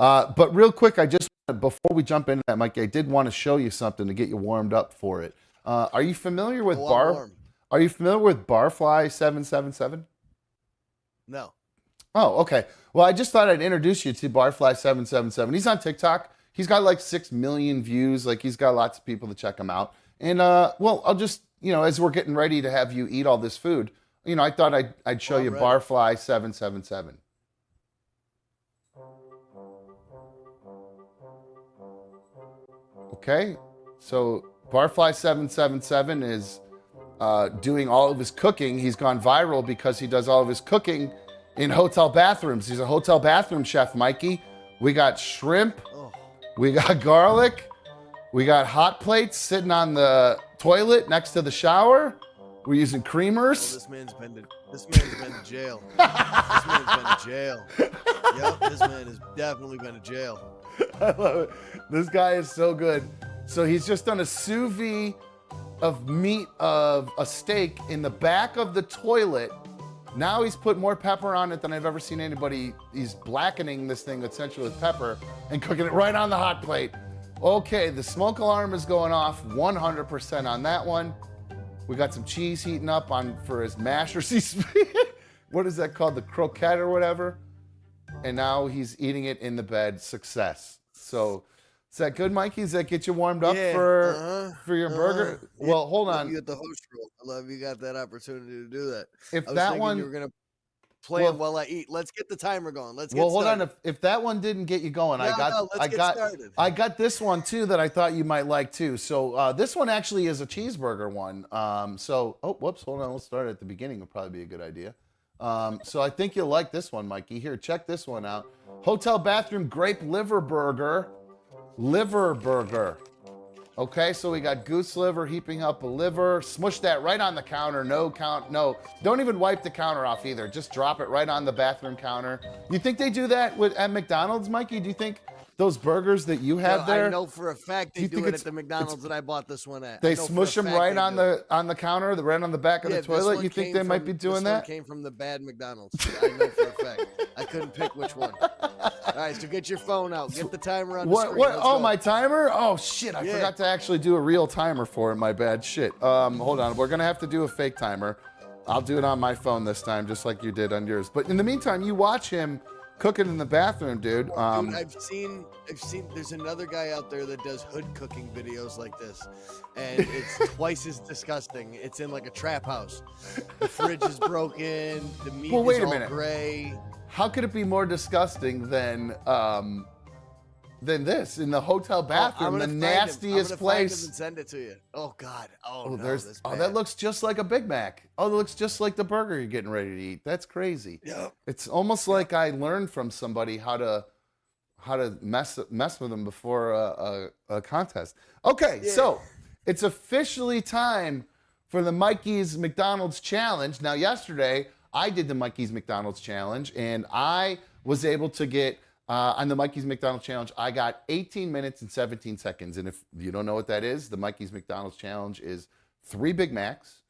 But real quick, before we jump into that, Mike, I did want to show you something to get you warmed up for it. Are you familiar with Oh, I'm warm. Are you familiar with Barfly777? No. Oh, okay. Well, I just thought I'd introduce you to Barfly777. He's on TikTok. He's got like 6 million views. Like he's got lots of people to check him out. And well, I'll just, as we're getting ready to have you eat all this food, I thought I'd show you ready. Barfly777. Okay. So Barfly777 is doing all of his cooking. He's gone viral because he does all of his cooking in hotel bathrooms. He's a hotel bathroom chef, Mikey. We got shrimp. We got garlic. We got hot plates sitting on the toilet next to the shower. We're using creamers. Oh, this man's been to jail. This man's been to jail. Yep, this man has definitely been to jail. I love it. This guy is so good. So he's just done a sous vide of meat of a steak in the back of the toilet. Now he's put more pepper on it than I've ever seen anybody. He's blackening this thing essentially with pepper and cooking it right on the hot plate. Okay, the smoke alarm is going off 100% on that one. We got some cheese heating up for his masher. What is that called? The croquette or whatever? And now he's eating it in the bed. Success. So, is that good, Mikey? Does that get you warmed up for your burger? Well, hold on. You get the host role. I love you got that opportunity to do that. If I was that thinking one, you were gonna play it while I eat. Let's get the timer going. Let's get hold started. on. If that one didn't get you going, I got this one too that I thought you might like too. So this one actually is a cheeseburger one. Whoops, hold on. We'll start at the beginning. Would probably be a good idea. So I think you'll like this one, Mikey. Here, check this one out. Hotel bathroom grape liver burger. Okay, so we got goose liver, heaping up a liver. Smush that right on the counter. No, don't even wipe the counter off either. Just drop it right on the bathroom counter. You think they do that at McDonald's, Mikey? Do you think those burgers that you have there? I know for a fact they do it at the McDonald's that I bought this one at. They smush them right on the counter, right on the back of the toilet. You think they might be doing that? This one came from the bad McDonald's. I know for a fact. I couldn't pick which one. All right, so get your phone out. Get the timer on the screen. What? Oh, my timer? Oh, shit. I forgot to actually do a real timer for it. My bad. Shit. Hold on. We're going to have to do a fake timer. I'll do it on my phone this time, just like you did on yours. But in the meantime, you watch him cooking in the bathroom, dude. Dude, I've seen. There's another guy out there that does hood cooking videos like this, and it's twice as disgusting. It's in like a trap house. The fridge is broken. The meat is all gray. How could it be more disgusting than this in the hotel bathroom, the nastiest place? I'm gonna send it to you. Oh God. That looks just like a Big Mac. Oh, it looks just like the burger you're getting ready to eat. That's crazy. Yep. It's almost like I learned from somebody how to mess with them before a contest. Okay, so it's officially time for the Mikey's McDonald's challenge. Now, yesterday I did the Mikey's McDonald's challenge, and I was able to get on the Mikey's McDonald's challenge. I got 18 minutes and 17 seconds. And if you don't know what that is, the Mikey's McDonald's challenge is 3 Big Macs,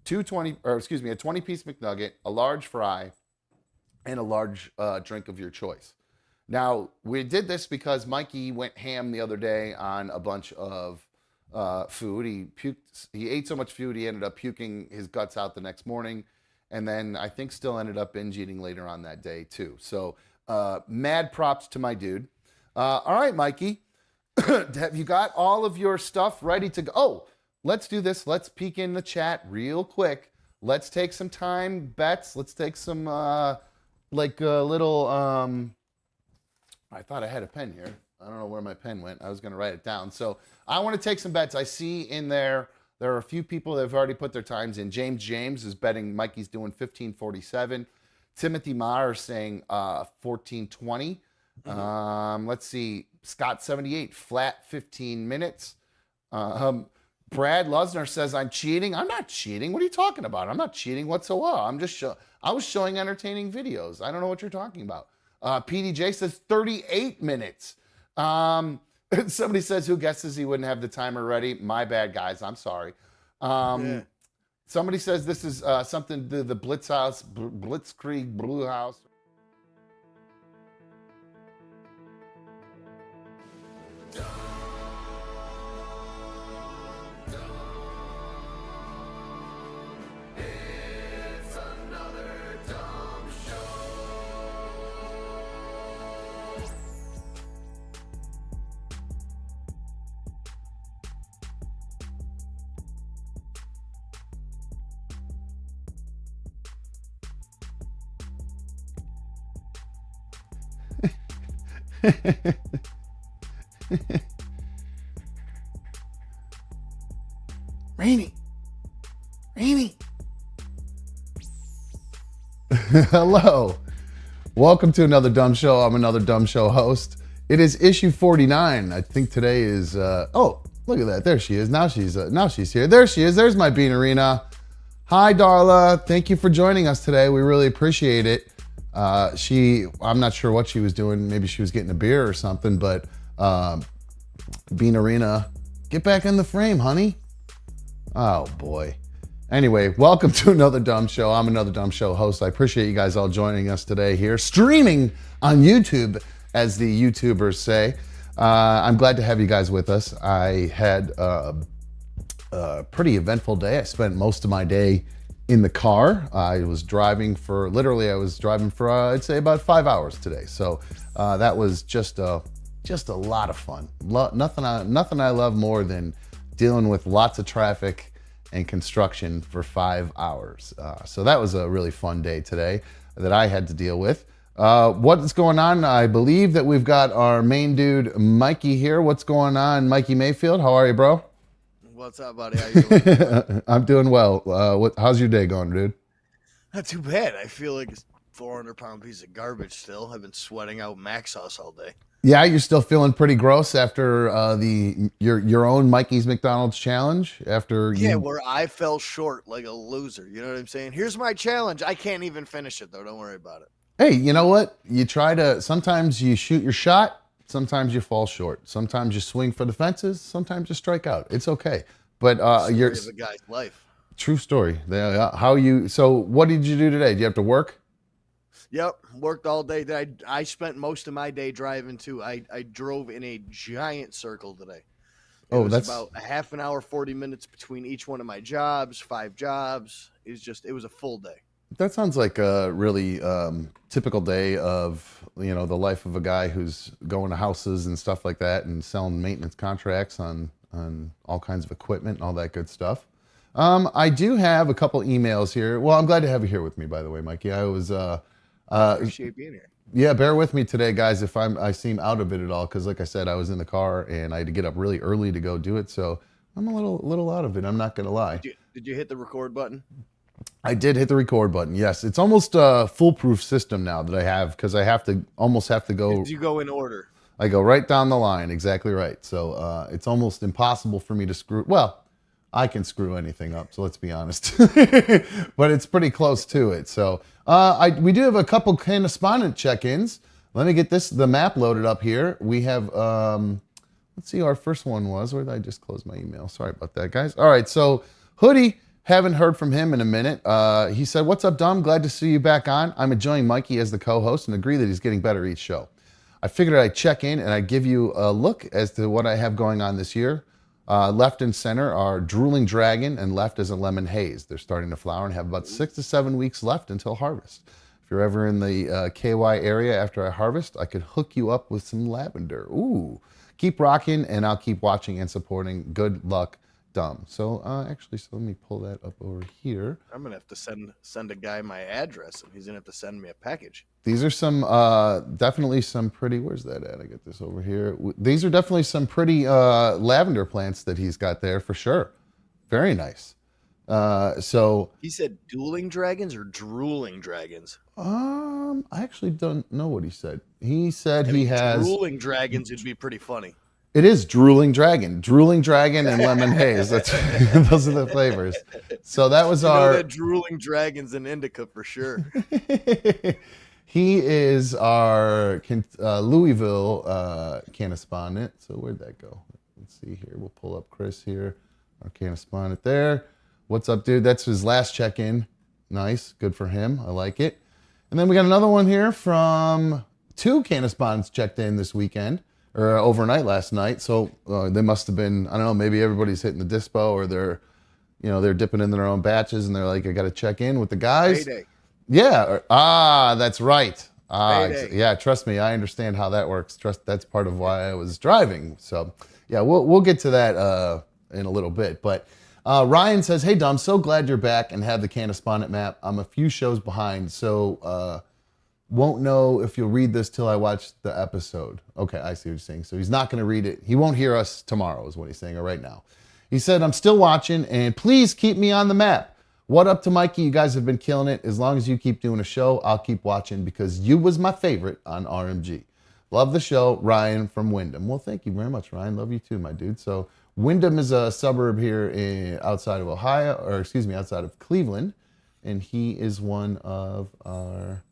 a 20-piece McNugget, a large fry, and a large drink of your choice. Now, we did this because Mikey went ham the other day on a bunch of food. He ate so much food, he ended up puking his guts out the next morning. And then I think still ended up binge eating later on that day too. So mad props to my dude. All right, Mikey, have you got all of your stuff ready to go? Oh, let's do this. Let's peek in the chat real quick. Let's take some time bets. Let's take some little. I thought I had a pen here. I don't know where my pen went. I was going to write it down. So I want to take some bets. I see in there. There are a few people that have already put their times in. James is betting Mikey's doing 15:47. Timothy Maher is saying 14:20. Let's see. Scott 78, flat 15 minutes. Brad Lusner says, I'm cheating. I'm not cheating. What are you talking about? I'm not cheating whatsoever. I was showing entertaining videos. I don't know what you're talking about. PDJ says 38 minutes. Somebody says, who guesses he wouldn't have the timer ready? My bad, guys. I'm sorry. Somebody says this is something to the Blitzkrieg Blue House. Rainy. Hello. Welcome to another dumb show. I'm another dumb show host. It is issue 49. I think today is oh, look at that. There she is. Now she's here. There she is. There's my Bean Arena. Hi Darla. Thank you for joining us today. We really appreciate it. I'm not sure what she was doing. Maybe she was getting a beer or something, but Bean Arena, get back in the frame, honey. Oh boy. Anyway, welcome to another dumb show. I'm another dumb show host. I appreciate you guys all joining us today here, streaming on YouTube, as the YouTubers say. I'm glad to have you guys with us. I had a pretty eventful day. I spent most of my day in the car. I was driving for I'd say about 5 hours today. So that was just a lot of fun. Nothing I love more than dealing with lots of traffic and construction for 5 hours. So that was a really fun day today that I had to deal with. What is going on? I believe that we've got our main dude, Mikey, here. What's going on, Mikey Mayfield? How are you, bro? What's up, buddy? How you doing? I'm doing well. How's your day going, dude? Not too bad. I feel like a 400-pound piece of garbage still. I've been sweating out mac sauce all day. Yeah, you're still feeling pretty gross after your own Mikey's McDonald's challenge. Where I fell short like a loser. You know what I'm saying? Here's my challenge. I can't even finish it though. Don't worry about it. Hey, you know what? Sometimes you shoot your shot. Sometimes you fall short. Sometimes you swing for the fences. Sometimes you strike out. It's okay. But you're a guy's life. True story. So what did you do today? Do you have to work? Yep, worked all day. I spent most of my day driving too. I drove in a giant circle today. That's about a half an hour, 40 minutes between each one of my jobs, 5 jobs. It was a full day. That sounds like a really typical day of, the life of a guy who's going to houses and stuff like that and selling maintenance contracts on all kinds of equipment and all that good stuff. I do have a couple emails here. Well, I'm glad to have you here with me, by the way, Mikey. I was appreciate being here. Yeah, bear with me today, guys, if I seem out of it at all, because like I said, I was in the car and I had to get up really early to go do it, so I'm a little out of it. I'm not gonna lie. Did you hit the record button? I did hit the record button. Yes, it's almost a foolproof system now that I have, because I almost have to go. Did you go in order? I go right down the line, exactly right. So it's almost impossible for me to screw. Well, I can screw anything up, so let's be honest. But it's pretty close to it. So we do have a couple correspondent check-ins. Let me get the map loaded up here. We have, let's see, our first one was, where did I just close my email? Sorry about that, guys. All right, so Hoodie, haven't heard from him in a minute. He said, "What's up, Dom? Glad to see you back on. I'm enjoying Mikey as the co-host and agree that he's getting better each show. I figured I'd check in and I'd give you a look as to what I have going on this year. Left and center are Drooling Dragon, and left is a Lemon Haze. They're starting to flower and have about 6 to 7 weeks left until harvest. If you're ever in the KY area after I harvest, I could hook you up with some lavender. Ooh, keep rocking, and I'll keep watching and supporting. Good luck, Dumb." So actually, so let me pull that up over here. I'm gonna have to send a guy my address, and he's gonna have to send me a package. These are some definitely some pretty. Where's that at? I get this over here. These are definitely some pretty lavender plants that he's got there for sure. Very nice. So he said dueling dragons or drooling dragons. I actually don't know what he said. He said he has drooling dragons. Would be pretty funny. It is Drooling Dragon, and Lemon Haze. Those are the flavors. So that was that Drooling Dragon's an indica for sure. He is our Louisville correspondent. So where'd that go? Let's see here. We'll pull up Chris here, our correspondent there. What's up, dude? That's his last check-in. Nice. Good for him. I like it. And then we got another one here from 2 correspondents checked in this weekend. Or overnight last night, so they must have been, I don't know, maybe everybody's hitting the dispo, or they're dipping in their own batches, and they're like, I got to check in with the guys. Payday. Yeah. That's right. Payday. Yeah. Trust me, I understand how that works. That's part of why I was driving. So yeah, we'll get to that in a little bit. But Ryan says, "Hey Dom, so glad you're back and have the correspondent map. I'm a few shows behind, so won't know if you'll read this till I watch the episode. Okay, I see what you're saying. So he's not going to read it. He won't hear us tomorrow is what he's saying, or right now. He said, I'm still watching, and please keep me on the map. What up to Mikey? You guys have been killing it. As long as you keep doing a show, I'll keep watching because you was my favorite on RMG. Love the show, Ryan from Wyndham. Well, thank you very much, Ryan. Love you too, my dude. So Wyndham is a suburb here outside of outside of Cleveland. And he is one of our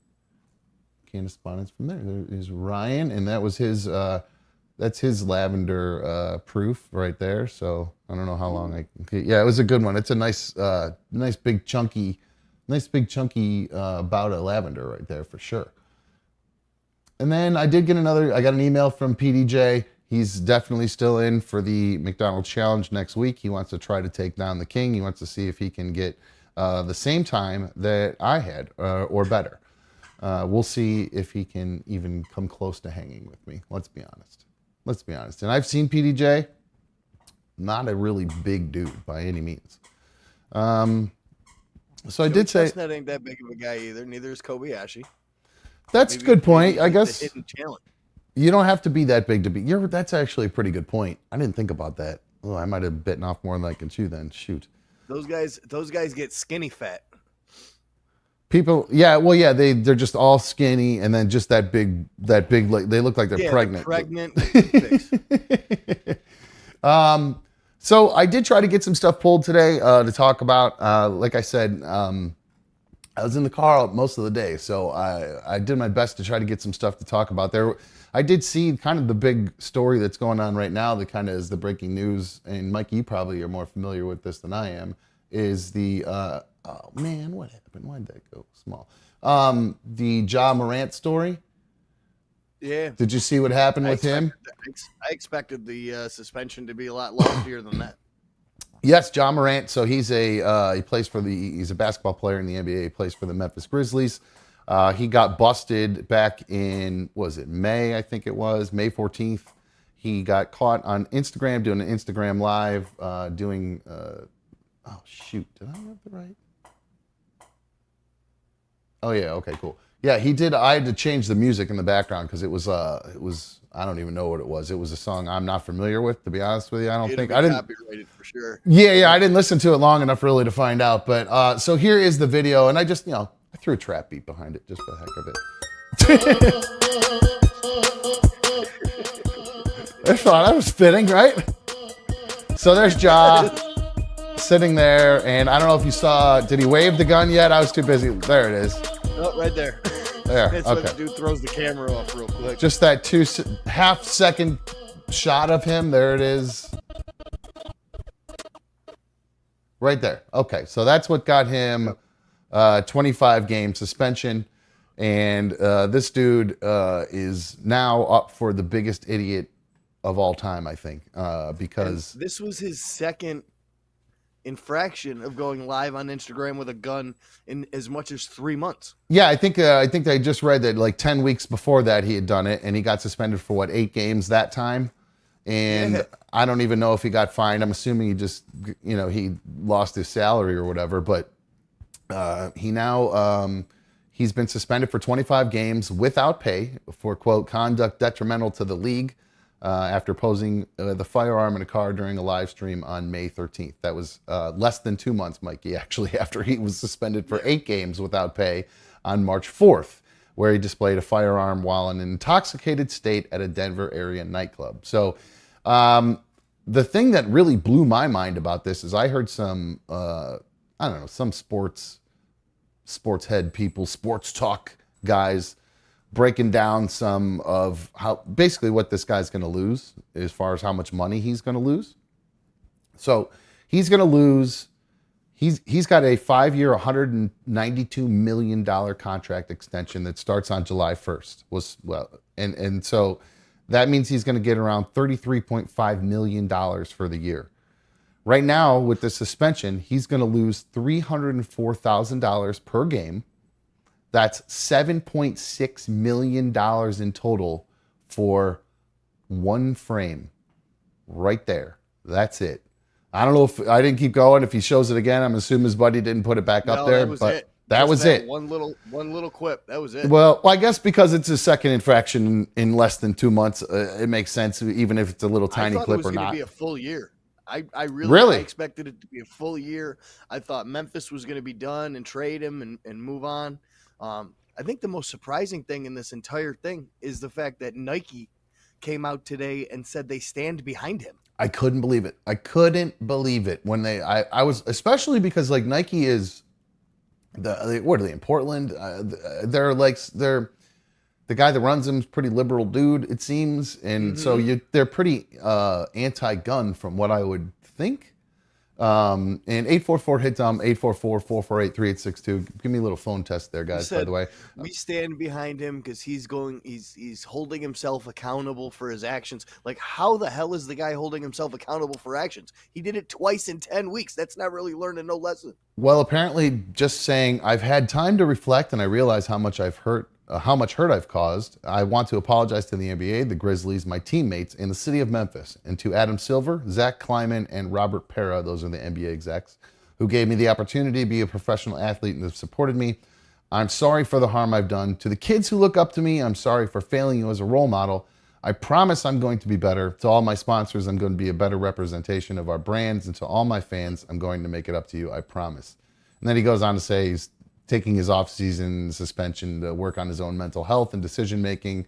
correspondents from there. There is Ryan, and that was his, that's his lavender proof right there. So I don't know how long yeah, it was a good one. It's a nice big chunky bout of lavender right there for sure. And then I got an email from PDJ. He's definitely still in for the McDonald's Challenge next week. He wants to try to take down the king. He wants to see if he can get the same time that I had or better. We'll see if he can even come close to hanging with me. Let's be honest. And I've seen PDJ, not a really big dude by any means. So I did say Chestnut ain't that big of a guy either. Neither is Kobayashi. That's a good point. I guess hidden talent. You don't have to be that big to be. That's actually a pretty good point. I didn't think about that. Oh, I might have bitten off more than I can chew then. Shoot. Those guys get skinny fat. People, yeah, well, yeah, they're just all skinny and then just that big, like they look like they're pregnant. So I did try to get some stuff pulled today to talk about. Like I said, I was in the car most of the day, so I did my best to try to get some stuff to talk about there. I did see kind of the big story that's going on right now that kind of is the breaking news, and Mikey, you probably are more familiar with this than I am, is the, oh man, what happened? Why did that go small? The Ja Morant story. Yeah. Did you see what happened with him? I expected the suspension to be a lot loftier than that. Yes, Ja Morant. So he's a basketball player in the NBA. He plays for the Memphis Grizzlies. He got busted back in, was it May? I think it was May 14th. He got caught on Instagram doing an Instagram live doing. Oh shoot! Did I have the right? Oh yeah. Okay. Cool. Yeah, he did. I had to change the music in the background because it was. I don't even know what it was. It was a song I'm not familiar with, to be honest with you. I didn't copyrighted for sure. Yeah. I didn't listen to it long enough really to find out. But so here is the video, and I just I threw a trap beat behind it just for the heck of it. I thought I was fitting, right? So there's Ja sitting there, and I don't know if you saw. Did he wave the gun yet? I was too busy. There it is. Oh, right there. There. That's okay. when the dude throws the camera off real quick. Just that half-second shot of him. There it is. Right there. Okay, so that's what got him 25-game suspension. And this dude is now up for the biggest idiot of all time, I think, because... And this was his second infraction of going live on Instagram with a gun in as much as 3 months. Yeah, I think I just read that like 10 weeks before that he had done it, and he got suspended for 8 games that time. And yeah. I don't even know if he got fined. I'm assuming he just, he lost his salary or whatever. But he now he's been suspended for 25 games without pay for, quote, conduct detrimental to the league after posing the firearm in a car during a live stream on May 13th. That was less than 2 months, Mikey, actually, after he was suspended for 8 games without pay on March 4th, where he displayed a firearm while in an intoxicated state at a Denver area nightclub. So the thing that really blew my mind about this is I heard some, some sports head people, sports talk guys breaking down some of how basically what this guy's going to lose as far as how much money he's going to lose. So he's going to lose. He's got a 5-year, $192 million contract extension that starts on July 1st. And so that means he's going to get around $33.5 million for the year. Right now, with the suspension, he's going to lose $304,000 per game. That's $7.6 million in total for one frame. Right there. That's it. I don't know if I didn't keep going. If he shows it again, I'm assuming his buddy didn't put it back up there. That was it. That was it. One little quip. That was it. Well, I guess because it's a second infraction in less than 2 months, it makes sense, even if it's a little tiny clip or not. I thought it was going to be a full year. I Really? I expected it to be a full year. I thought Memphis was going to be done and trade him and move on. I think the most surprising thing in this entire thing is the fact that Nike came out today and said they stand behind him. I couldn't believe it. I couldn't believe it when I was, especially because like Nike is what are they in Portland? They're the guy that runs them is pretty liberal dude, it seems, and so they're pretty anti-gun from what I would think. And 844 hit Dom 844-448-3862. Give me a little phone test there, guys. By the way, we stand behind him because he's holding himself accountable for his actions. Like, how the hell is the guy holding himself accountable for actions? He did it twice in 10 weeks. That's not really learning no lesson. Well, apparently, just saying I've had time to reflect and I realize how much hurt I've caused. I want to apologize to the NBA, the Grizzlies, my teammates, and the city of Memphis, and to Adam Silver, Zach Kleiman, and Robert Pera, those are the NBA execs, who gave me the opportunity to be a professional athlete and have supported me. I'm sorry for the harm I've done. To the kids who look up to me, I'm sorry for failing you as a role model. I promise I'm going to be better. To all my sponsors, I'm going to be a better representation of our brands. And to all my fans, I'm going to make it up to you. I promise. And then he goes on to say he's taking his off-season suspension to work on his own mental health and decision-making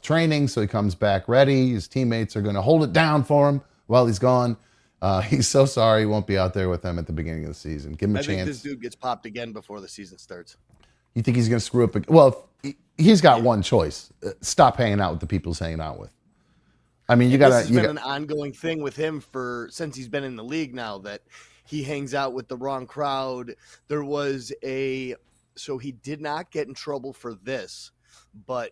training, so he comes back ready. His teammates are going to hold it down for him while he's gone. He's so sorry he won't be out there with them at the beginning of the season. Give him a chance. I think this dude gets popped again before the season starts. You think he's going to screw up? Well, he's got one choice. Stop hanging out with the people he's hanging out with. I mean, this has been an ongoing thing with him since he's been in the league now, that he hangs out with the wrong crowd. So he did not get in trouble for this, but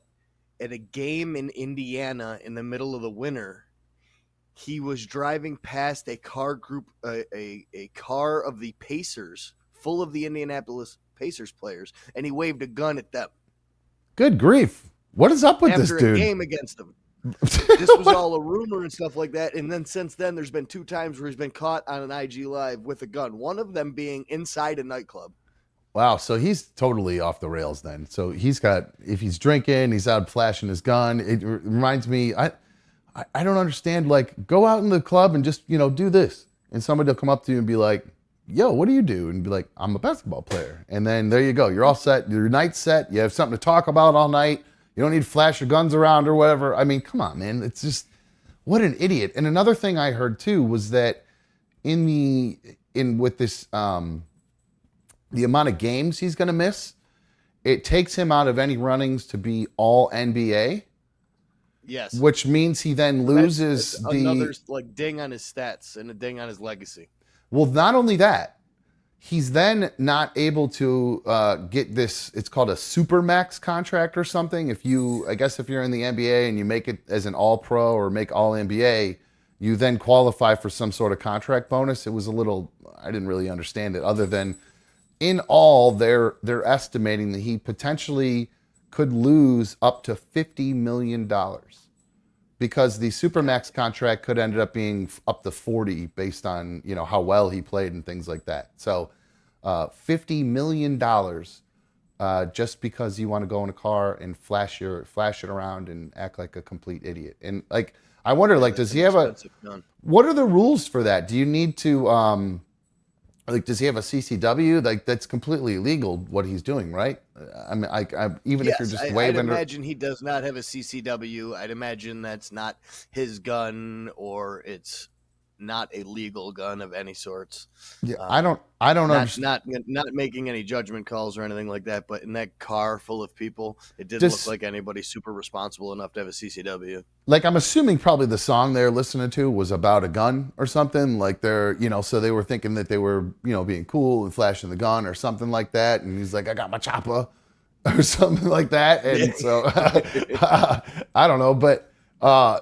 at a game in Indiana in the middle of the winter, he was driving past a car of the Pacers, full of the Indianapolis Pacers players, and he waved a gun at them. Good grief. What is up with this dude? After a game against them. This was all a rumor and stuff like that. And then since then, there's been 2 times where he's been caught on an IG Live with a gun. One of them being inside a nightclub. Wow. So he's totally off the rails then. So if he's drinking, he's out flashing his gun. It reminds me, I don't understand. Like, go out in the club and just, do this. And somebody will come up to you and be like, yo, what do you do? And be like, I'm a basketball player. And then there you go. You're all set. Your night's set. You have something to talk about all night. You don't need to flash your guns around or whatever. I mean, come on, man. It's just, what an idiot. And another thing I heard too was that with this, the amount of games he's going to miss, it takes him out of any runnings to be all NBA. Yes. Which means he then loses another ding on his stats and a ding on his legacy. Well, not only that, he's then not able to get this, it's called a supermax contract or something. If you're in the NBA and you make it as an all-pro or make all-NBA, you then qualify for some sort of contract bonus. It was I didn't really understand it, other than in all, they're estimating that he potentially could lose up to $50 million because the supermax contract could end up being up to 40 based on, how well he played and things like that. So $50 million just because you want to go in a car and flash it around and act like a complete idiot. And I wonder, does he have what are the rules for that? Do you need to, does he have a CCW? That's completely illegal what he's doing, right? I mean, even if you're just waving. I'd imagine he does not have a CCW. I'd imagine that's not his gun, or it's not a legal gun of any sorts. Yeah, I don't understand. Not making any judgment calls or anything like that, but in that car full of people, it didn't look like anybody super responsible enough to have a CCW. I'm assuming probably the song they're listening to was about a gun or something. So they were thinking that they were, being cool and flashing the gun or something like that. And he's like, I got my chopper or something like that. And so I don't know, but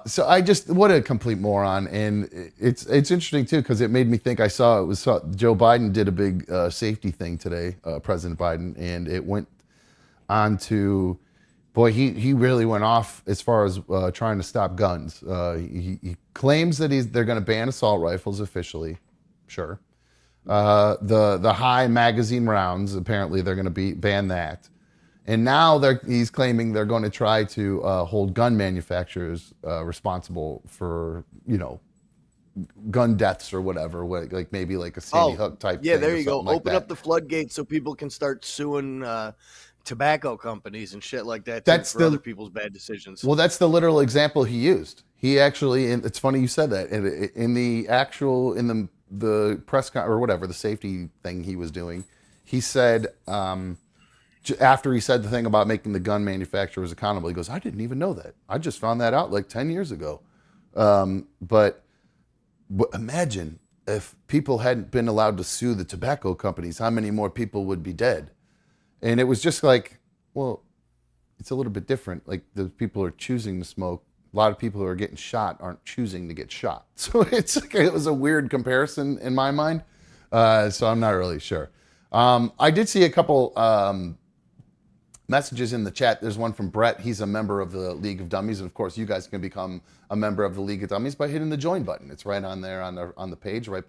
so what a complete moron. And it's interesting too, because it made me think Joe Biden did a big safety thing today, President Biden, and it went on to, boy, he really went off as far as trying to stop guns. He claims that they're going to ban assault rifles officially, sure. The high magazine rounds. Apparently, they're going to ban that. And now he's claiming they're going to try to hold gun manufacturers responsible for, gun deaths or whatever, like maybe like a Sandy Hook type thing. Yeah, there you go. Like Open up the floodgates so people can start suing tobacco companies and shit like that for other people's bad decisions. Well, that's the literal example he used. He actually, and it's funny you said that, in the press or whatever, the safety thing he was doing, he said, after he said the thing about making the gun manufacturers accountable, he goes, I didn't even know that. I just found that out like 10 years ago. But imagine if people hadn't been allowed to sue the tobacco companies, how many more people would be dead? And it was just like, well, it's a little bit different. Like the people are choosing to smoke. A lot of people who are getting shot aren't choosing to get shot. So it was a weird comparison in my mind. So I'm not really sure. I did see a couple messages in the chat. There's one from Brett. He's a member of the League of Dummies, and of course, you guys can become a member of the League of Dummies by hitting the join button. It's right on there on the page, right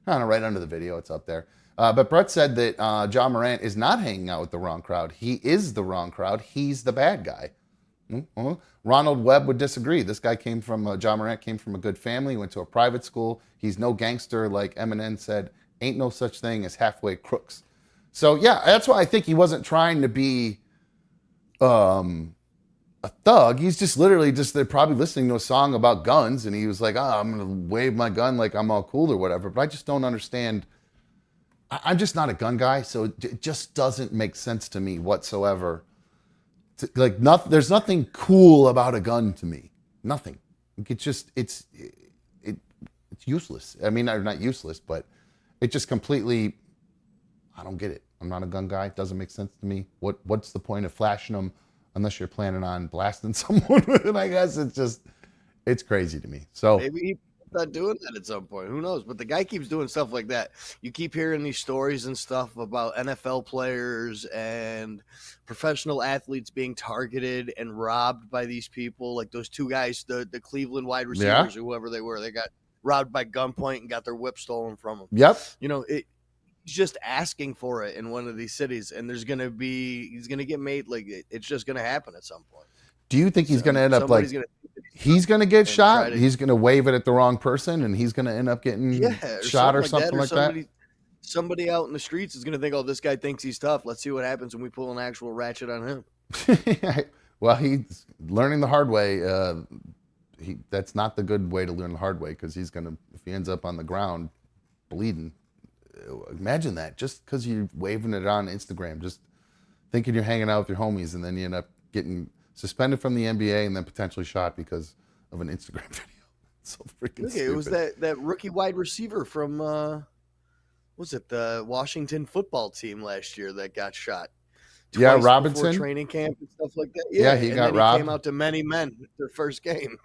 under the video. It's up there. But Brett said that John Morant is not hanging out with the wrong crowd. He is the wrong crowd. He's the bad guy. Mm-hmm. Ronald Webb would disagree. This guy John Morant came from a good family, went to a private school. He's no gangster, like Eminem said. Ain't no such thing as halfway crooks. So yeah, that's why I think he wasn't trying to be a thug. He's just literally they're probably listening to a song about guns, and he was like, I'm gonna wave my gun like I'm all cool or whatever. But I just don't understand. I'm just not a gun guy, so it just doesn't make sense to me whatsoever. There's nothing cool about a gun to me. Nothing. It's useless. I mean, not useless, but it just completely. I don't get it. I'm not a gun guy. It doesn't make sense to me. What's the point of flashing them unless you're planning on blasting someone with it? I guess it's crazy to me. So maybe he's not doing that at some point. Who knows? But the guy keeps doing stuff like that. You keep hearing these stories and stuff about NFL players and professional athletes being targeted and robbed by these people. Like those two guys, the Cleveland wide receivers, or whoever they were, they got robbed by gunpoint and got their whip stolen from them. Yep. He's just asking for it in one of these cities, and he's gonna get made. Like it's just gonna happen at some point. Do you think he's gonna end up like he's gonna get shot? He's gonna wave it at the wrong person, and he's gonna end up getting shot or something like that. Somebody out in the streets is gonna think, "Oh, this guy thinks he's tough. Let's see what happens when we pull an actual ratchet on him." Well, he's learning the hard way. That's not the good way to learn the hard way, because if he ends up on the ground bleeding. Imagine that, just because you're waving it on Instagram, just thinking you're hanging out with your homies, and then you end up getting suspended from the NBA and then potentially shot because of an Instagram video. So freaking stupid. It was that rookie wide receiver from was it the Washington football team last year that got shot? Yeah, Robinson. Training camp and stuff like that. Yeah, he got robbed. He came out to many men their first game.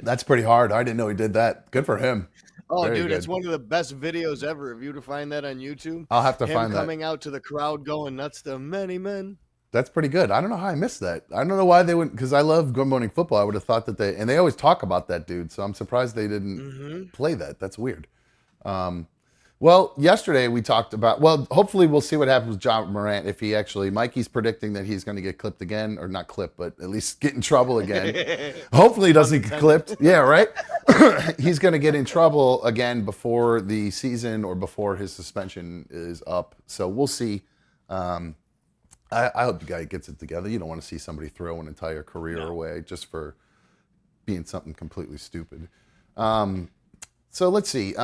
That's pretty hard. I didn't know he did that. Good for him. Oh, dude, it's one of the best videos ever. If you to find that on YouTube, I'll have to find that. Coming out to the crowd, going nuts to many men. That's pretty good. I don't know how I missed that. I don't know why they wouldn't, because I love Good Morning Football. I would have thought that they always talk about that dude. So I'm surprised they didn't play that. That's weird. Well, yesterday we talked about, hopefully we'll see what happens with John Morant if he actually, Mikey's predicting that he's going to get clipped again, or not clipped, but at least get in trouble again. Hopefully he doesn't get clipped. Yeah, right? He's going to get in trouble again before the season or before his suspension is up. So we'll see. I hope the guy gets it together. You don't want to see somebody throw an entire career away just for being something completely stupid. So let's see.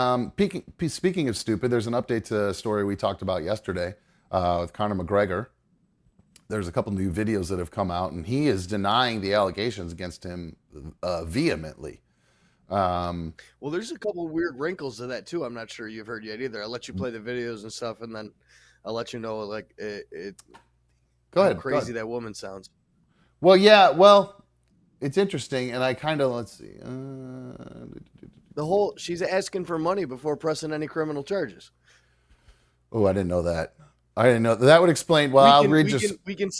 Speaking of stupid, there's an update to a story we talked about yesterday with Conor McGregor. There's a couple new videos that have come out, and he is denying the allegations against him vehemently. Well, there's a couple weird wrinkles to that too. I'm not sure you've heard yet either. I'll let you play the videos and stuff, and then I'll let you know Go ahead. How crazy that woman sounds. Well, yeah. Well, it's interesting, and I kind of let's see. She's asking for money before pressing any criminal charges. Oh, I didn't know that. I didn't know that would explain. Well, we can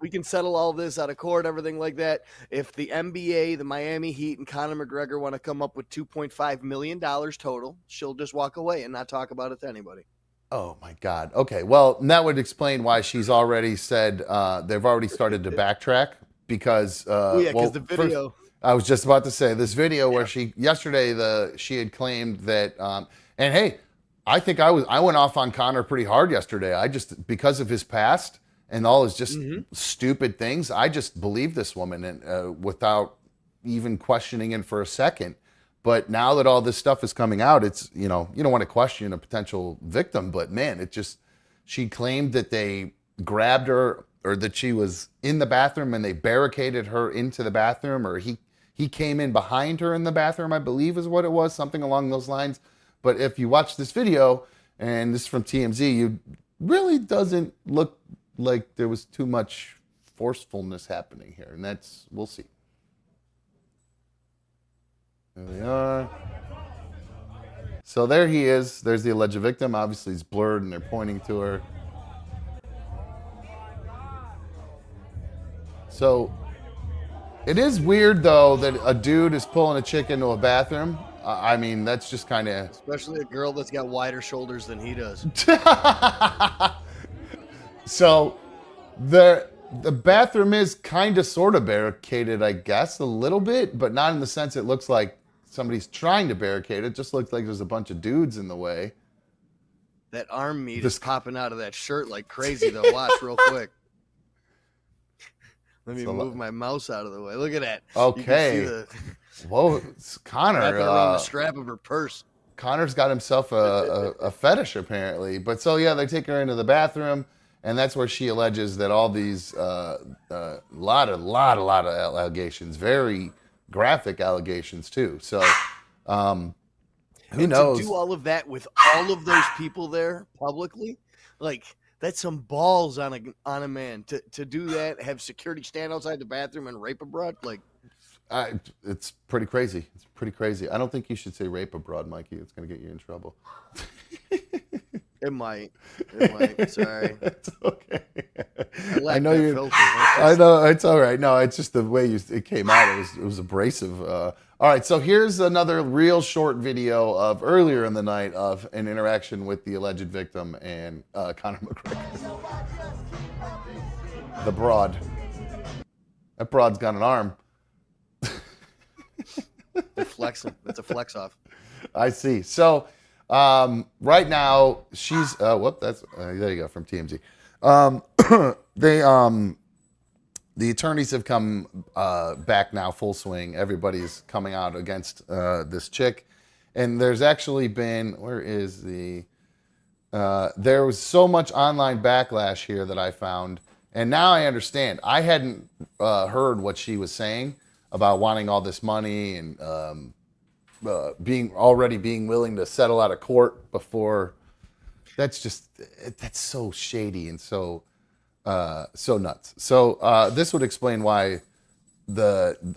We can settle all this out of court, everything like that. If the NBA, the Miami Heat, and Conor McGregor want to come up with $2.5 million total, she'll just walk away and not talk about it to anybody. Oh my God. Okay. Well, that would explain why she's already said they've already started to backtrack because. Because the video. First, I was just about to say this video where she had claimed that, and hey, I think I went off on Conor pretty hard yesterday. I just, because of his past and all his just stupid things, I just believed this woman and without even questioning it for a second. But now that all this stuff is coming out, it's, you don't want to question a potential victim, but man, she claimed that they grabbed her or that she was in the bathroom and they barricaded her into the bathroom, or he came in behind her in the bathroom, I believe is what it was, something along those lines. But if you watch this video, and this is from TMZ, it really doesn't look like there was too much forcefulness happening here. And we'll see. There they are. So there he is. There's the alleged victim. Obviously, he's blurred and they're pointing to her. So it is weird, though, that a dude is pulling a chick into a bathroom. I mean, that's just kind of... Especially a girl that's got wider shoulders than he does. So the bathroom is kind of sort of barricaded, I guess, a little bit, but not in the sense it looks like somebody's trying to barricade it. It just looks like there's a bunch of dudes in the way. That arm meat is popping out of that shirt like crazy, though. Watch real quick. Let me move my mouse out of the way. Look at that. Okay. Whoa, it's Conor. Wrapping around the strap of her purse. Conor's got himself a fetish, apparently. But so, yeah, they take her into the bathroom, and that's where she alleges that all these, lot of allegations, very graphic allegations, too. So, who knows? To do all of that with all of those people there publicly, like... That's some balls on a man to do that. Have security stand outside the bathroom and rape a broad. Like, it's pretty crazy. It's pretty crazy. I don't think you should say rape a broad, Mikey. It's gonna get you in trouble. It might. Sorry. It's okay. I know you're. I know it's all right. No, it's just the way it came out. It was abrasive. All right, so here's another real short video of earlier in the night of an interaction with the alleged victim and Conor McGregor. The broad. That broad's got an arm. They're flexing. That's a flex off. I see. So right now she's that's there you go, from TMZ. The attorneys have come back now full swing. Everybody's coming out against this chick. And there's actually been, there was so much online backlash here that I found. And now I understand. I hadn't heard what she was saying about wanting all this money and being willing to settle out of court before. That's so shady and so nuts. So this would explain why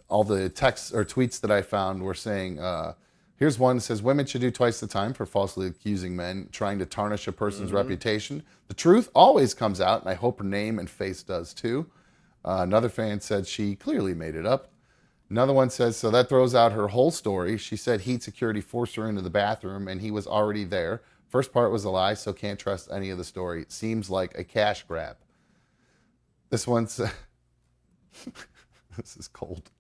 all the texts or tweets that I found were saying, here's one that says, women should do twice the time for falsely accusing men, trying to tarnish a person's reputation. The truth always comes out, and I hope her name and face does too. Another fan said she clearly made it up. Another one says, so that throws out her whole story. She said heat security forced her into the bathroom and he was already there. First part was a lie, so can't trust any of the story. It seems like a cash grab. This one said, this is cold.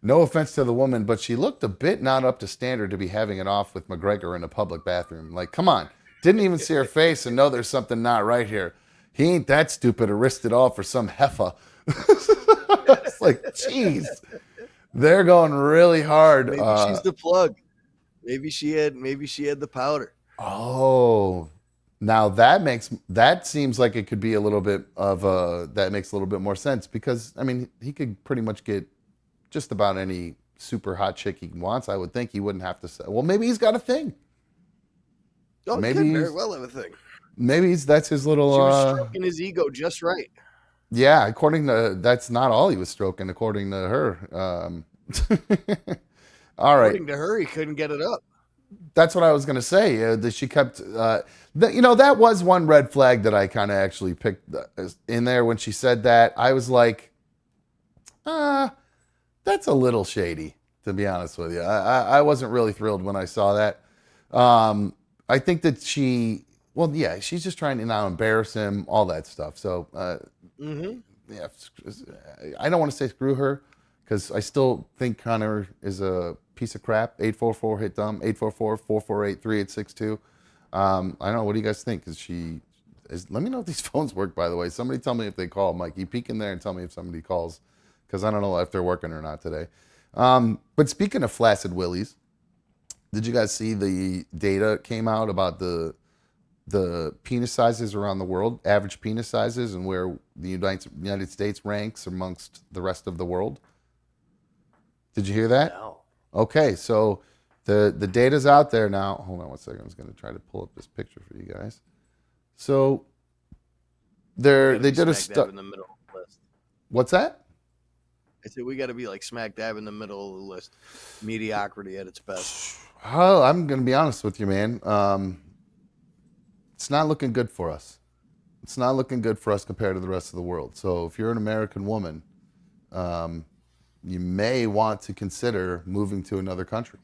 No offense to the woman, but she looked a bit not up to standard to be having it off with McGregor in a public bathroom. Like, come on. Didn't even see her face and know there's something not right here. He ain't that stupid to risk it all for some heifer. It's like, jeez. They're going really hard. Maybe she's the plug. Maybe she had the powder. Oh, now that seems like it could be a little bit that makes a little bit more sense, because I mean, he could pretty much get just about any super hot chick he wants. I would think he wouldn't have to say, well, maybe he's got a thing. Oh, maybe he very well have a thing. Maybe that's his little. She was stroking his ego just right. Yeah, that's not all he was stroking, according to her. All right. According to her, he couldn't get it up. That's what I was going to say. That she kept, that was one red flag that I kind of actually picked in there when she said that. I was like, that's a little shady, to be honest with you. I wasn't really thrilled when I saw that. I think that she's just trying to now embarrass him, all that stuff. So, yeah, I don't want to say screw her because I still think Conor is a piece of crap. 844 hit dumb 844-448-3862. I don't know. What do you guys think? Let me know if these phones work, by the way. Somebody tell me if they call. Mikey, peek in there and tell me if somebody calls because I don't know if they're working or not today. But speaking of flaccid willies, did you guys see the data came out about the penis sizes around the world, average penis sizes, and where the United States ranks amongst the rest of the world? Did you hear that? No. Okay, so the data's out there now. Hold on one second. I was going to try to pull up this picture for you guys. So they did a study in the middle of the list. What's that? I said we got to be like smack dab in the middle of the list. Mediocrity at its best. Well, I'm going to be honest with you, man. It's not looking good for us. It's not looking good for us compared to the rest of the world. So if you're an American woman, you may want to consider moving to another country.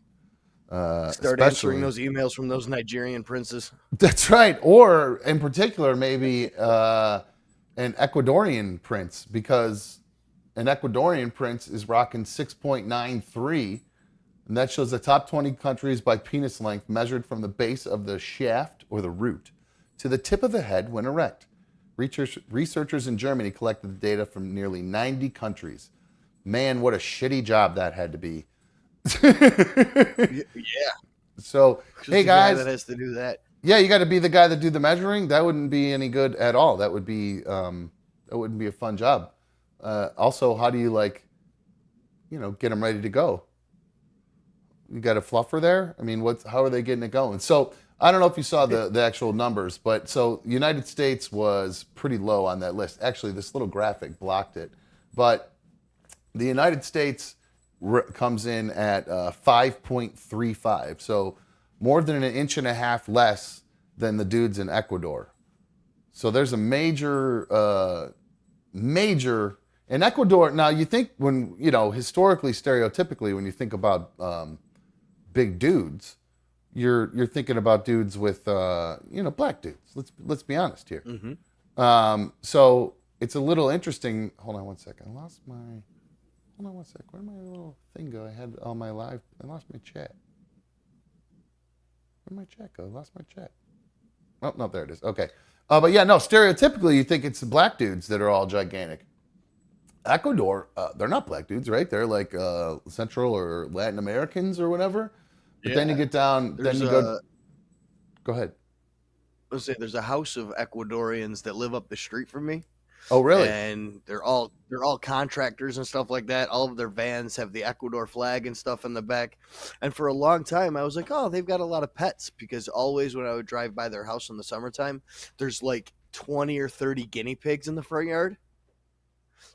Start answering those emails from those Nigerian princes. That's right. Or in particular, maybe an Ecuadorian prince, because an Ecuadorian prince is rocking 6.93. And that shows the top 20 countries by penis length measured from the base of the shaft or the root to the tip of the head when erect. Researchers in Germany collected the data from nearly 90 countries. Man, what a shitty job that had to be. Yeah. So, hey guys, that has to do that. Yeah, you got to be the guy that do the measuring. That wouldn't be any good at all. That wouldn't be a fun job. Also, how do you get them ready to go? You got a fluffer there? I mean, how are they getting it going? So I don't know if you saw the actual numbers, but so the United States was pretty low on that list. Actually, this little graphic blocked it. But the United States comes in at 5.35. So more than an inch and a half less than the dudes in Ecuador. So there's a major in Ecuador. Now you think historically, stereotypically, when you think about big dudes, you're thinking about dudes with black dudes. Let's be honest here. Mm-hmm. So it's a little interesting. Hold on one second. Hold on one sec. Where did my little thing go? I had all my live. I lost my chat. Where'd my chat go? I lost my chat. Oh no, there it is. Okay. But yeah, no. Stereotypically, you think it's the black dudes that are all gigantic. Ecuador, they're not black dudes, right? They're like Central or Latin Americans or whatever. But then you get down, go ahead. Let's say there's a house of Ecuadorians that live up the street from me. Oh, really? And they're all contractors and stuff like that. All of their vans have the Ecuador flag and stuff in the back. And for a long time, I was like, oh, they've got a lot of pets, because always when I would drive by their house in the summertime, there's like 20 or 30 guinea pigs in the front yard.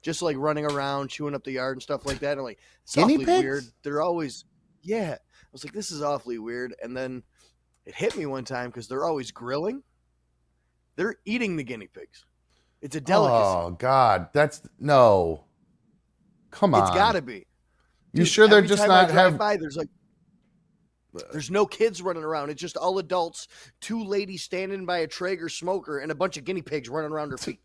Just like running around, chewing up the yard and stuff like that. And like, it's awfully weird. They're always, yeah. I was like, this is awfully weird. And then it hit me one time because they're always grilling. They're eating the guinea pigs. It's a delicacy. Oh, God. No. Come on. It's got to be. You sure they're just not there's no kids running around. It's just all adults, 2 ladies standing by a Traeger smoker, and a bunch of guinea pigs running around their feet.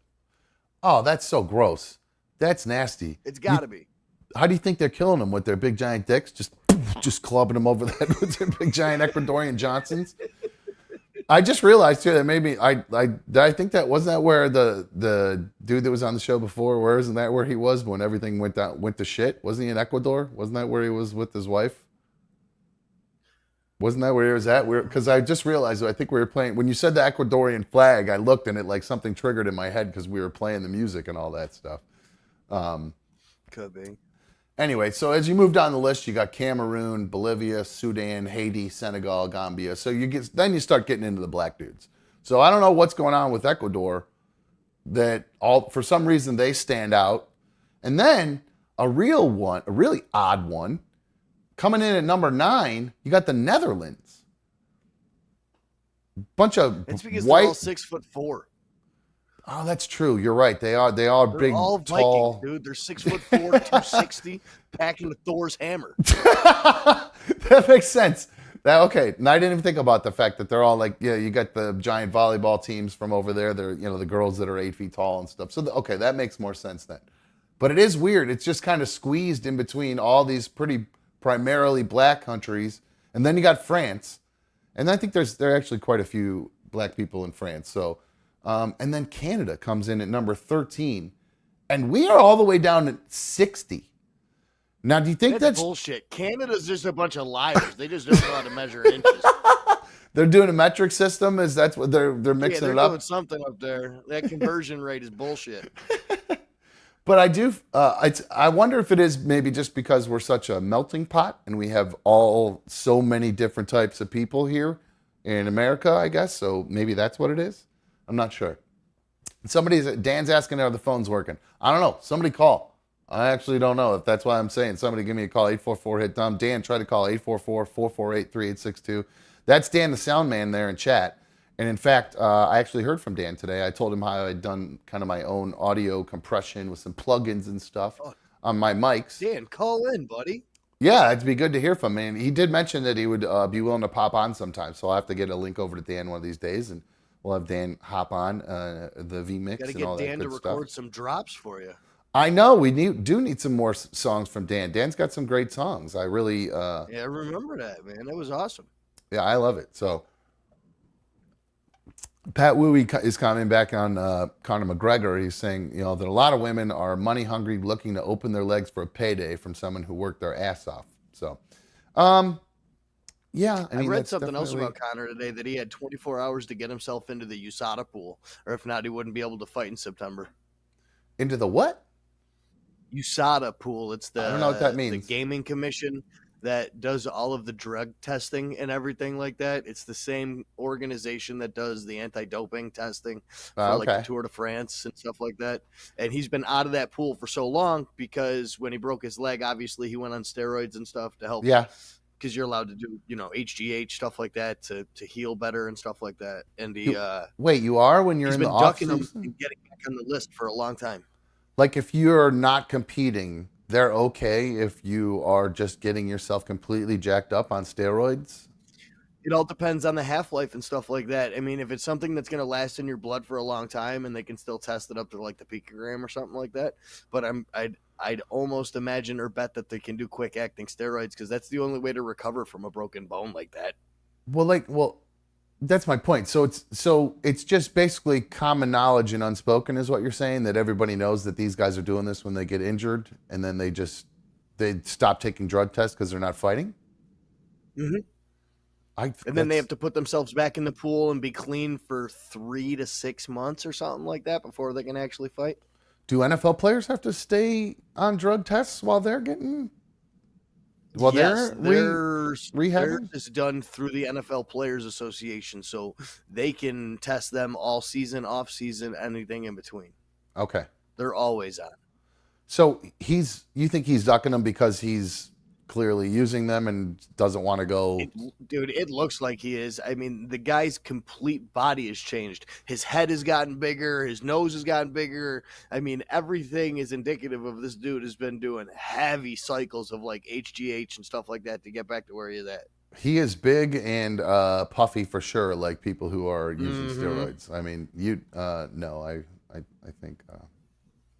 Oh, that's so gross. That's nasty. It's got to be. How do you think they're killing them? With their big giant dicks? Just clubbing them over the head with their big giant Ecuadorian Johnsons? I just realized too that maybe I think that wasn't that where the dude that was on the show before, where isn't that where he was when everything went to shit? Wasn't he in Ecuador? Wasn't that where he was with his wife? Wasn't that where he was at? Because I just realized, I think we were playing, when you said the Ecuadorian flag, I looked and it like something triggered in my head because we were playing the music and all that stuff. Could be. Anyway, so as you move down the list, you got Cameroon, Bolivia, Sudan, Haiti, Senegal, Gambia. So then you start getting into the black dudes. So I don't know what's going on with Ecuador, for some reason they stand out. And then a really odd one, coming in at number 9, you got the Netherlands. bunch of It's because white. they're all 6'4". Oh, that's true. You're right. They are They're big, all Vikings, tall. dude. They're 6'4", 260, packing with Thor's hammer. That makes sense. Okay. And I didn't even think about the fact that they're all like, yeah, you got the giant volleyball teams from over there. They're, the girls that are 8 feet tall and stuff. So, okay, that makes more sense then. But it is weird. It's just kind of squeezed in between all these pretty primarily black countries. And then you got France. And I think there are actually quite a few black people in France. So, and then Canada comes in at number 13. And we are all the way down at 60. Now, do you think that's bullshit? Canada's just a bunch of liars. They just don't know how to measure inches. They're doing a metric system? Is that's what they're mixing they're it up? doing something up there. That conversion rate is bullshit. But I wonder if it is maybe just because we're such a melting pot and we have so many different types of people here in America, I guess. So maybe that's what it is. I'm not sure. Dan's asking are the phones working. I don't know. Somebody call. I actually don't know if that's why I'm saying somebody give me a call, 844-HIT-DUM. Dan, try to call 844-448-3862. That's Dan, the sound man there in chat. And in fact, I actually heard from Dan today. I told him how I'd done kind of my own audio compression with some plugins and stuff on my mics. Dan, call in, buddy. Yeah, it'd be good to hear from him. And he did mention that he would be willing to pop on sometime. So I'll have to get a link over to Dan one of these days, and we'll have Dan hop on the vMix and all that good stuff. Got to get Dan to record some drops for you. I know we do need some more songs from Dan. Dan's got some great songs. I really yeah, I remember that, man. That was awesome. Yeah, I love it. So Pat Wooey is coming back on Conor McGregor. He's saying, that a lot of women are money hungry, looking to open their legs for a payday from someone who worked their ass off. So, yeah. I read something else about Conor today, that he had 24 hours to get himself into the USADA pool, or if not, he wouldn't be able to fight in September. Into the what? USADA pool. It's I don't know what that means. The gaming commission that does all of the drug testing and everything like that. It's the same organization that does the anti-doping testing for like the Tour de France and stuff like that. And he's been out of that pool for so long because when he broke his leg, obviously he went on steroids and stuff to help. Yeah. Because you're allowed to do, HGH, stuff like that to heal better and stuff like that. And he wait, you are when you're in the off season? He's been ducking him and getting back on the list for a long time. Like if you're not competing, they're okay if you are just getting yourself completely jacked up on steroids? It all depends on the half-life and stuff like that. I mean, if it's something that's going to last in your blood for a long time and they can still test it up to like the picogram or something like that. But I'd almost imagine or bet that they can do quick-acting steroids because that's the only way to recover from a broken bone like that. Well, that's my point. So it's just basically common knowledge and unspoken is what you're saying, that everybody knows that these guys are doing this when they get injured and then they stop taking drug tests because they're not fighting? Mm-hmm. And then they have to put themselves back in the pool and be clean for 3 to 6 months or something like that before they can actually fight. Do NFL players have to stay on drug tests while they're getting... Well, yes, rehab is done through the NFL Players Association, so they can test them all season, off season, anything in between. Okay, they're always on. So you think he's ducking them because he's clearly using them and doesn't want to go? Dude, it looks like he is. I mean, the guy's complete body has changed. His head has gotten bigger. His nose has gotten bigger. I mean, everything is indicative of this dude has been doing heavy cycles of like HGH and stuff like that to get back to where he's at. He is big and puffy for sure, like people who are using steroids. I mean, no, I think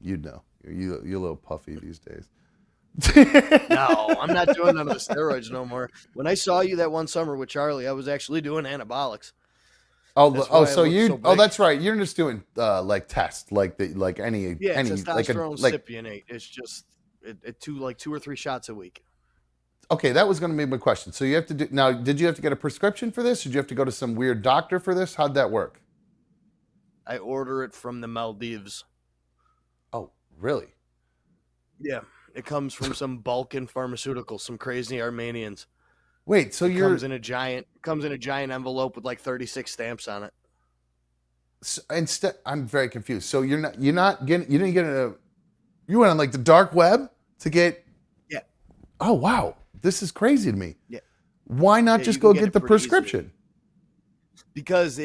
you'd know. You're a little puffy these days. No, I'm not doing none of the steroids no more. When I saw you that one summer with Charlie, I was actually doing anabolics. That's right. You're just doing like tests, like any testosterone cypionate. It's just it 2 or 3 shots a week. Okay, that was going to be my question. So you have to do now. Did you have to get a prescription for this? Or did you have to go to some weird doctor for this? How'd that work? I order it from the Maldives. Oh, really? Yeah. It comes from some Balkan pharmaceutical, some crazy Armenians. Wait, so it comes in a giant envelope with like 36 stamps on it. So I'm very confused. So you went on like the dark web to get. Yeah. Oh wow, this is crazy to me. Yeah. Why not just go get the prescription? Easily. because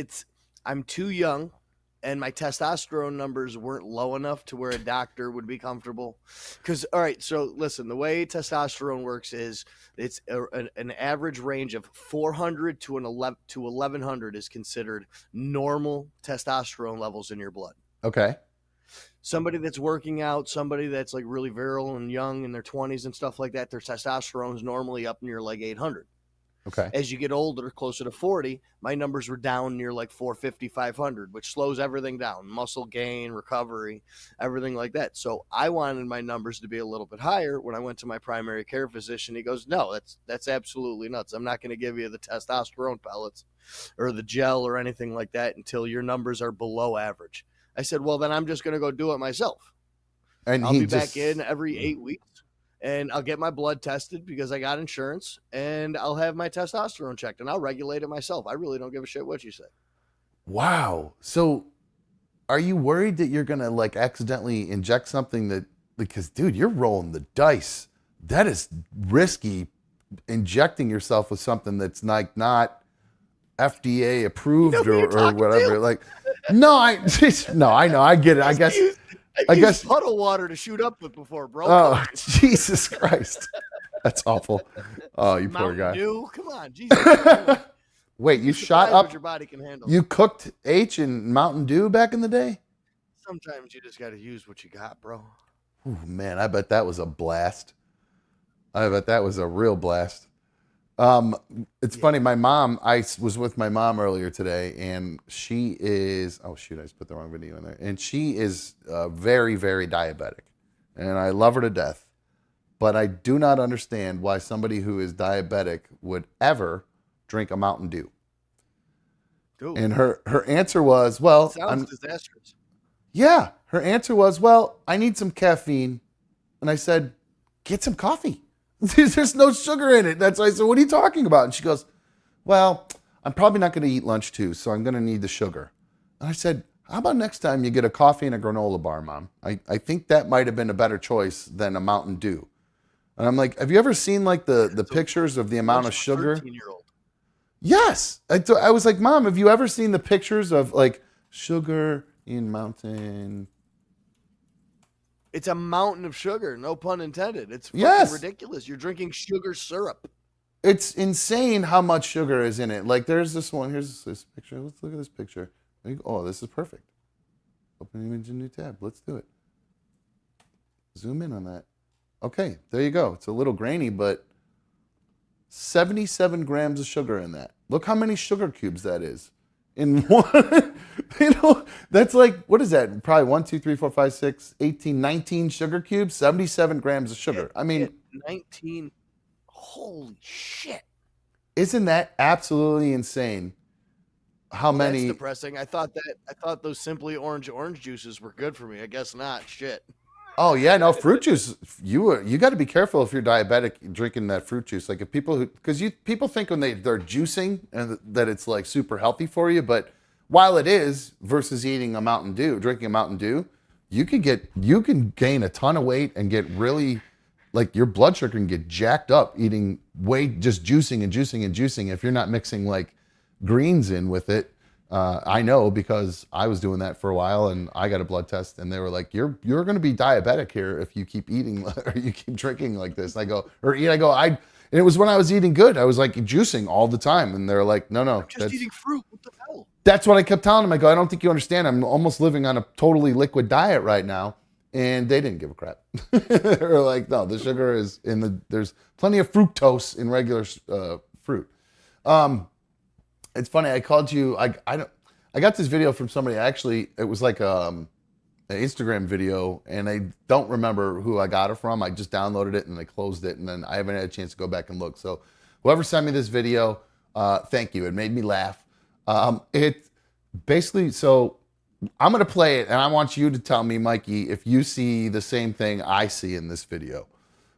I'm too young and my testosterone numbers weren't low enough to where a doctor would be comfortable. Because, all right, so listen, the way testosterone works is it's an average range of 400 to 1100 is considered normal testosterone levels in your blood. Okay. Somebody that's working out, somebody that's like really virile and young in their 20s and stuff like that, their testosterone is normally up near like 800. Okay. As you get older, closer to 40, my numbers were down near like 450, 500, which slows everything down. Muscle gain, recovery, everything like that. So I wanted my numbers to be a little bit higher. When I went to my primary care physician, he goes, no, that's absolutely nuts. I'm not going to give you the testosterone pellets or the gel or anything like that until your numbers are below average. I said, well, then I'm just going to go do it myself. And I'll be back in every 8 weeks. And I'll get my blood tested because I got insurance, and I'll have my testosterone checked, and I'll regulate it myself. I really don't give a shit what you say. Wow. So are you worried that you're going to like accidentally inject something that, because dude, you're rolling the dice. That is risky, injecting yourself with something that's like not FDA approved or whatever. Like, no, I know. I get it. I guess. I guess puddle water to shoot up with before, bro. Oh, Jesus Christ. That's awful. Oh, you Mountain poor guy. Dew? Come on, Jesus. Wait, you shot up? What your body can handle. You cooked H in Mountain Dew back in the day? Sometimes you just got to use what you got, bro. Oh, man, I bet that was a blast. I bet that was a real blast. It's funny. My mom, I was with my mom earlier today, and she is, oh shoot, I just put the wrong video in there. And she is very, very diabetic, and I love her to death. But I do not understand why somebody who is diabetic would ever drink a Mountain Dew. Ooh. And her answer was, well, sounds disastrous. Yeah, her answer was, well, I need some caffeine. And I said, get some coffee. There's no sugar in it. That's why I said, what are you talking about? And she goes, well, I'm probably not going to eat lunch too, so I'm going to need the sugar. And I said, how about next time you get a coffee and a granola bar, Mom? I think that might have been a better choice than a Mountain Dew. And I'm like, have you ever seen like the pictures of the amount of sugar? 13-year-old. Yes. I was like, Mom, have you ever seen the pictures of like sugar in mountain? It's a mountain of sugar, no pun intended. It's fucking ridiculous. You're drinking sugar syrup. It's insane how much sugar is in it. Like there's this one. Here's this picture. Let's look at this picture. Oh, this is perfect. Open image in new tab. Let's do it. Zoom in on that. Okay, there you go. It's a little grainy, but 77 grams of sugar in that. Look how many sugar cubes that is. In one, that's like, what is that? Probably 1, 2, 3, 4, 5, 6, 18, 19 sugar cubes, 77 grams of sugar. I mean, 19. Holy shit. Isn't that absolutely insane? How many? That's depressing. I thought those Simply Orange juices were good for me. I guess not. Shit. Oh yeah, no, fruit juice. You got to be careful if you're diabetic drinking that fruit juice. Like if people people think when they're juicing and that it's like super healthy for you, but while it is versus eating a Mountain Dew, drinking a Mountain Dew, you can gain a ton of weight and get really like your blood sugar can get jacked up eating just juicing and juicing and juicing if you're not mixing like greens in with it. I know because I was doing that for a while and I got a blood test and they were like, you're going to be diabetic here if you keep eating or you keep drinking like this. And and it was when I was eating good. I was like juicing all the time. And they're like, no, I'm just eating fruit. What the hell? That's what I kept telling them. I go, I don't think you understand. I'm almost living on a totally liquid diet right now. And they didn't give a crap. They were like, no, the sugar is there's plenty of fructose in regular fruit. It's funny. I called you. I got this video from somebody. Actually, it was like an Instagram video, and I don't remember who I got it from. I just downloaded it and I closed it, and then I haven't had a chance to go back and look. So, whoever sent me this video, thank you. It made me laugh. It basically. So, I'm gonna play it, and I want you to tell me, Mikey, if you see the same thing I see in this video.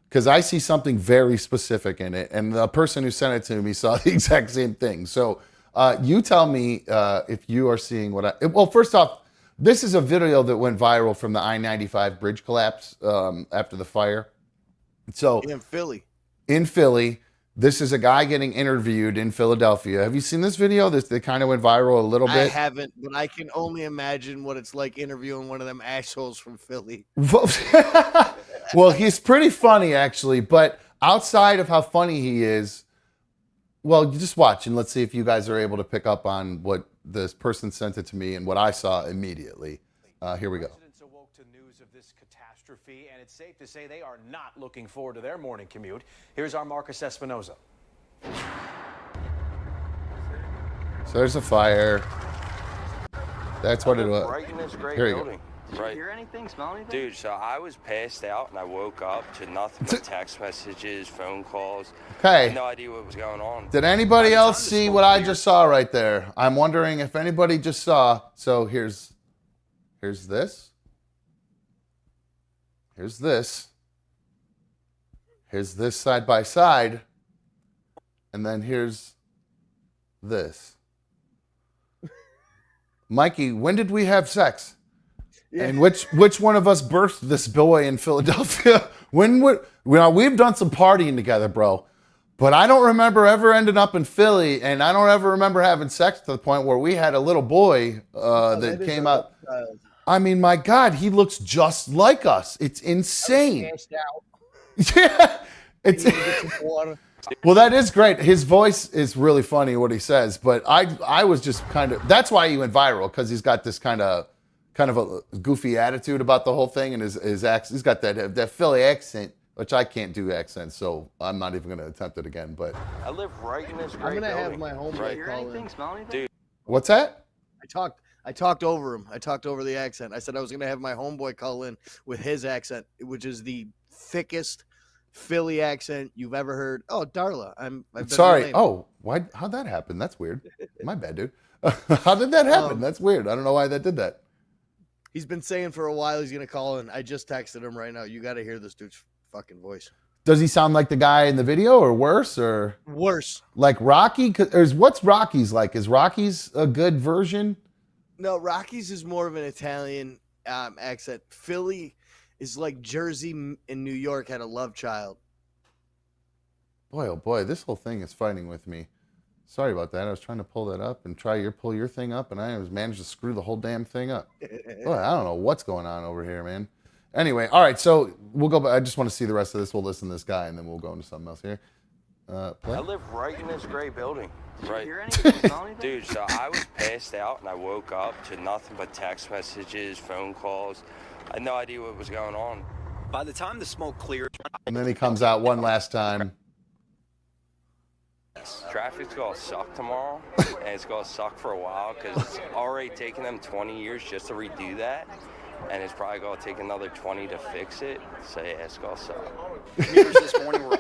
Because I see something very specific in it, and the person who sent it to me saw the exact same thing. So. You tell me if you are seeing well, first off, this is a video that went viral from the I-95 bridge collapse after the fire. So in Philly, This is a guy getting interviewed in Philadelphia. Have you seen this video? They kind of went viral a little bit. I haven't, but I can only imagine what it's like interviewing one of them assholes from Philly. Well, he's pretty funny, actually. But outside of how funny he is, well, you just watch and let's see if you guys are able to pick up on what this person sent it to me and what I saw immediately. Here we go. Residents awoke to news of this catastrophe, and it's safe to say they are not looking forward to their morning commute. Here's our Marcus Espinoza. So there's a fire. That's what it was. Right in this great Here you go. building. Did you hear anything, smell anything? Dude, so I was passed out and I woke up to nothing but text messages, phone calls. I Okay. had no idea what was going on. Did anybody else see what I just saw right there? I'm wondering if anybody just saw. So here's this. Here's this. Here's this side by side. And then here's this. Mikey, when did we have sex? And which one of us birthed this boy in Philadelphia? We've done some partying together, bro. But I don't remember ever ending up in Philly, and I don't ever remember having sex to the point where we had a little boy that came out. I mean, my God, he looks just like us. It's insane. Yeah, it's. Well, that is great. His voice is really funny, what he says. But I was just kind of. That's why he went viral, because he's got this kind of a goofy attitude about the whole thing, and his accent. He's got that Philly accent, which I can't do accents, so I'm not even going to attempt it again. But I live right in this I'm great gonna building. have my homeboy Right. Hear call anything, in. smell anything? Dude. what's that? I talked over him. I talked over the accent. I said I was gonna have my homeboy call in with his accent, which is the thickest Philly accent you've ever heard. Oh, Darla, I've been Sorry. renamed. Oh, why? How'd that happen? That's weird. My bad, dude. How did that happen? That's weird. I don't know why that did that. He's been saying for a while he's gonna call in. I just texted him right now. You got to hear this dude's fucking voice. Does he sound like the guy in the video, or worse, or Worse. like Rocky? What's Rocky's like? Is Rocky's a good version? No, Rocky's is more of an Italian accent. Philly is like Jersey and New York had a love child. Boy, oh boy, this whole thing is fighting with me. Sorry about that. I was trying to pull that up and pull your thing up, and I was managed to screw the whole damn thing up. Boy, I don't know what's going on over here, man. Anyway, all right, so we'll go back. I just want to see the rest of this. We'll listen to this guy, and then we'll go into something else here. Play. I live right in this great building. Did Right. you hear anything, smell anything? Dude, so I was passed out and I woke up to nothing but text messages, phone calls. I had no idea what was going on. By the time the smoke cleared, And then he comes out one last time. Traffic's gonna suck tomorrow, and it's gonna suck for a while because it's already taken them 20 years just to redo that, and it's probably gonna take another 20 to fix it. So yeah, it's gonna suck. commuters this morning were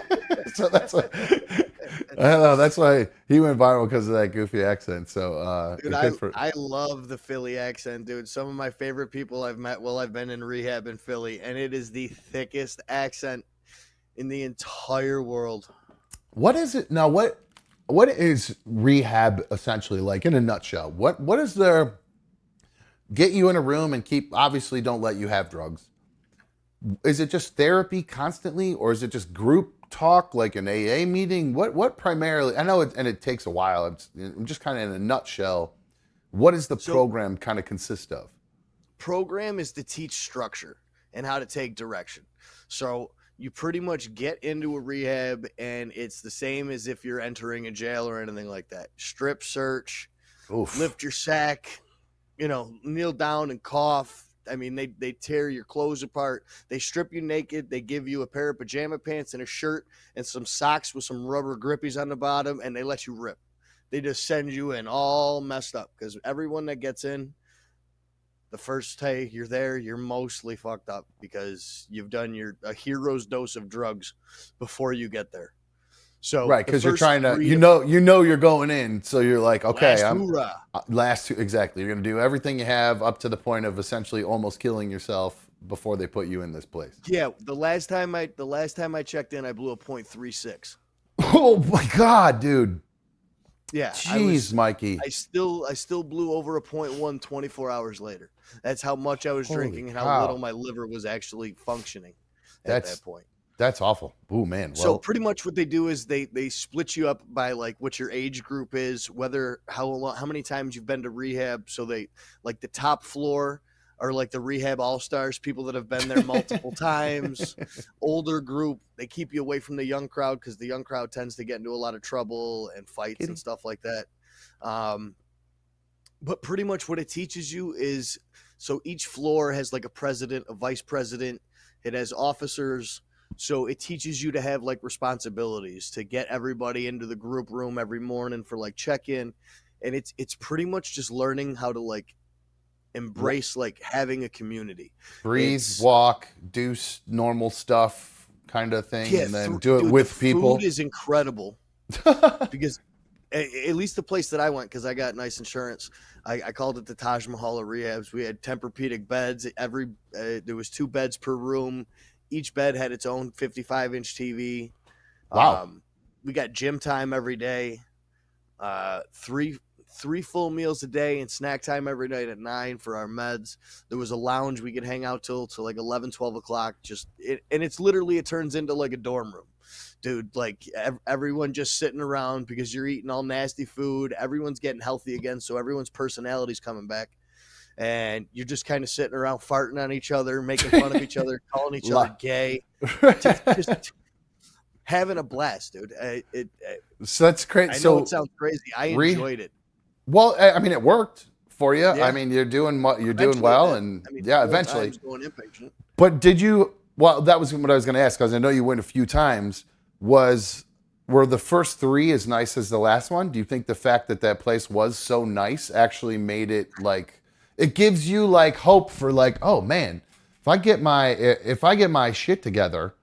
So that's why, I don't know, that's why he went viral, because of that goofy accent. So Dude, good for- I love the Philly accent, dude. Some of my favorite people I've met while I've been in rehab in Philly, and it is the thickest accent in the entire world. what is it now? What is rehab essentially like in a nutshell? What is there? Get you in a room and obviously don't let you have drugs. Is it just therapy constantly, or is it just group talk like an AA meeting? What primarily? I know it takes a while. I'm just kind of in a nutshell. What does the program kind of consist of? Program is to teach structure and how to take direction. So you pretty much get into a rehab, and it's the same as if you're entering a jail or anything like that. Strip search, Oof. lift your sack, kneel down and cough. I mean, they tear your clothes apart. They strip you naked. They give you a pair of pajama pants and a shirt and some socks with some rubber grippies on the bottom, and they let you rip. They just send you in all messed up, because everyone that gets in, the first day you're there, you're mostly fucked up because you've done a hero's dose of drugs before you get there. So Right, because you're trying to, you know you're going in, so you're like, okay, exactly. You're going to do everything you have up to the point of essentially almost killing yourself before they put you in this place. Yeah, the last time I checked in, I blew a .36. Oh my God, dude. Yeah, Jeez, Mikey. I still blew over a .1 24 hours later. That's how much I was Holy drinking and cow. how little my liver was actually functioning at that point. That's awful. Ooh, man. Well, So pretty much what they do is they split you up by like what your age group is, how many times you've been to rehab. So they like the top floor are like the rehab all-stars, people that have been there multiple times. Older group, they keep you away from the young crowd because the young crowd tends to get into a lot of trouble and fights and stuff like that. But pretty much what it teaches you is, so each floor has like a president, a vice president. It has officers. So it teaches you to have like responsibilities to get everybody into the group room every morning for like check-in. And it's pretty much just learning how to like embrace like having a community. breathe, It's- walk, do normal stuff kind of thing, and then do it dude, with the people. Food is incredible because at least the place that I went, because I got nice insurance, I called it the Taj Mahal of rehabs. We had Tempur-Pedic beds. There was 2 beds per room. Each bed had its own 55-inch TV. Wow. We got gym time every day. Three full meals a day and snack time every night at 9 for our meds. There was a lounge we could hang out till like 11, 12 o'clock. And it's literally, it turns into like a dorm room. Dude, like everyone just sitting around because you're eating all nasty food. Everyone's getting healthy again, so everyone's personality's coming back. And you're just kind of sitting around farting on each other, making fun of each other, calling each other gay. Just having a blast, dude. So that's crazy. I know So it sounds crazy. I enjoyed it. well, I mean, it worked for you. Yeah. I mean, you're doing well, Eventually, and I mean, yeah, 4 eventually. times going inpatient. But did you? Well, that was what I was going to ask, because I know you went a few times. Were the first 3 as nice as the last one? Do you think the fact that place was so nice actually made it like, it gives you like hope for like, oh man, if I get my shit together,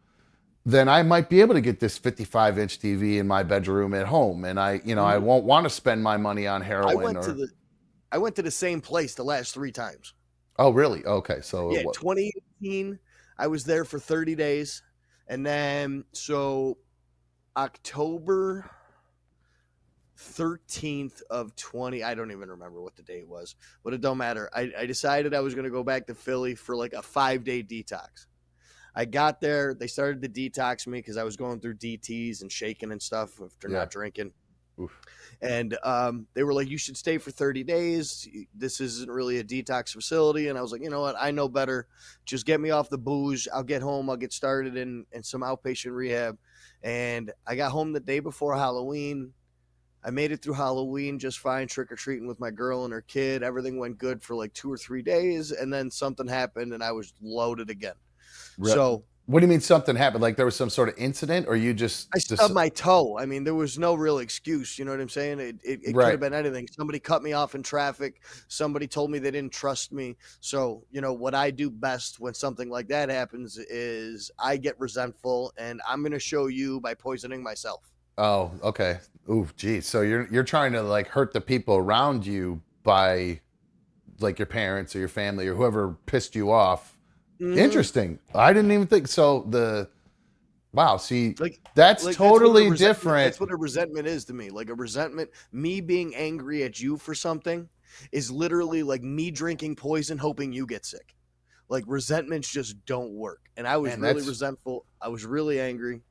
then I might be able to get this 55-inch TV in my bedroom at home, and I won't want to spend my money on heroin. I went to the same place the last 3 times. Oh, really? Okay, so Yeah, 2018, I was there for 30 days. And then, so October 13th of 20, I don't even remember what the date was, but it don't matter. I decided I was going to go back to Philly for like a 5-day detox. I got there. They started to detox me because I was going through DTs and shaking and stuff after not drinking. Oof. And they were like, you should stay for 30 days. This isn't really a detox facility. And I was like, you know what? I know better. Just get me off the booze. I'll get home. I'll get started in some outpatient rehab. And I got home the day before Halloween. I made it through Halloween just fine, trick-or-treating with my girl and her kid. Everything went good for like 2 or 3 days. And then something happened and I was loaded again. Right. So what do you mean something happened? Like there was some sort of incident, or you just I stubbed my toe. I mean, there was no real excuse. You know what I'm saying? It could Right. have been anything. Somebody cut me off in traffic. Somebody told me they didn't trust me. So, what I do best when something like that happens is I get resentful, and I'm going to show you by poisoning myself. Oh, okay. Ooh, geez. So you're trying to like hurt the people around you by like your parents or your family or whoever pissed you off. Mhm. Interesting. I didn't even think so. Wow. See, Like that's what a totally resentment- different. That's what a resentment is to me. Like a resentment, me being angry at you for something is literally like me drinking poison hoping you get sick. Like resentments just don't work. And I was Man, really that's- resentful. I was really angry.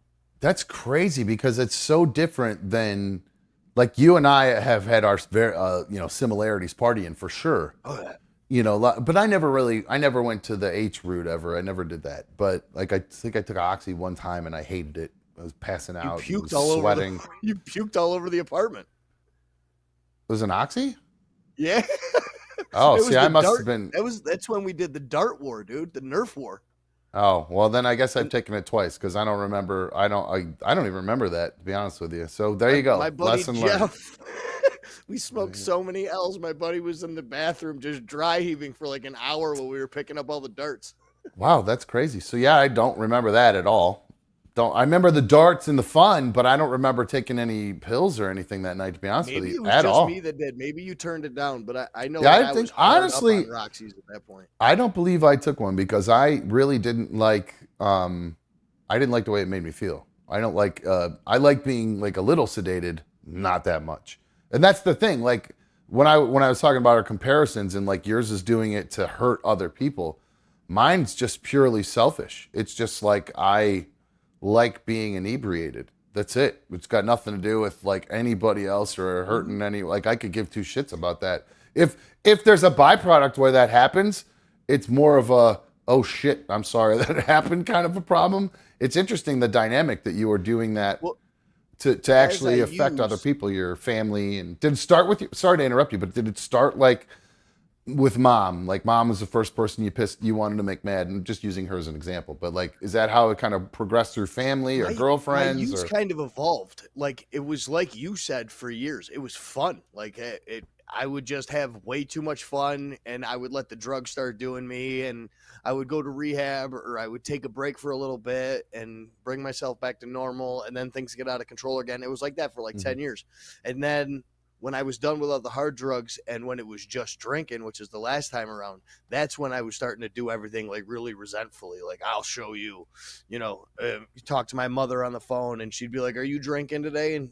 That's crazy because it's so different than like you and I have had our similarities partying for sure. Oh, yeah. But I never went to the H route ever. I never did that. But like, I think I took Oxy one time and I hated it. I was passing out, You puked was sweating. you puked all over the apartment. It was an Oxy? Yeah. Oh, It was see, I the must dart- have been. That's when we did the dart war, dude. The Nerf war. Oh, well, then I guess I've taken it twice because I don't remember. I don't even remember that, to be honest with you. So there you go. My buddy Lesson learned. Jeff. We smoked so many L's. My buddy was in the bathroom just dry heaving for like an hour while we were picking up all the darts. Wow, that's crazy. So yeah, I don't remember that at all. I remember the darts and the fun, but I don't remember taking any pills or anything that night, to be honest with Maybe you, it was at just all. me that did. Maybe you turned it down, but I know Yeah, that I think was hard up honestly, on Roxy's at that point. I don't believe I took one because I really didn't like. I didn't like the way it made me feel. I don't like. I like being like a little sedated, not that much. And that's the thing. Like when I was talking about our comparisons and like yours is doing it to hurt other people, mine's just purely selfish. It's just like I like being inebriated. That's it. It's got nothing to do with like anybody else or hurting any. Like I could give two shits about that. If there's a byproduct where that happens, it's more of a oh shit, I'm sorry that it happened kind of a problem. It's interesting the dynamic that you were doing that Well, to actually affect other people, your family, and did it start with you? Sorry to interrupt you, but did it start like with mom? Like mom was the first person you wanted to make mad, and just using her as an example. But like, is that how it kind of progressed through family or girlfriends? My use or? kind of evolved. Like it was like you said for years. It was fun. Like I would just have way too much fun, and I would let the drugs start doing me, and I would go to rehab, or I would take a break for a little bit and bring myself back to normal, and then things get out of control again. It was like that for like 10 years. And then when I was done with all the hard drugs and when it was just drinking, which is the last time around, that's when I was starting to do everything like really resentfully. Like, I'll show you, talk to my mother on the phone, and she'd be like, are you drinking today? And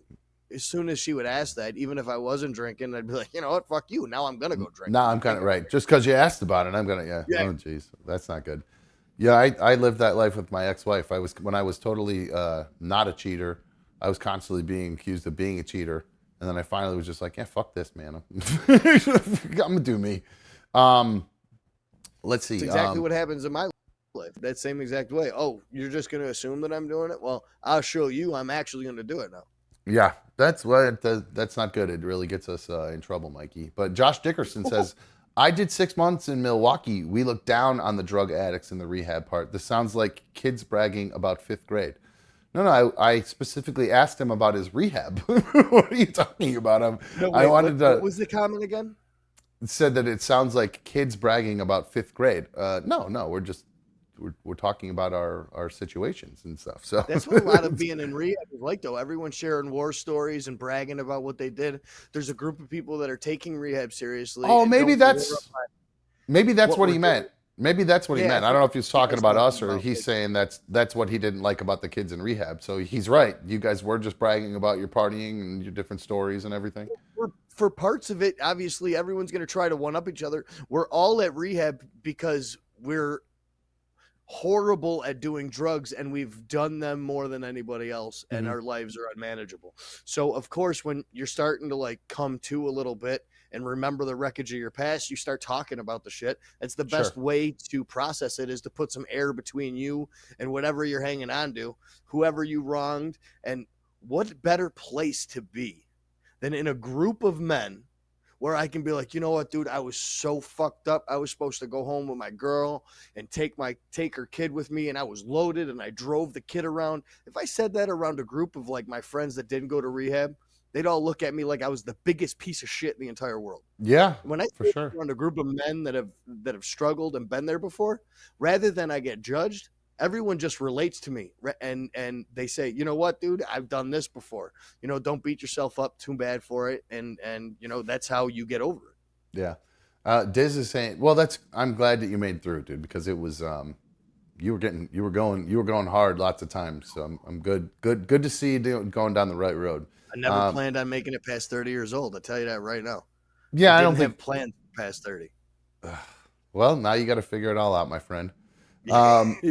as soon as she would ask that, even if I wasn't drinking, I'd be like, you know what, fuck you. Now I'm going to go drink. No, I'm kind of right. Just because you asked about it, I'm going to, yeah. Oh, geez. That's not good. Yeah, I lived that life with my ex-wife. When I was totally not a cheater, I was constantly being accused of being a cheater. And then I finally was just like, yeah, fuck this, man. I'm going to do me. Let's see. That's exactly what happens in my life. That same exact way. Oh, you're just going to assume that I'm doing it? Well, I'll show you I'm actually going to do it now. Yeah, that's not good. It really gets us in trouble, Mikey. But Josh Dickerson says, I did 6 months in Milwaukee. We looked down on the drug addicts in the rehab part. This sounds like kids bragging about 5th grade. No, I specifically asked him about his rehab. What are you talking about? No, wait, what was the comment again? It said that it sounds like kids bragging about 5th grade. No, we're talking about our situations and stuff. So that's what a lot of being in rehab is like, though. Everyone's sharing war stories and bragging about what they did. There's a group of people that are taking rehab seriously. Oh, maybe that's what he meant. Maybe that's what he meant. I don't know if he's talking about us or he's saying that's what he didn't like about the kids in rehab. So he's right. You guys were just bragging about your partying and your different stories and everything. For parts of it, obviously, everyone's going to try to one-up each other. We're all at rehab because we're horrible at doing drugs, and we've done them more than anybody else, and our lives are unmanageable. So, of course, when you're starting to like come to a little bit and remember the wreckage of your past, you start talking about the shit. It's the best way to process it, is to put some air between you and whatever you're hanging on to, whoever you wronged. And what better place to be than in a group of men where I can be like, you know what, dude, I was so fucked up. I was supposed to go home with my girl and take her kid with me, and I was loaded and I drove the kid around. If I said that around a group of like my friends that didn't go to rehab, they'd all look at me like I was the biggest piece of shit in the entire world. Yeah, when I for sure. Around a group of men that have struggled and been there before, rather than I get judged, everyone just relates to me, and they say, you know what, dude, I've done this before. Don't beat yourself up too bad for it, and that's how you get over it. Yeah. Diz is saying, well, I'm glad that you made it through, dude, because it was you were going hard lots of times. So I'm good to see you going down the right road. I never planned on making it past 30 years old. I'll tell you that right now. Yeah, I don't have plans past 30. Well, now you got to figure it all out, my friend. You ain't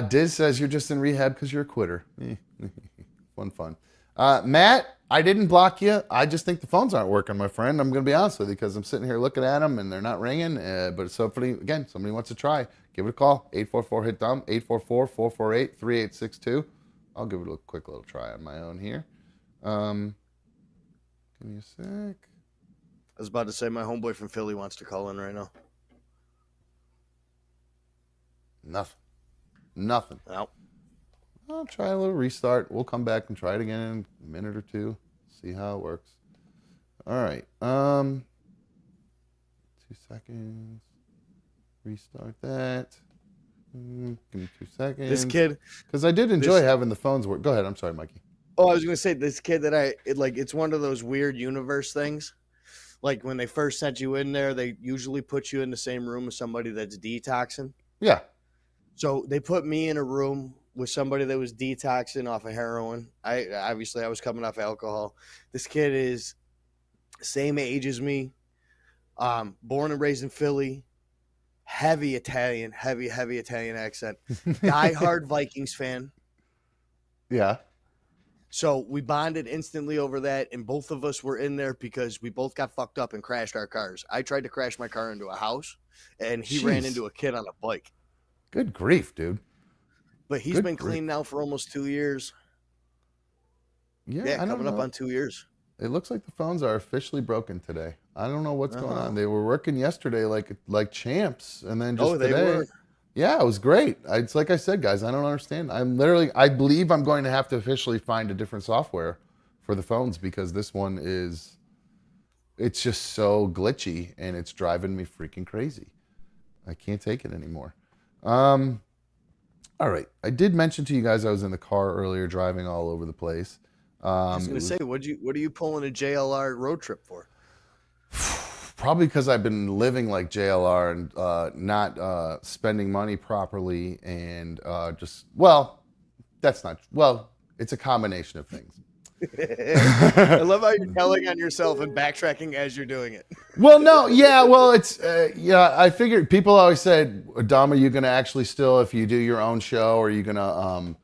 Diz says you're just in rehab because you're a quitter. Fun. Matt, I didn't block you. I just think the phones aren't working, my friend. I'm going to be honest with you, because I'm sitting here looking at them and they're not ringing. But somebody wants to try, give it a call. 844-HIT-DUMB, 844-448-3862. I'll give it a quick little try on my own here. Give me a sec. I was about to say my homeboy from Philly wants to call in right now. Nothing. No. I'll try a little restart. We'll come back and try it again in a minute or two. See how it works. All right. 2 seconds. Restart that. Give me 2 seconds. This kid. Because I did enjoy having the phones work. Go ahead. I'm sorry, Mikey. Oh, I was going to say, this kid that it's one of those weird universe things. Like when they first sent you in there, they usually put you in the same room with somebody that's detoxing. Yeah. So they put me in a room with somebody that was detoxing off of heroin. I was coming off alcohol. This kid is same age as me, born and raised in Philly, heavy Italian, heavy Italian accent. Die-hard Vikings fan. Yeah. So we bonded instantly over that, and both of us were in there because we both got fucked up and crashed our cars. I tried to crash my car into a house, and he ran into a kid on a bike. Good grief, dude. But he's been clean now for almost 2 years. Yeah, coming up on 2 years. It looks like the phones are officially broken today. I don't know what's going on. They were working yesterday like champs, and then just today. Were. Yeah, it was great. It's like I said, guys, I don't understand. I believe I'm going to have to officially find a different software for the phones because this one it's just so glitchy and it's driving me freaking crazy. I can't take it anymore. All right. I did mention to you guys I was in the car earlier driving all over the place. I was going to say, what are you pulling a JLR road trip for? Probably because I've been living like JLR and not spending money properly and it's a combination of things. I love how you're telling on yourself and backtracking as you're doing it. Well, no, yeah, well, it's, I figured people always said, Dom, are you going to actually still, if you do your own show, are you going to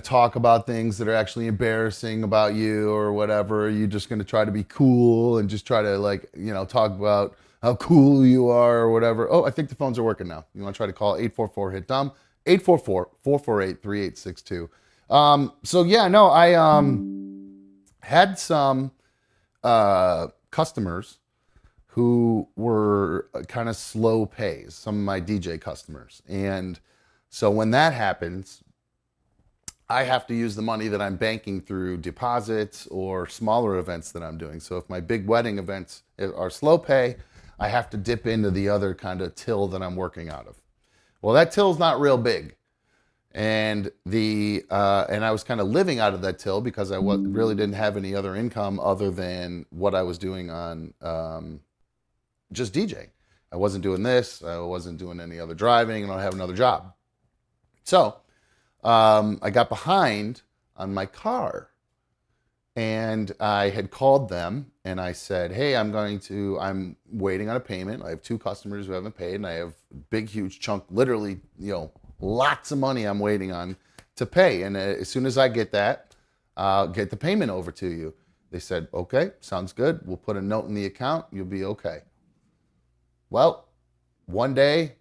talk about things that are actually embarrassing about you or whatever? Are you just going to try to be cool and just try to talk about how cool you are or whatever? Oh, I think the phones are working now. You want to try to call 844-HIT-DOM, 844-448-3862. I had some customers who were kind of slow pays, some of my DJ customers. And so when that happens, I have to use the money that I'm banking through deposits or smaller events that I'm doing. So if my big wedding events are slow pay, I have to dip into the other kind of till that I'm working out of. Well, that till's not real big. And I was kind of living out of that till because I really didn't have any other income other than what I was doing on just DJing. I wasn't doing this. I wasn't doing any other driving, and I don't have another job. So I got behind on my car, and I had called them, and I said, hey, I'm waiting on a payment. I have 2 customers who haven't paid, and I have a big, huge chunk, literally, lots of money I'm waiting on to pay. And as soon as I get that, I'll get the payment over to you. They said, okay, sounds good. We'll put a note in the account. You'll be okay. Well, one day,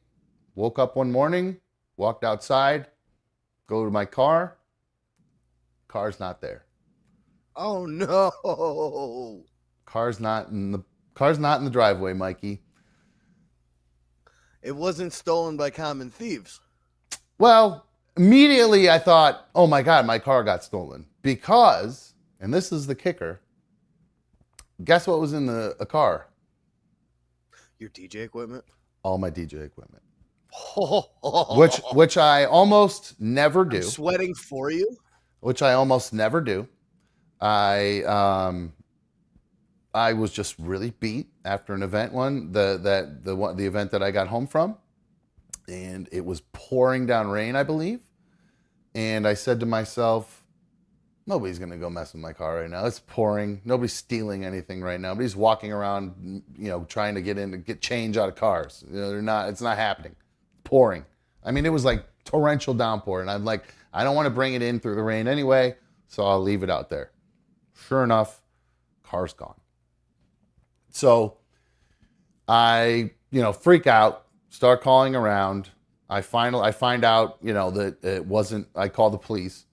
woke up one morning, walked outside, go to my car. Car's not there. Oh no. Car's not in the driveway, Mikey. It wasn't stolen by common thieves. Well, immediately I thought, oh my God, my car got stolen. Because, and this is the kicker, guess what was in the car? Your DJ equipment? All my DJ equipment. Which I almost never do. I'm sweating for you? Which I almost never do. I was just really beat after an event the event that I got home from. And it was pouring down rain, I believe. And I said to myself, nobody's going to go mess with my car right now. It's pouring. Nobody's stealing anything right now. Nobody's walking around, trying to get in to get change out of cars. It's not happening. Pouring. I mean, it was like torrential downpour. And I'm like, I don't want to bring it in through the rain anyway, so I'll leave it out there. Sure enough, car's gone. So I, freak out. Start calling around. I find out, that it wasn't. I call the police.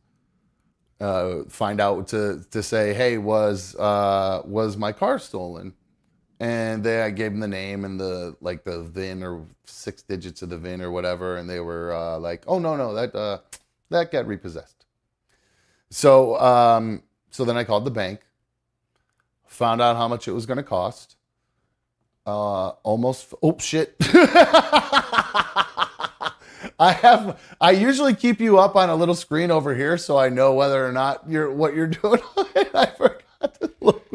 Find out to say, hey, was my car stolen? And I gave them the name and the VIN or 6 digits of the VIN or whatever, and they were like, oh no, that got repossessed. So then I called the bank. Found out how much it was going to cost. Oh shit. I usually keep you up on a little screen over here so I know whether or not what you're doing. I forgot to look.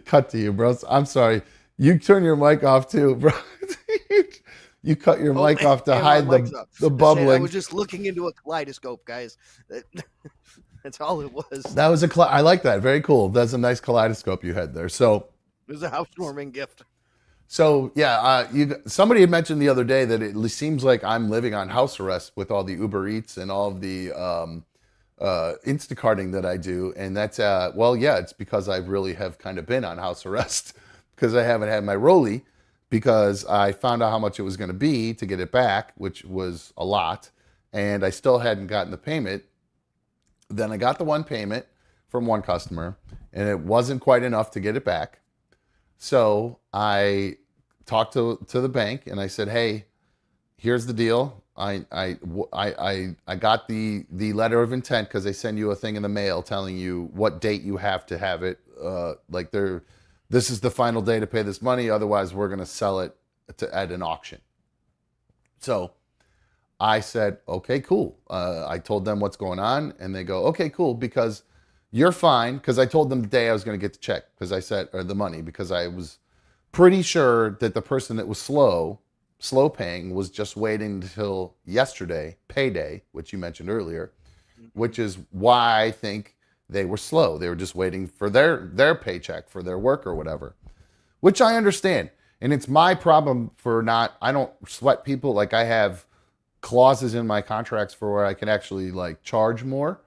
Cut to you, bro. I'm sorry. You turn your mic off too, bro. You cut your mic off to hide the bubbling. I was just looking into a kaleidoscope, guys. That's all it was. That was I like that. Very cool. That's a nice kaleidoscope you had there. So it was a housewarming gift. So yeah, somebody had mentioned the other day that it seems like I'm living on house arrest with all the Uber Eats and all of the Instacarting that I do, and that's well, yeah, it's because I really have kind of been on house arrest because I haven't had my rollie because I found out how much it was going to be to get it back, which was a lot, and I still hadn't gotten the payment. Then I got the one payment from one customer, and it wasn't quite enough to get it back. So I talked to the bank and I said, "Hey, here's the deal. I got the letter of intent because they send you a thing in the mail telling you what date you have to have it. This is the final day to pay this money. Otherwise, we're going to sell it at an auction." So I said, "Okay, cool." I told them what's going on, and they go, "Okay, cool," because you're fine. Because I told them the day I was going to get the check because I said, or the money, because I was pretty sure that the person that was slow paying was just waiting until yesterday, payday, which you mentioned earlier, which is why I think they were slow. They were just waiting for their paycheck for their work or whatever, which I understand. And it's my problem for I don't sweat people. Like I have clauses in my contracts for where I can actually like charge more,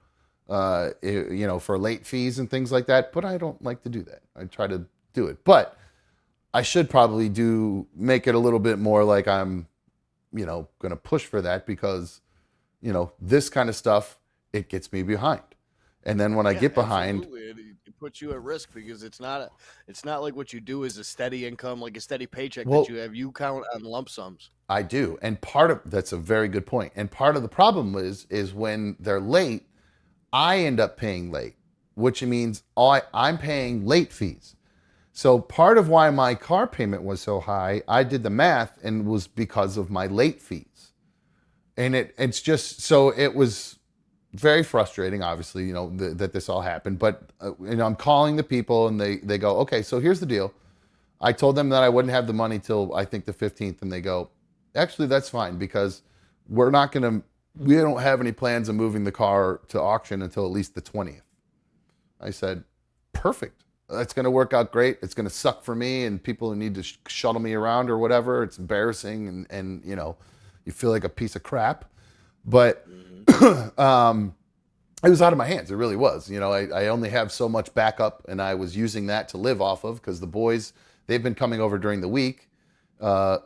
for late fees and things like that. But I don't like to do that. I try to do it, but I should probably make it a little bit more like I'm, going to push for that because, this kind of stuff, it gets me behind. And then when I get behind, it puts you at risk because it's not like what you do is a steady income, like a steady paycheck that you have. You count on lump sums. I do. And that's a very good point. And part of the problem is when they're late, I end up paying late, which means I'm paying late fees. So part of why my car payment was so high, I did the math, and was because of my late fees. And it's just, so it was very frustrating, obviously, that this all happened. But I'm calling the people, and they go, "Okay, so here's the deal." I told them that I wouldn't have the money till I think the 15th, and they go, "Actually, that's fine because we don't have any plans of moving the car to auction until at least the 20th. I said, "Perfect. That's going to work out great. It's going to suck for me and people who need to shuttle me around or whatever. It's embarrassing and you feel like a piece of crap." But it was out of my hands. It really was. I only have so much backup, and I was using that to live off of because the boys, they've been coming over during the week,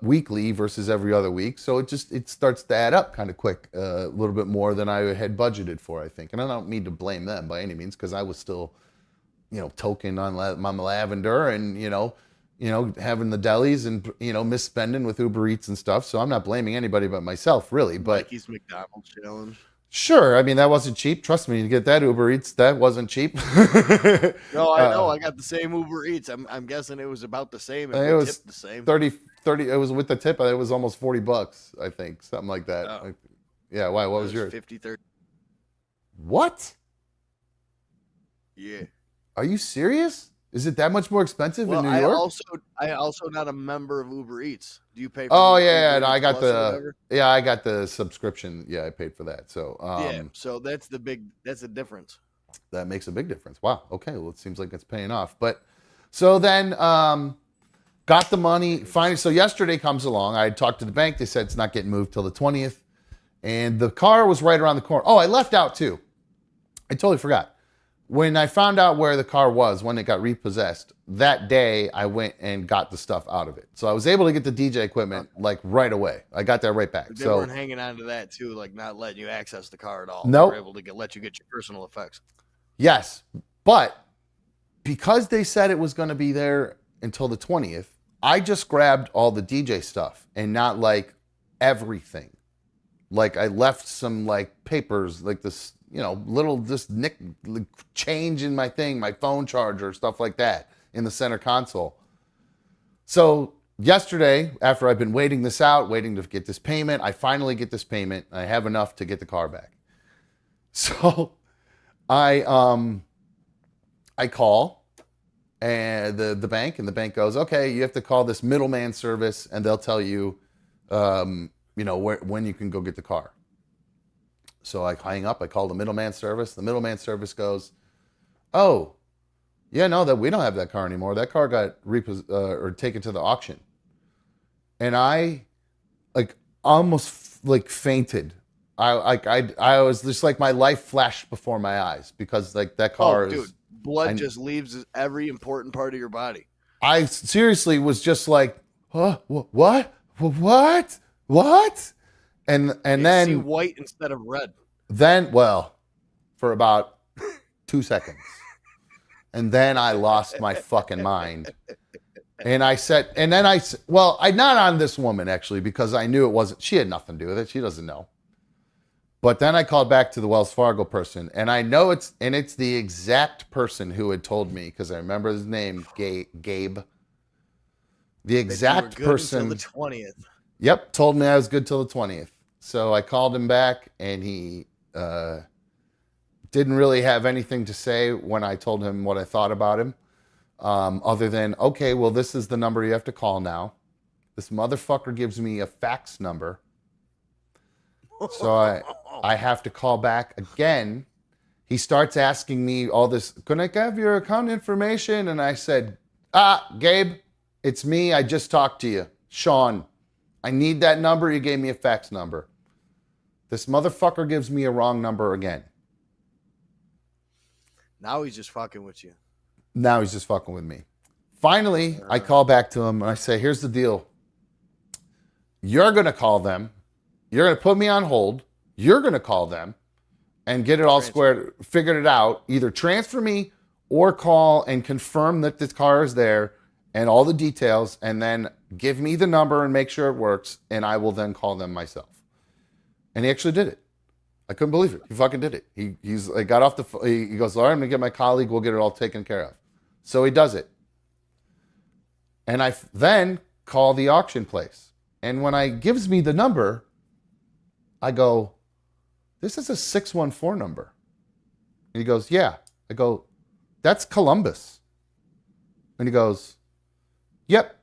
weekly versus every other week. So it starts to add up kind of quick, a little bit more than I had budgeted for, I think. And I don't mean to blame them by any means because I was still token on my lavender and, having the delis and, misspending with Uber Eats and stuff. So I'm not blaming anybody but myself, really. But Mikey's McDonald's challenge. Sure. I mean, that wasn't cheap. Trust me, to get that Uber Eats, that wasn't cheap. No, I know. I got the same Uber Eats. I'm guessing it was about the same. It was tipped the same. 30, it was with the tip. It was almost $40, I think. Something like that. Oh. Yeah. Why? What was yours? 50, 30. What? Yeah. Are you serious? Is it that much more expensive in New York? I also not a member of Uber Eats. Do you pay for no, I got I got the subscription. Yeah, I paid for that. So so that's the difference. That makes a big difference. Wow. Okay. Well, it seems like it's paying off. But so then got the money finally. So yesterday comes along. I had talked to the bank. They said it's not getting moved till the 20th. And the car was right around the corner. Oh, I left out too. I totally forgot. When I found out where the car was, when it got repossessed, that day I went and got the stuff out of it. So I was able to get the DJ equipment like right away. I got that right back. They weren't hanging on to that too, like not letting you access the car at all. Nope. They were able to let you get your personal effects. Yes, but because they said it was going to be there until the 20th, I just grabbed all the DJ stuff and not like everything. Like I left some like papers, like this, little just change in my thing, my phone charger, stuff like that in the center console. So yesterday, after I've been waiting to get this payment, I finally get this payment. I have enough to get the car back. So I call and the bank, and the bank goes, "Okay, you have to call this middleman service and they'll tell you, when you can go get the car." So I hang up, I call the middleman service. The middleman service goes, "Oh, yeah, no, that we don't have that car anymore. That car got taken to the auction." and I like almost like fainted. I was just like my life flashed before my eyes because like that car is. Dude, blood just leaves every important part of your body. I seriously was just like, huh, what? And then see white instead of red. Then, well, for about 2 seconds. And then I lost my fucking mind. And I said, I'm not on this woman actually, because I knew it wasn't, she had nothing to do with it. She doesn't know. But then I called back to the Wells Fargo person, and I know it's the exact person who had told me, because I remember his name, Gabe. The exact person. Until the 20th. Yep, told me I was good till the 20th. So I called him back, and he didn't really have anything to say when I told him what I thought about him, other than, okay, well, this is the number you have to call now. This motherfucker gives me a fax number. So I have to call back again. He starts asking me all this, can I have your account information? And I said, Gabe, it's me. I just talked to you. Sean, I need that number. You gave me a fax number. This motherfucker gives me a wrong number again. Now he's just fucking with you. Now he's just fucking with me. Finally, I call back to him and I say, here's the deal. You're going to call them. You're going to put me on hold. You're going to call them and get it all squared, figured it out. Either transfer me or call and confirm that this car is there and all the details, and then give me the number and make sure it works, and I will then call them myself. And he actually did it. I couldn't believe it. He fucking did it. He's like, got off the phone. He goes, all right, I'm going to get my colleague. We'll get it all taken care of. So he does it. And I then call the auction place. And when he gives me the number, I go, this is a 614 number. And he goes, yeah. I go, that's Columbus. And he goes, yep.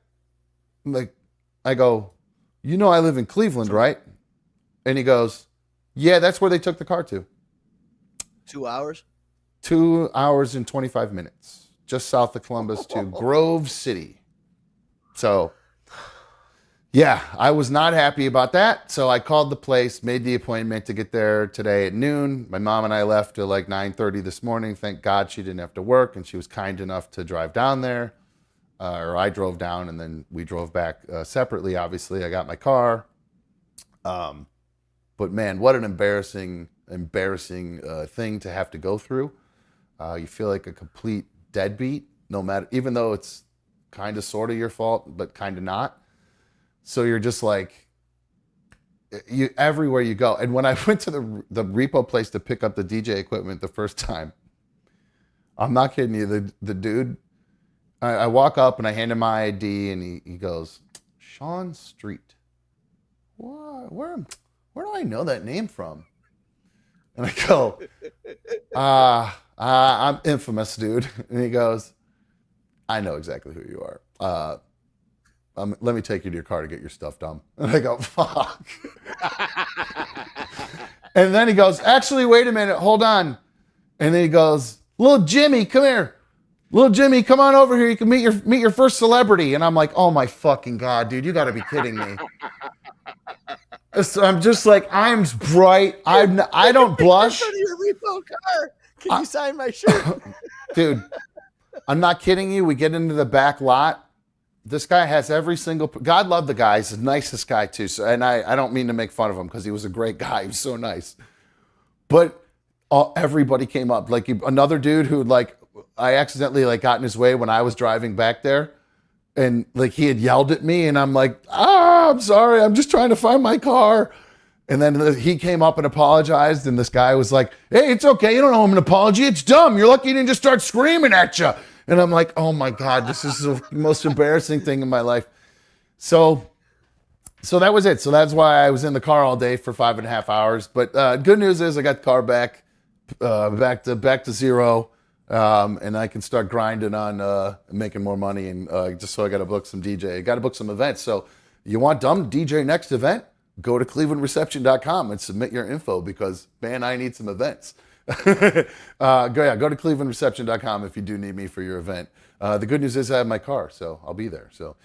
I go, you know I live in Cleveland, right? And he goes, yeah, that's where they took the car to. 2 hours? 2 hours and 25 minutes. Just south of Columbus to Grove City. So, yeah, I was not happy about that. So I called the place, made the appointment to get there today at noon. My mom and I left at like 9:30 this morning. Thank God she didn't have to work, and she was kind enough to drive down there. Or I drove down, and then we drove back separately, obviously. I got my car. But man, what an embarrassing thing to have to go through. You feel like a complete deadbeat, no matter, even though it's kind of sort of your fault, but kind of not. So you're just like, you everywhere you go. And when I went to the repo place to pick up the DJ equipment the first time, I'm not kidding you, the dude, I walk up and I hand him my ID, and he goes, Sean Street. What? Where do I know that name from? And I go, I'm infamous, dude. And he goes, I know exactly who you are. Let me take you to your car to get your stuff done. And I go, fuck. And then he goes, actually, wait a minute, hold on. And then he goes, little Jimmy, come here. Little Jimmy, come on over here. You can meet your first celebrity. And I'm like, oh my fucking God, dude, you got to be kidding me. So I'm just like, I'm bright. I don't blush. In your repo car. Can you sign my shirt? Dude, I'm not kidding you. We get into the back lot. This guy has every single, God love the guy. He's the nicest guy too. So, and I don't mean to make fun of him because he was a great guy. He was so nice. But everybody came up. Like another dude who like, I accidentally like got in his way when I was driving back there. And like he had yelled at me, and I'm like, I'm sorry. I'm just trying to find my car. And then he came up and apologized. And this guy was like, hey, it's okay. You don't owe him an apology. It's dumb. You're lucky he didn't just start screaming at you. And I'm like, oh my God, this is the most embarrassing thing in my life. So that was it. So that's why I was in the car all day for 5.5 hours. But good news is I got the car back to zero. And I can start grinding on making more money, and just so I got to book some DJ. I got to book some events. So you want Dumb to DJ next event? Go to clevelandreception.com and submit your info because, man, I need some events. Go to clevelandreception.com if you do need me for your event. The good news is I have my car, so I'll be there. So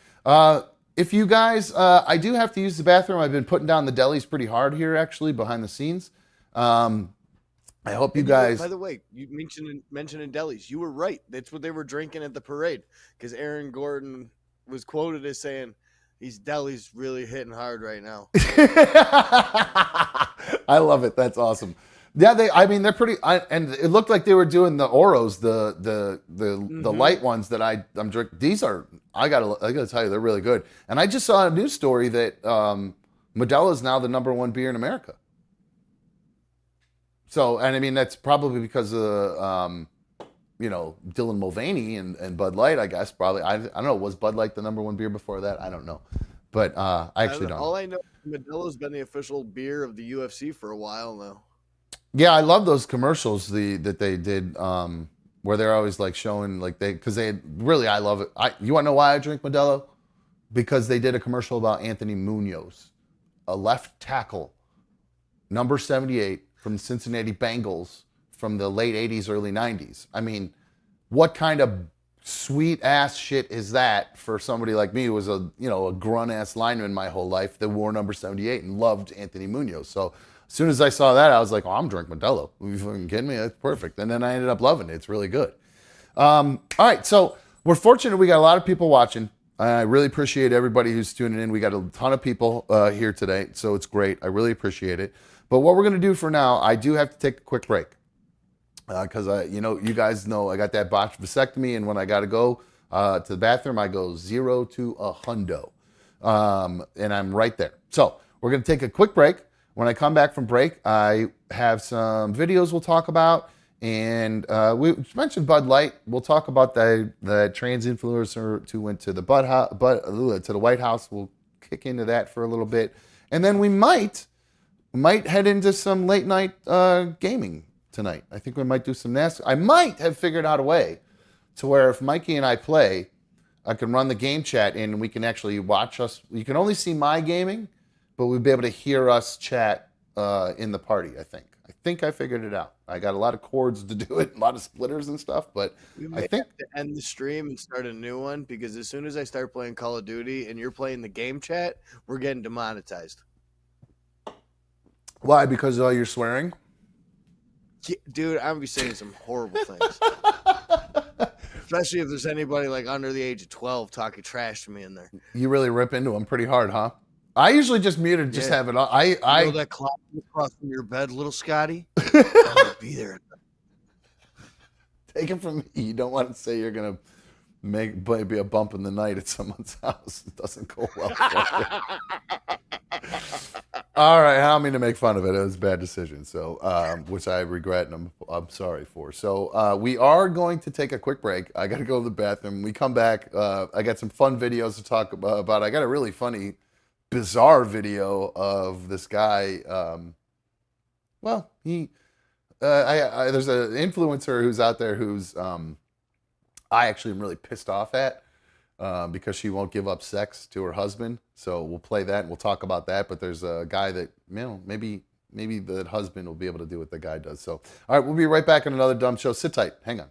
if you guys, I do have to use the bathroom. I've been putting down the delis pretty hard here, actually, behind the scenes. I hope you guys. By the way, you mentioning delis. You were right. That's what they were drinking at the parade. Because Aaron Gordon was quoted as saying, "These delis really hitting hard right now." I love it. That's awesome. Yeah, they're pretty. And it looked like they were doing the Oros, the light ones that I'm drinking. These are. I gotta tell you, they're really good. And I just saw a news story that Modelo is now the #1 beer in America. So, and I mean, that's probably because of, Dylan Mulvaney and Bud Light, I guess, probably. I don't know. Was Bud Light the #1 beer before that? I don't know. But I actually don't know. All I know is Modelo's been the official beer of the UFC for a while now. Yeah, I love those commercials that they did where they're always like showing like I love it. You want to know why I drink Modelo? Because they did a commercial about Anthony Munoz, a left tackle, number 78 from the Cincinnati Bengals from the late 80s, early 90s. I mean, what kind of sweet ass shit is that for somebody like me who was a grunt ass lineman my whole life that wore number 78 and loved Anthony Munoz. So as soon as I saw that, I was like, oh, I'm drinking Modelo. Are you fucking kidding me? That's perfect. And then I ended up loving it. It's really good. All right, so we're fortunate we got a lot of people watching. I really appreciate everybody who's tuning in. We got a ton of people here today, so it's great. I really appreciate it. But what we're going to do for now, I do have to take a quick break because, you guys know I got that botched vasectomy, and when I got to go to the bathroom, I go 0 to 100, and I'm right there. So we're going to take a quick break. When I come back from break, I have some videos we'll talk about, and we mentioned Bud Light. We'll talk about the trans influencer who went to the to the White House. We'll kick into that for a little bit, and then we might head into some late night gaming tonight. I think we might do some NASCAR. I might have figured out a way to where if Mikey and I play, I can run the game chat and we can actually watch us. You can only see my gaming, but we'll be able to hear us chat in the party, I think. I think I figured it out. I got a lot of cords to do it, a lot of splitters and stuff, but I think have to end the stream and start a new one because as soon as I start playing Call of Duty and you're playing the game chat, we're getting demonetized. Why? Because of all your swearing? Yeah, dude, I'm gonna be saying some horrible things. Especially if there's anybody like under the age of 12 talking trash to me in there. You really rip into them pretty hard, huh? I usually just mute it, just have it on. You know that clock across from your bed, little Scotty? I'll be there. Take it from me. You don't want to say you're gonna make maybe a bump in the night at someone's house. It doesn't go well for you. All right, I don't mean to make fun of it. It was a bad decision, so which I regret and I'm sorry for. So we are going to take a quick break. I got to go to the bathroom. When we come back, I got some fun videos to talk about. I got a really funny, bizarre video of this guy. There's an influencer who's out there who's I actually am really pissed off at. Because she won't give up sex to her husband. So we'll play that and we'll talk about that. But there's a guy that, maybe the husband will be able to do what the guy does. So, all right, we'll be right back on another dumb show. Sit tight. Hang on.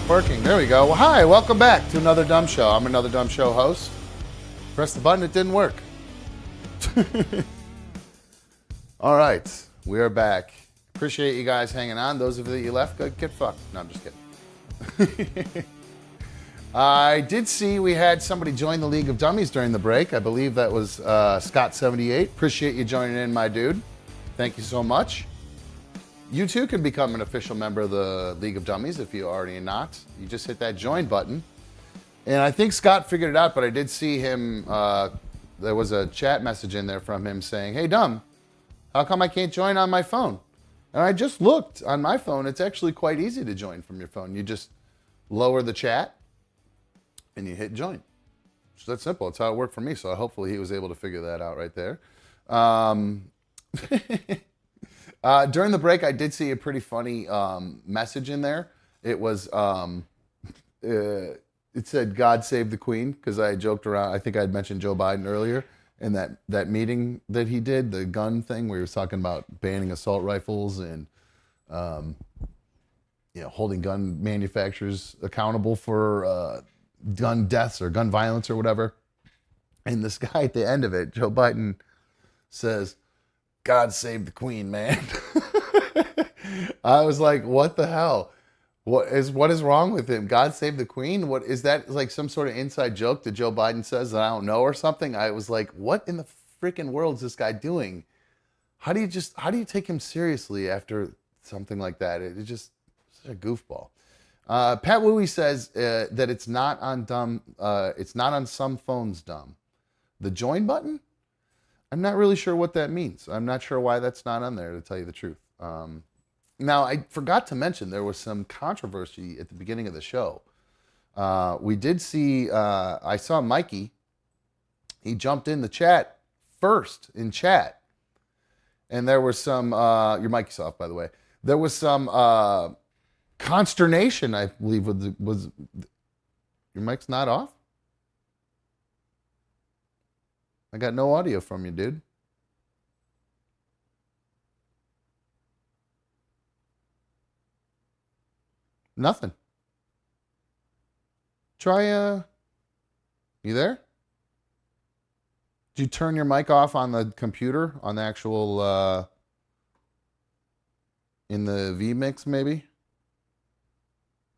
working. There we go. Well, hi, welcome back to Another Dumb Show. I'm Another Dumb Show host. Press the button, it didn't work. All right, we are back. Appreciate you guys hanging on. Those of you that left, go get fucked. No, I'm just kidding. I did see we had somebody join the League of Dummies during the break. I believe that was Scott78. Appreciate you joining in, my dude. Thank you so much. You too can become an official member of the League of Dummies if you already are not. You just hit that join button. And I think Scott figured it out, but I did see him, there was a chat message in there from him saying, hey, Dumb, how come I can't join on my phone? And I just looked on my phone. It's actually quite easy to join from your phone. You just lower the chat and you hit join. So that's simple. It's how it worked for me. So hopefully he was able to figure that out right there. During the break, I did see a pretty funny message in there. It was, it said, God save the Queen, because I joked around. I think I had mentioned Joe Biden earlier in that meeting that he did, the gun thing where he was talking about banning assault rifles and holding gun manufacturers accountable for gun deaths or gun violence or whatever. And this guy at the end of it, Joe Biden, says, God save the Queen, man. I was like, what the hell? What is wrong with him? God save the Queen? What is that, like some sort of inside joke that Joe Biden says that I don't know or something? I was like, what in the freaking world is this guy doing? How do you take him seriously after something like that? It's just such a goofball. Pat Wooey says that it's not on dumb. It's not on some phones, Dumb. The join button? I'm not really sure what that means. I'm not sure why that's not on there, to tell you the truth. Now, I forgot to mention there was some controversy at the beginning of the show. We did see, I saw Mikey. He jumped in the chat first in chat. And there was some, your mic is off, by the way. There was some consternation, I believe, was your mic's not off? I got no audio from you, dude. Nothing. Try, you there? Did you turn your mic off on the computer, on the actual, in the vMix maybe?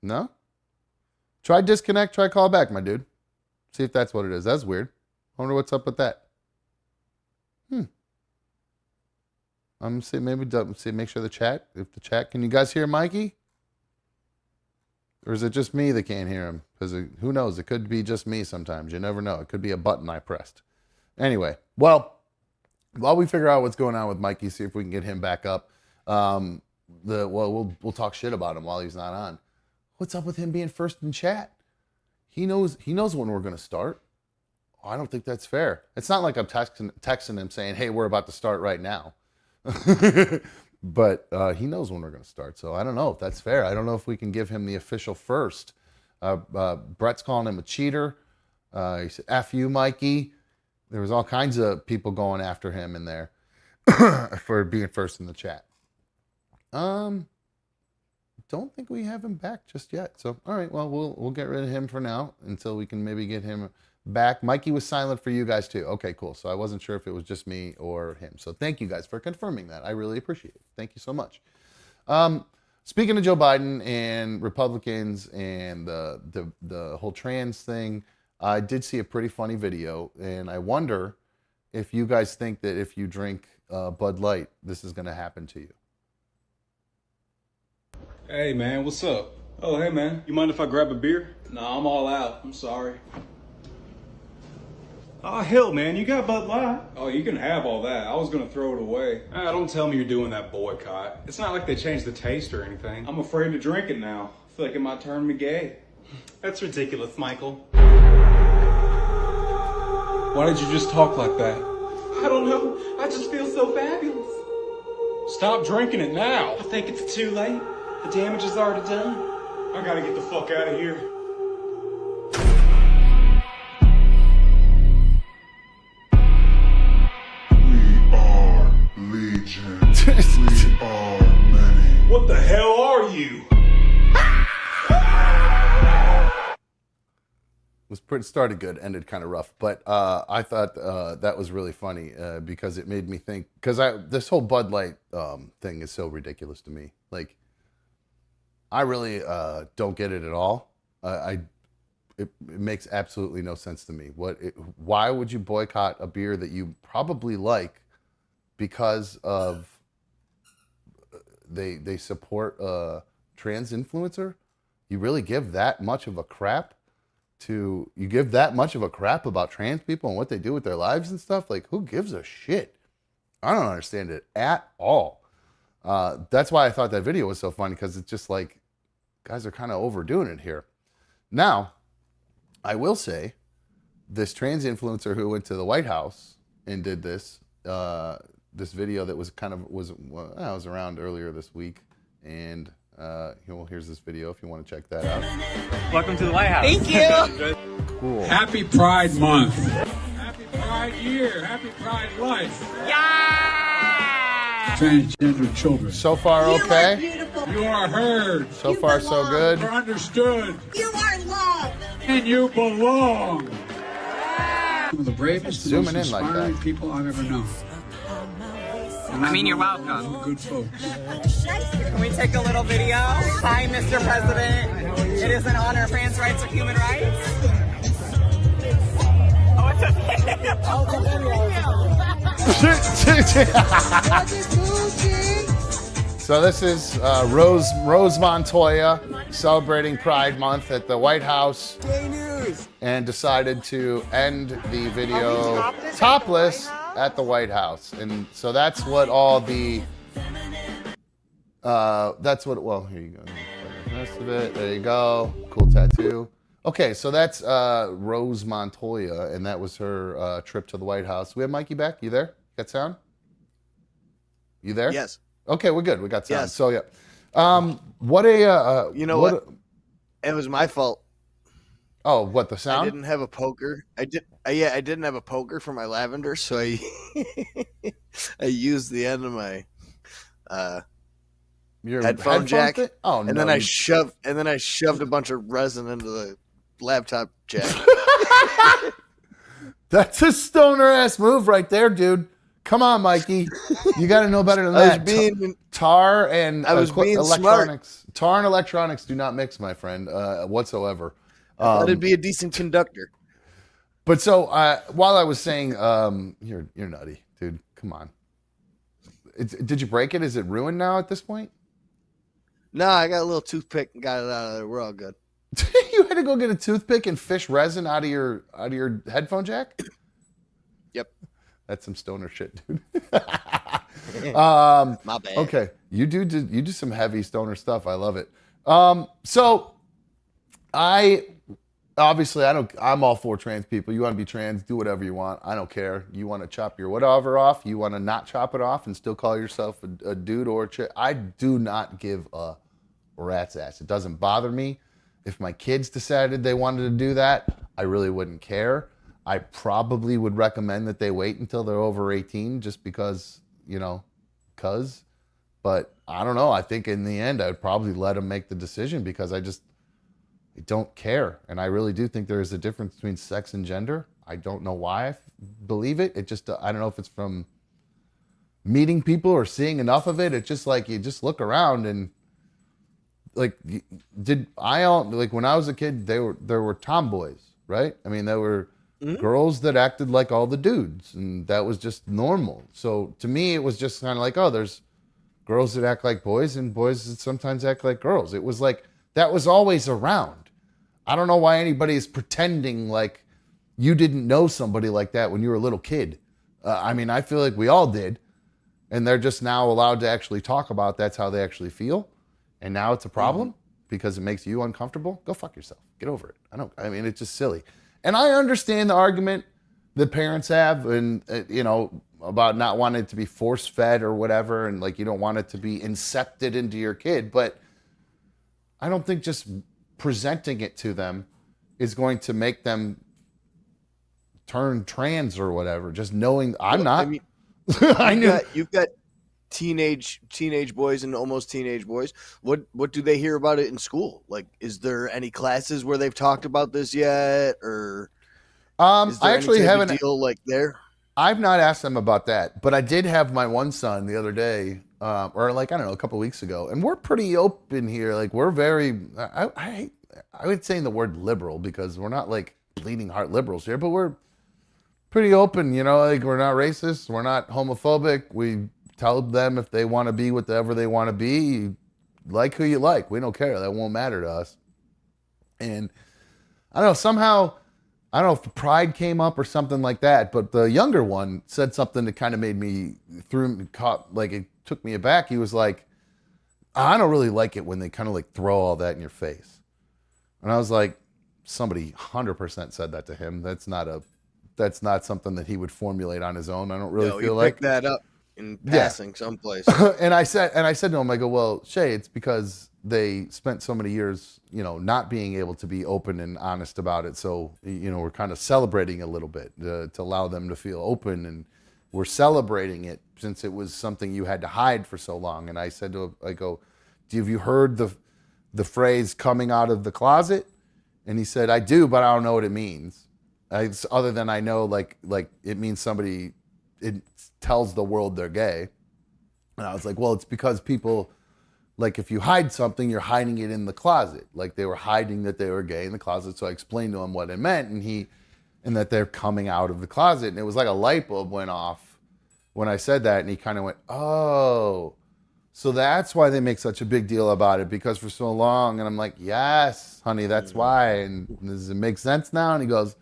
No? Try disconnect, try call back, my dude. See if that's what it is. That's weird. I wonder what's up with that. I'm see maybe make sure the chat. If the chat, can you guys hear Mikey? Or is it just me that can't hear him? Because who knows? It could be just me sometimes. You never know. It could be a button I pressed. Anyway, well, while we figure out what's going on with Mikey, see if we can get him back up. We'll talk shit about him while he's not on. What's up with him being first in chat? He knows when we're going to start. I don't think that's fair. It's not like I'm texting him saying, hey, we're about to start right now. But he knows when we're going to start. So I don't know if that's fair. I don't know if we can give him the official first. Brett's calling him a cheater. He said, F you, Mikey. There was all kinds of people going after him in there for being first in the chat. Don't think we have him back just yet. So, all right, well, we'll get rid of him for now until we can maybe get him back. Mikey was silent for you guys too. Okay, cool. So I wasn't sure if it was just me or him. So thank you guys for confirming that. I really appreciate it. Thank you so much. Speaking of Joe Biden and Republicans and the whole trans thing, I did see a pretty funny video, and I wonder if you guys think that if you drink Bud Light, this is going to happen to you. Hey man, what's up? Oh hey man, you mind if I grab a beer? Nah, I'm all out. I'm sorry. Oh hell man, you got Bud Light. Oh, you can have all that. I was gonna throw it away. Don't tell me you're doing that boycott. It's not like they changed the taste or anything. I'm afraid to drink it now. I feel like it might turn me gay. That's ridiculous, Michael. Why did you just talk like that? I don't know. I just feel so fabulous. Stop drinking it now. I think it's too late. The damage is already done. I gotta get the fuck out of here. We are legion. We are many. What the hell are you? started good, ended kind of rough. But I thought that was really funny because it made me think. Because this whole Bud Light thing is so ridiculous to me. Like, I really don't get it at all. It makes absolutely no sense to me. Why would you boycott a beer that you probably like because of they support a trans influencer? You really give that much of a crap about trans people and what they do with their lives and stuff? Like, who gives a shit? I don't understand it at all. That's why I thought that video was so funny, because it's just like, guys are kind of overdoing it here. Now, I will say, this trans influencer who went to the White House and did this video that was was around earlier this week, and here's this video if you want to check that out. Welcome to the White House. Thank you. Cool. Happy Pride Month. Happy Pride Year. Happy Pride Life. Yeah. Transgender children. So far, okay. Beautiful. You are heard. So far, so good. You are understood. You are loved. And you belong. One of the bravest and most Zooming in like inspiring that. people I've ever known. And I mean, you're know welcome. some good folks. Can we take a little video? Hi, Mr. President. It is an honor. Trans rights are human rights. Oh, it's a video. Oh, it's a video. So this is Rose Montoya celebrating Pride Month at the White House, and decided to end the video topless at the White House. And so that's what all the well, here you go. The rest of it. There you go. Cool tattoo. Okay, so that's Rose Montoya, and that was her trip to the White House. We have Mikey back. You there? Got sound? You there? Yes. Okay, we're good. We got sound. Yes. So yeah. What a You know what? It was my fault. Oh, what, the I sound? didn't have a poker. I didn't have a poker for my lavender, so I I used the end of my Your headphone jack. thing? Oh, and no. then I shoved a bunch of resin into the laptop jack. That's a stoner ass move right there, dude. Come on, Mikey. You got to know better than that. Tar and electronics. Tar and electronics do not mix, my friend, whatsoever. Let it be a decent conductor. But so while I was saying, you're nutty, dude. Come on. Did you break it? Is it ruined now at this point? No, I got a little toothpick and got it out of there. We're all good. You had to go get a toothpick and fish resin out of your headphone jack? Yep. That's some stoner shit, dude. My bad. Okay, you do some heavy stoner stuff. I love it. So I'm all for trans people. You want to be trans, do whatever you want. I don't care. You want to chop your whatever off. You want to not chop it off and still call yourself a dude or a chick. I do not give a rat's ass. It doesn't bother me. If my kids decided they wanted to do that, I really wouldn't care. I probably would recommend that they wait until they're over 18 just because, but I don't know. I think in the end, I would probably let them make the decision because I don't care. And I really do think there is a difference between sex and gender. I don't know why I believe it. I don't know if it's from meeting people or seeing enough of it. It's just like, you just look around and when I was a kid, there were tomboys, right? I mean, there were girls that acted like all the dudes, and that was just normal. So to me, it was just kind of like, oh, there's girls that act like boys and boys that sometimes act like girls. It was like, that was always around. I don't know why anybody is pretending like you didn't know somebody like that when you were a little kid. I mean, I feel like we all did, and they're just now allowed to actually talk about that's how they actually feel. And now it's a problem because it makes you uncomfortable. Go fuck yourself. Get over it. It's just silly. And I understand the argument that parents have and, about not wanting it to be force fed or whatever. And like, you don't want it to be incepted into your kid. But I don't think just presenting it to them is going to make them turn trans or whatever. Just knowing I'm not. I mean, teenage boys and almost teenage boys. What do they hear about it in school? Like, is there any classes where they've talked about this yet, or is there I actually any type haven't. of deal like there? I've not asked them about that, but I did have my one son the other day, or like I don't know, a couple of weeks ago, and we're pretty open here. Like we're very, I would say the word liberal because we're not like bleeding heart liberals here, but we're pretty open. You know, like we're not racist, we're not homophobic. We tell them if they want to be whatever they want to be. You like who you like. We don't care. That won't matter to us. And I don't know, somehow, I don't know if pride came up or something like that, but the younger one said something that kind of made me like it took me aback. He was like, I don't really like it when they kind of like throw all that in your face. And I was like, somebody 100% said that to him. That's not something that he would formulate on his own. I don't really feel like that up in passing someplace. and I said to him, I go, well, Shay, it's because they spent so many years, you know, not being able to be open and honest about it. So, you know, we're kind of celebrating a little bit to allow them to feel open, and we're celebrating it since it was something you had to hide for so long. And I said to him, I go, have you heard the phrase coming out of the closet? And he said, I do, but I don't know what it means. Other than I know, like it means it tells the world they're gay. And I was like, well, it's because people, like if you hide something, you're hiding it in the closet. Like they were hiding that they were gay in the closet. So I explained to him what it meant, and that they're coming out of the closet. And it was like a light bulb went off when I said that. And he kind of went, oh, so that's why they make such a big deal about it, because for so long. And I'm like, yes, honey, that's why. And does it make sense now? And he goes,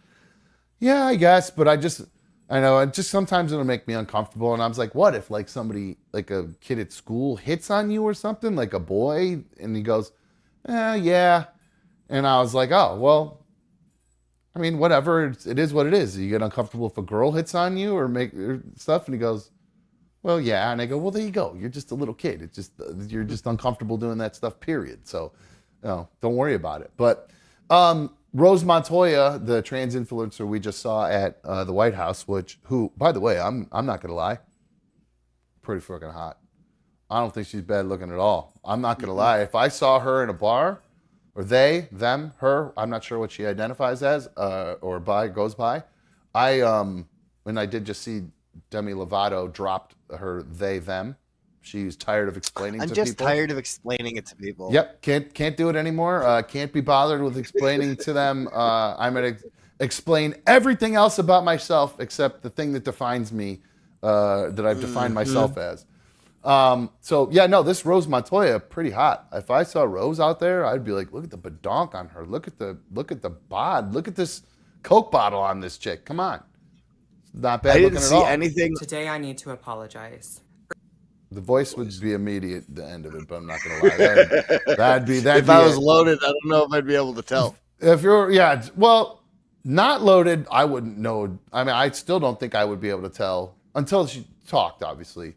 yeah, I guess. But I know, it just sometimes it'll make me uncomfortable. And I was like, what if like somebody, like a kid at school hits on you or something, like a boy? And he goes, yeah. And I was like, oh, well, I mean, whatever. It is what it is. You get uncomfortable if a girl hits on you or stuff. And he goes, well, yeah. And I go, well, there you go. You're just a little kid. It's just, you're just uncomfortable doing that stuff, period. So, you know, don't worry about it. But, Rose Montoya, the trans influencer we just saw at the White House, who, by the way, I'm not gonna lie, pretty freaking hot. I don't think she's bad looking at all. I'm not gonna lie. If I saw her in a bar, or they, them, her, I'm not sure what she identifies as or goes by. When I did just see Demi Lovato dropped her they, them. She's tired of explaining to people. I'm just tired of explaining it to people. Yep, can't do it anymore. Can't be bothered with explaining to them. I'm going to explain everything else about myself except the thing that defines me, that I've defined myself as. So yeah, no, this Rose Montoya, pretty hot. If I saw Rose out there, I'd be like, look at the badonk on her. Look at the bod. Look at this Coke bottle on this chick. Come on, it's not bad looking at all. I didn't see anything. Today I need to apologize. The voice would be immediate at the end of it, but I'm not gonna lie. That'd be if I was loaded, I don't know if I'd be able to tell. If you're, yeah, well, not loaded, I wouldn't know. I mean, I still don't think I would be able to tell until she talked, obviously.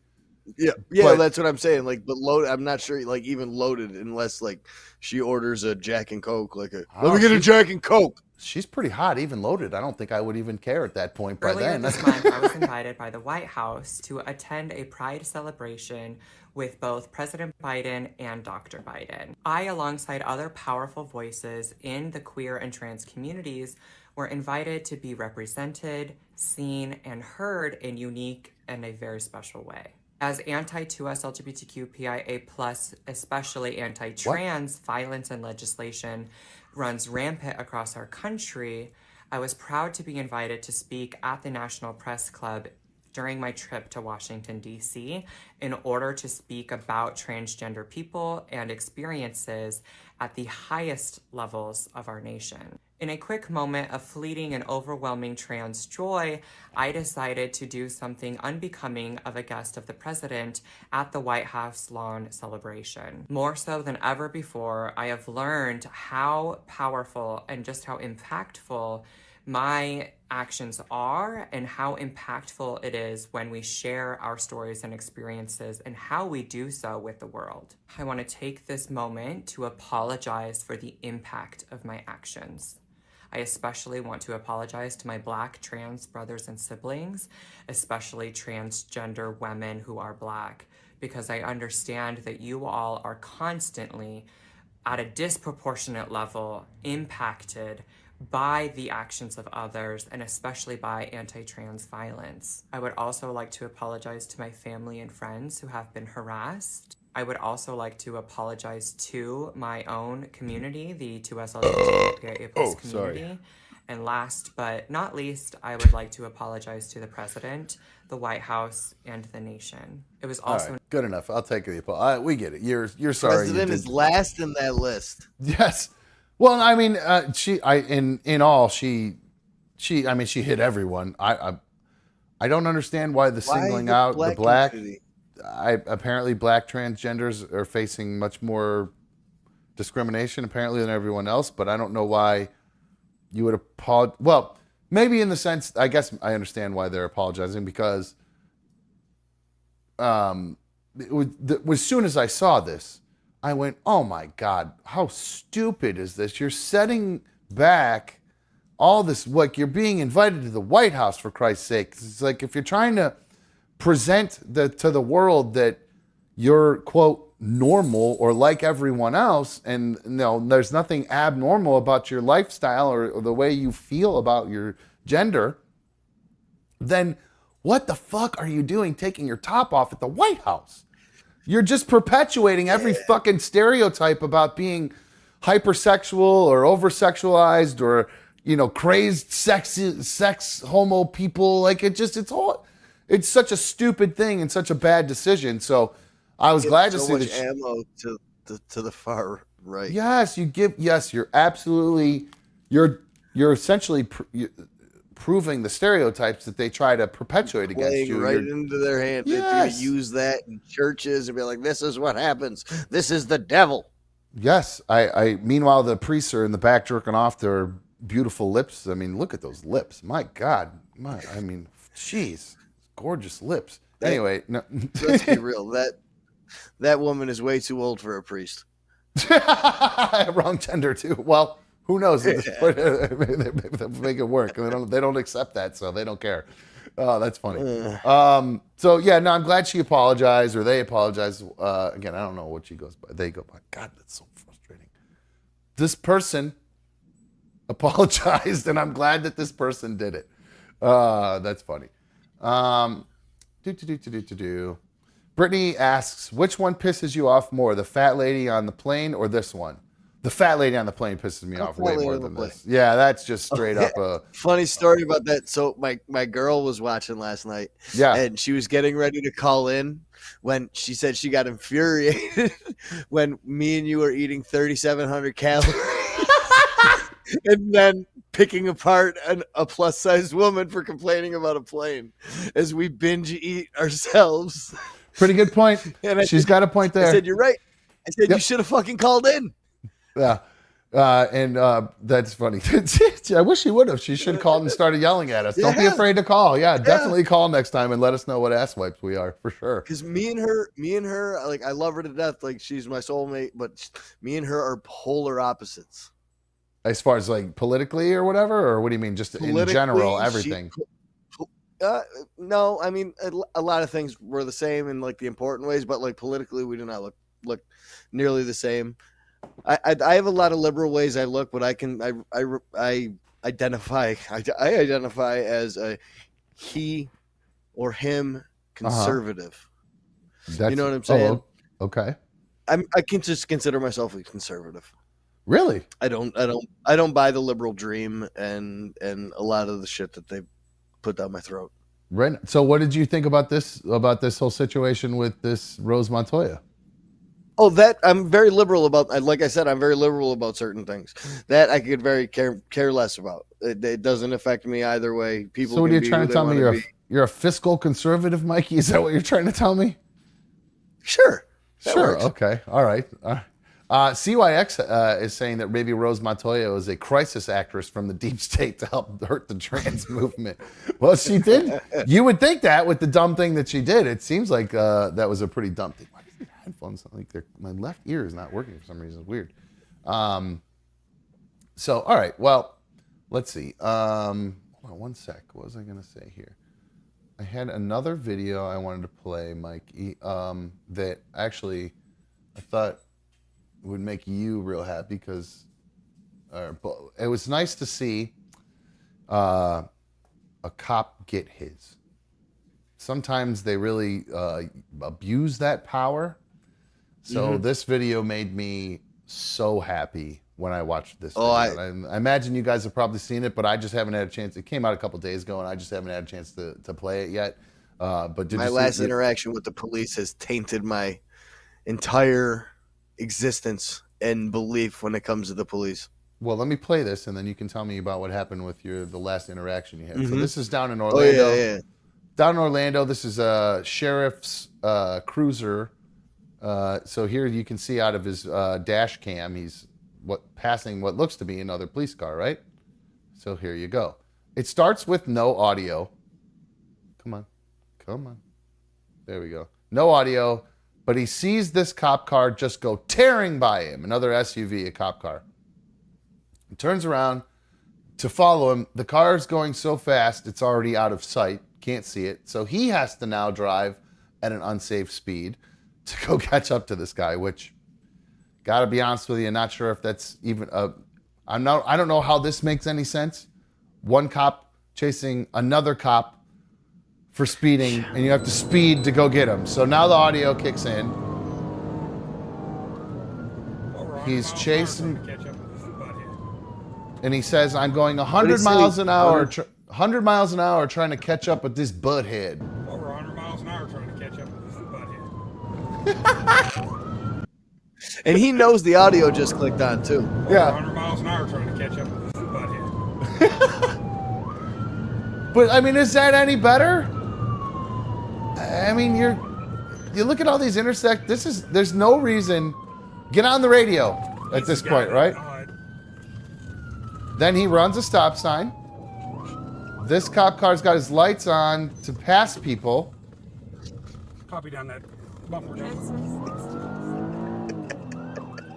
Yeah, but that's what I'm saying. Like, but loaded, I'm not sure. Like, even loaded, unless like she orders a Jack and Coke, let me get a Jack and Coke. She's pretty hot, even loaded. I don't think I would even care at that point by Earlier then. this month, I was invited by the White House to attend a Pride celebration with both President Biden and Dr. Biden. I, alongside other powerful voices in the queer and trans communities, were invited to be represented, seen, and heard in unique and a very special way. As anti-2S LGBTQIA+, especially anti-trans violence and legislation runs rampant across our country, I was proud to be invited to speak at the National Press Club during my trip to Washington, D.C., in order to speak about transgender people and experiences at the highest levels of our nation. In a quick moment of fleeting and overwhelming trans joy, I decided to do something unbecoming of a guest of the president at the White House lawn celebration. More so than ever before, I have learned how powerful and just how impactful my actions are, and how impactful it is when we share our stories and experiences, and how we do so with the world. I want to take this moment to apologize for the impact of my actions. I especially want to apologize to my Black trans brothers and siblings, especially transgender women who are Black. because I understand that you all are constantly at a disproportionate level impacted by the actions of others, and especially by anti-trans violence. I would also like to apologize to my family and friends who have been harassed. I would also like to apologize to my own community, the 2S LGBTQIA+ community. And last but not least, I would like to apologize to the president, the White House, and the nation. It was also... All right, good enough. I'll take the apology. We get it. You're sorry. President is last in that list. Yes. Well, I mean, she hit everyone. I don't understand why the singling out the black. Apparently black transgenders are facing much more discrimination apparently than everyone else, but I don't know why you would apologize. Well, maybe in the sense, I guess I understand why they're apologizing, because as soon as I saw this, I went, oh my God, how stupid is this? You're setting back all this, like you're being invited to the White House, for Christ's sake. It's like if you're trying to present to the world that you're, quote, normal or like everyone else, and no, there's nothing abnormal about your lifestyle or the way you feel about your gender, then what the fuck are you doing taking your top off at the White House? You're just perpetuating every fucking stereotype about being hypersexual or oversexualized or, you know, crazed sex homo people. Like it's such a stupid thing and such a bad decision. So I was glad to see much ammo to the far right. Yes, you're absolutely, you're essentially proving the stereotypes that they try to perpetuate against you. Right into their hand. Yes. They're going to use that in churches and be like, this is what happens. This is the devil. Yes. Meanwhile, the priests are in the back jerking off their beautiful lips. I mean, look at those lips. My God. Jeez. Gorgeous lips. Anyway. No. Let's be real. That woman is way too old for a priest. Wrong gender, too. Well, who knows? At this point, they make it work. They don't accept that, so they don't care. Oh, that's funny. So yeah, no, I'm glad she apologized, or they apologized. Again, I don't know what she goes by. They go by. God, that's so frustrating. This person apologized, and I'm glad that this person did it. That's funny. Brittany asks, which one pisses you off more, the fat lady on the plane or this one? The fat lady on the plane pisses me off way more than this. Yeah, that's just straight up a funny story about that. So my girl was watching last night. Yeah. And she was getting ready to call in when she said she got infuriated when me and you were eating 3,700 calories. And then picking apart a plus-sized woman for complaining about a plane as we binge eat ourselves. Pretty good point. She's got a point there. I said, you're right. I said, You should have fucking called in. Yeah. And that's funny. I wish she would have. She should have called and started yelling at us. Don't be afraid to call. Yeah, definitely call next time and let us know what ass wipes we are, for sure. Because me and her, like, I love her to death. Like, she's my soulmate, but me and her are polar opposites. As far as like politically or whatever, or what do you mean? Just in general, everything? No, I mean, a lot of things were the same in like the important ways, but like politically, we do not look nearly the same. I have a lot of liberal ways I look, but I identify as a he or him conservative. You know what I'm saying? Okay. I can just consider myself a conservative. Really? I don't buy the liberal dream and a lot of the shit that they put down my throat. Right. So what did you think about this whole situation with this Rose Montoya? Oh, that I'm very liberal about. Like I said, I'm very liberal about certain things that I could very care less about. It doesn't affect me either way. People. So what are you trying to tell me? You're a fiscal conservative, Mikey? Is that what you're trying to tell me? Sure. Sure. Works. Okay. All right. CYX is saying that maybe Rose Montoya was a crisis actress from the deep state to help hurt the trans movement. Well, she did. You would think that with the dumb thing that she did. It seems like that was a pretty dumb thing. Why do these headphones sound like my left ear is not working for some reason? It's weird. So, all right. Well, let's see. Hold on one sec. What was I going to say here? I had another video I wanted to play, Mikey, that actually I thought would make you real happy because it was nice to see a cop get his. Sometimes they really abuse that power. So this video made me so happy when I watched this video. I imagine you guys have probably seen it, but I just haven't had a chance. It came out a couple days ago, and I just haven't had a chance to play it yet. But did my last interaction with the police has tainted my entire existence and belief when it comes to the police. Well, let me play this, and then you can tell me about what happened with the last interaction you had. So this is down in Orlando. Oh, yeah. Down in Orlando, this is a sheriff's cruiser. So here you can see out of his dash cam, he's passing what looks to be another police car, right? So here you go. It starts with no audio. Come on. There we go. No audio, but he sees this cop car just go tearing by him. Another SUV, a cop car. He turns around to follow him. The car is going so fast, it's already out of sight. Can't see it. So he has to now drive at an unsafe speed to go catch up to this guy, which, gotta be honest with you, not sure if that's even I don't know how this makes any sense. One cop chasing another cop for speeding, and you have to speed to go get him. So now the audio kicks in. He's chasing, and he says, "I'm going 100 miles an hour, 100 miles an hour, trying to catch up with this butthead." Over 100 miles an hour trying to catch up with this butthead. And he knows the audio just clicked on too. Yeah. 100 miles an hour trying to catch up with this butthead. But I mean, is that any better? I mean, you look at all these there's no reason. Get on the radio at this point, right? Then he runs a stop sign. This cop car's got his lights on to pass people. Copy down that bumper.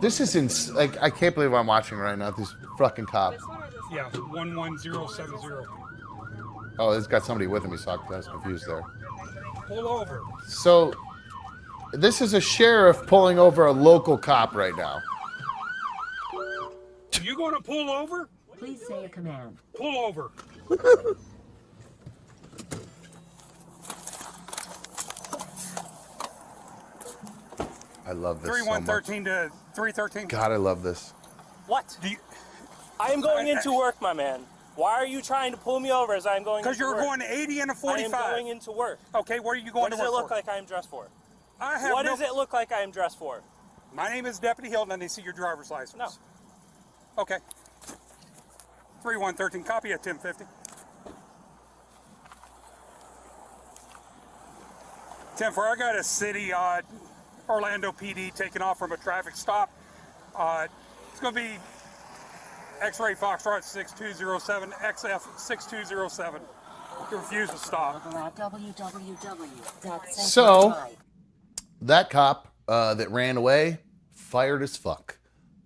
This is like, I can't believe I'm watching right now. These fucking cops. Yeah, 11070. Oh, it's got somebody with him. So I was confused there. Pull over. So, this is a sheriff pulling over a local cop right now. You going to pull over? Please say a command. Pull over. I love this 3113 to 313. God, I love this. What? I am going into work, my man. Why are you trying to pull me over as I'm going into work? Because you're going 80 and a 45. I am going into work. Okay, where are you going to work? What does it look like I am dressed for? What does it look like I am dressed for? My name is Deputy Hilton, and I see your driver's license. No. Okay. 3113, copy at 1050. 10-4, I got a city Orlando PD taking off from a traffic stop. It's going to be X-ray Foxtrot 6207, XF 6207. You refuse to stop. So, that cop that ran away, fired as fuck.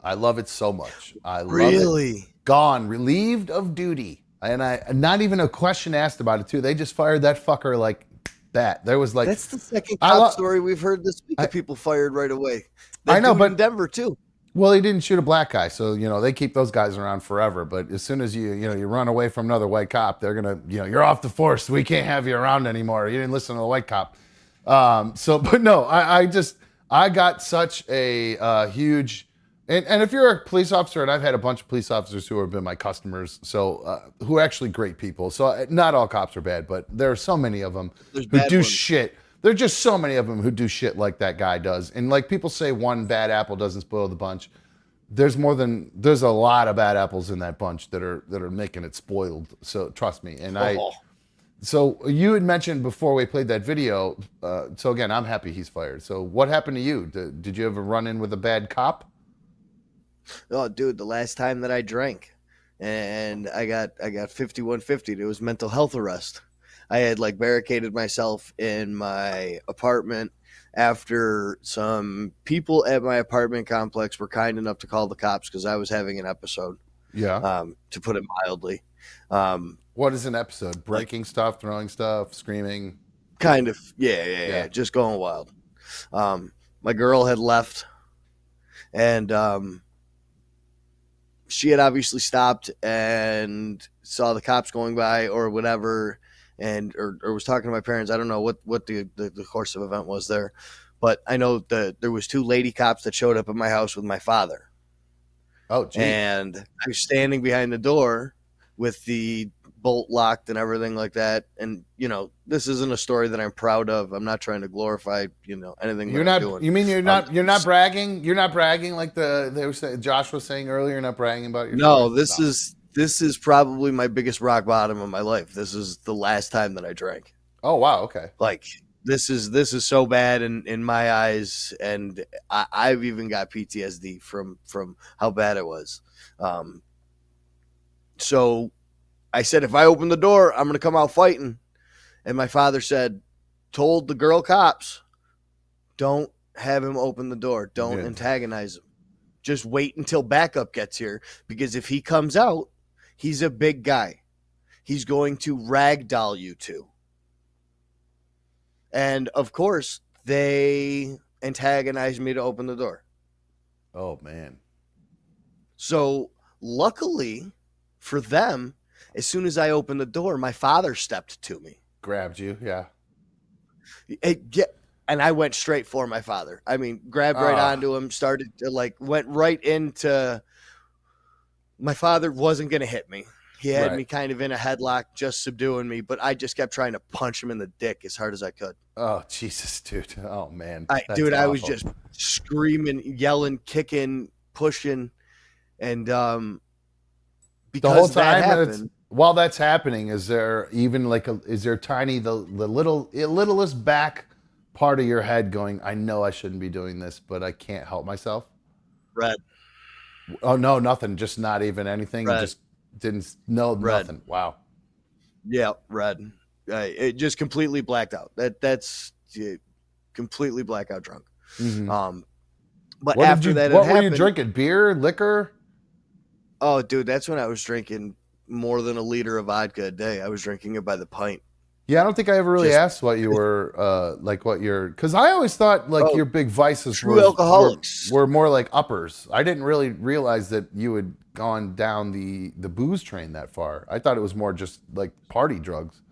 I love it so much. I love it. Gone, relieved of duty. And not even a question asked about it, too. They just fired that fucker like that. There was like... That's the second cop story we've heard this week of people fired right away. I know, but in Denver, too. Well, he didn't shoot a black guy, so they keep those guys around forever. But as soon as you run away from another white cop, they're gonna you're off the force. We can't have you around anymore. You didn't listen to the white cop. But no, I got such a huge and if you're a police officer, and I've had a bunch of police officers who have been my customers, so who are actually great people. So not all cops are bad, but there are so many of them who do shit. There are just so many of them who do shit like that guy does. And like people say one bad apple doesn't spoil the bunch. There's a lot of bad apples in that bunch that are making it spoiled. So trust me. And so you had mentioned before we played that video. So again, I'm happy he's fired. So what happened to you? Did you ever run in with a bad cop? Oh, dude, the last time that I drank and I got 5150, it was mental health arrest. I had like barricaded myself in my apartment after some people at my apartment complex were kind enough to call the cops because I was having an episode. Yeah. To put it mildly. What is an episode? Breaking stuff, throwing stuff, screaming. Kind of. Yeah. Just going wild. My girl had left, and she had obviously stopped and saw the cops going by or whatever, and or was talking to my parents. I don't know what the course of event was there, but I know that there was 2 lady cops that showed up at my house with my father. Oh, geez. And I was standing behind the door with the bolt locked and everything like that. And, you know, this isn't a story that I'm proud of. I'm not trying to glorify, you know, anything You're that not. I'm doing. You mean you're not bragging? You're not bragging like they were saying. Josh was saying earlier. You're not bragging about your. No, this is probably my biggest rock bottom of my life. This is the last time that I drank. Oh wow. Okay. Like this is so bad in my eyes, and I've even got PTSD from how bad it was. So I said, if I open the door, I'm going to come out fighting. And my father told the girl cops, don't have him open the door. Don't antagonize him. Just wait until backup gets here, because if he comes out, he's a big guy. He's going to ragdoll you two. And of course, they antagonized me to open the door. Oh man. So luckily for them, as soon as I opened the door, my father stepped to me. Grabbed you, yeah. And I went straight for my father. I mean, grabbed right onto him, started to went right into. My father wasn't going to hit me. He had me kind of in a headlock, just subduing me, but I just kept trying to punch him in the dick as hard as I could. Oh, Jesus, dude. Oh, man. I was just screaming, yelling, kicking, pushing, and because the whole time that happened, while that's happening, is there even is there tiny, the littlest back part of your head going, I know I shouldn't be doing this, but I can't help myself? Red. Oh, no, nothing. Just not even anything. Red. Just didn't know nothing. Wow. Yeah, red. It just completely blacked out. That's completely blackout drunk. Mm-hmm. But what after that, what were you drinking? Beer, liquor? Oh, dude, that's when I was drinking more than a liter of vodka a day. I was drinking it by the pint. Yeah, I don't think I ever really asked what you were, because I always thought your big vices alcoholics were more like uppers. I didn't really realize that you had gone down the booze train that far. I thought it was more just like party drugs.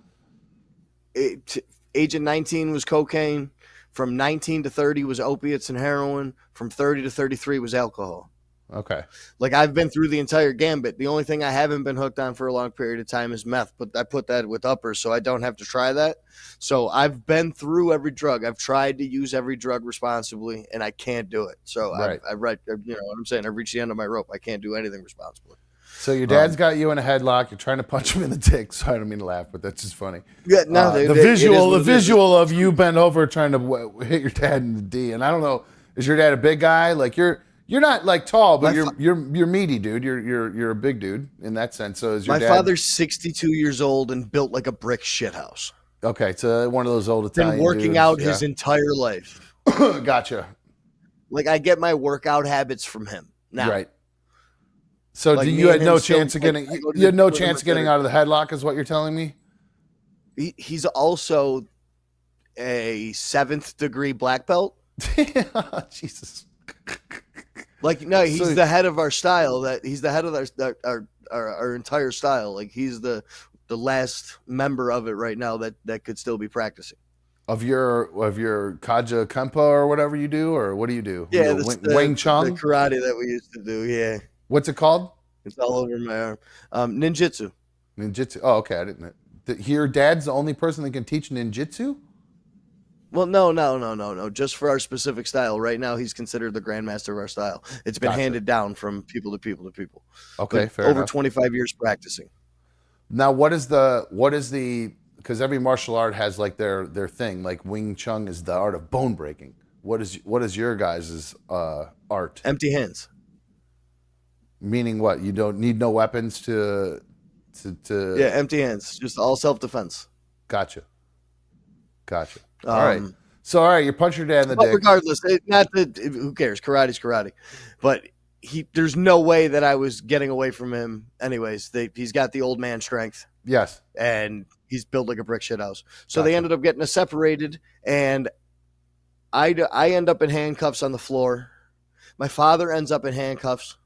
Age of 19 was cocaine. From 19 to 30 was opiates and heroin. From 30 to 33 was alcohol. Okay. Like, I've been through the entire gambit. The only thing I haven't been hooked on for a long period of time is meth, but I put that with uppers, so I don't have to try that. So I've been through every drug. I've tried to use every drug responsibly, and I can't do it. So right. I've you know what I'm saying? I've reached the end of my rope. I can't do anything responsibly. So your dad's got you in a headlock. You're trying to punch him in the dick. So I don't mean to laugh, but that's just funny. Yeah, no, the visual of you bent over trying to hit your dad in the D. And I don't know, is your dad a big guy? Like you're not like tall, but you're meaty, dude. You're a big dude in that sense. So is your dad? My father's 62 years old and built like a brick shithouse. Okay, so one of those old Italian been working dudes, out his entire life. Gotcha. Like, I get my workout habits from him now. Right. So like you had no chance of getting you had no chance of getting out of the headlock, is what you're telling me? He's also a 7th degree black belt. Jesus. Like, no, he's the head of our style. He's the head of our entire style. Like, he's the last member of it right now that could still be practicing. Of your Kaja Kempa or whatever you do, or what do you do? Yeah, Wing Chun, the karate that we used to do. Yeah. What's it called? It's all over my arm. Ninjutsu. Ninjutsu. Oh, okay. I didn't. Your dad's the only person that can teach ninjutsu? Well, no. Just for our specific style. Right now, he's considered the grandmaster of our style. It's been handed down from people to people to people. Okay, fair over enough. 25 years practicing. Now, what is the? Because every martial art has like their thing. Like Wing Chun is the art of bone breaking. What is your guys' art? Empty hands. Meaning what? You don't need no weapons to. Yeah, empty hands. Just all self-defense. Gotcha. All right. So, all right, you punch your dad in the dick. Regardless, who cares? Karate's karate. But there's no way that I was getting away from him anyways. He's got the old man strength. Yes. And he's built like a brick shit house. So Gotcha. they ended up getting us separated, and I end up in handcuffs on the floor. My father ends up in handcuffs.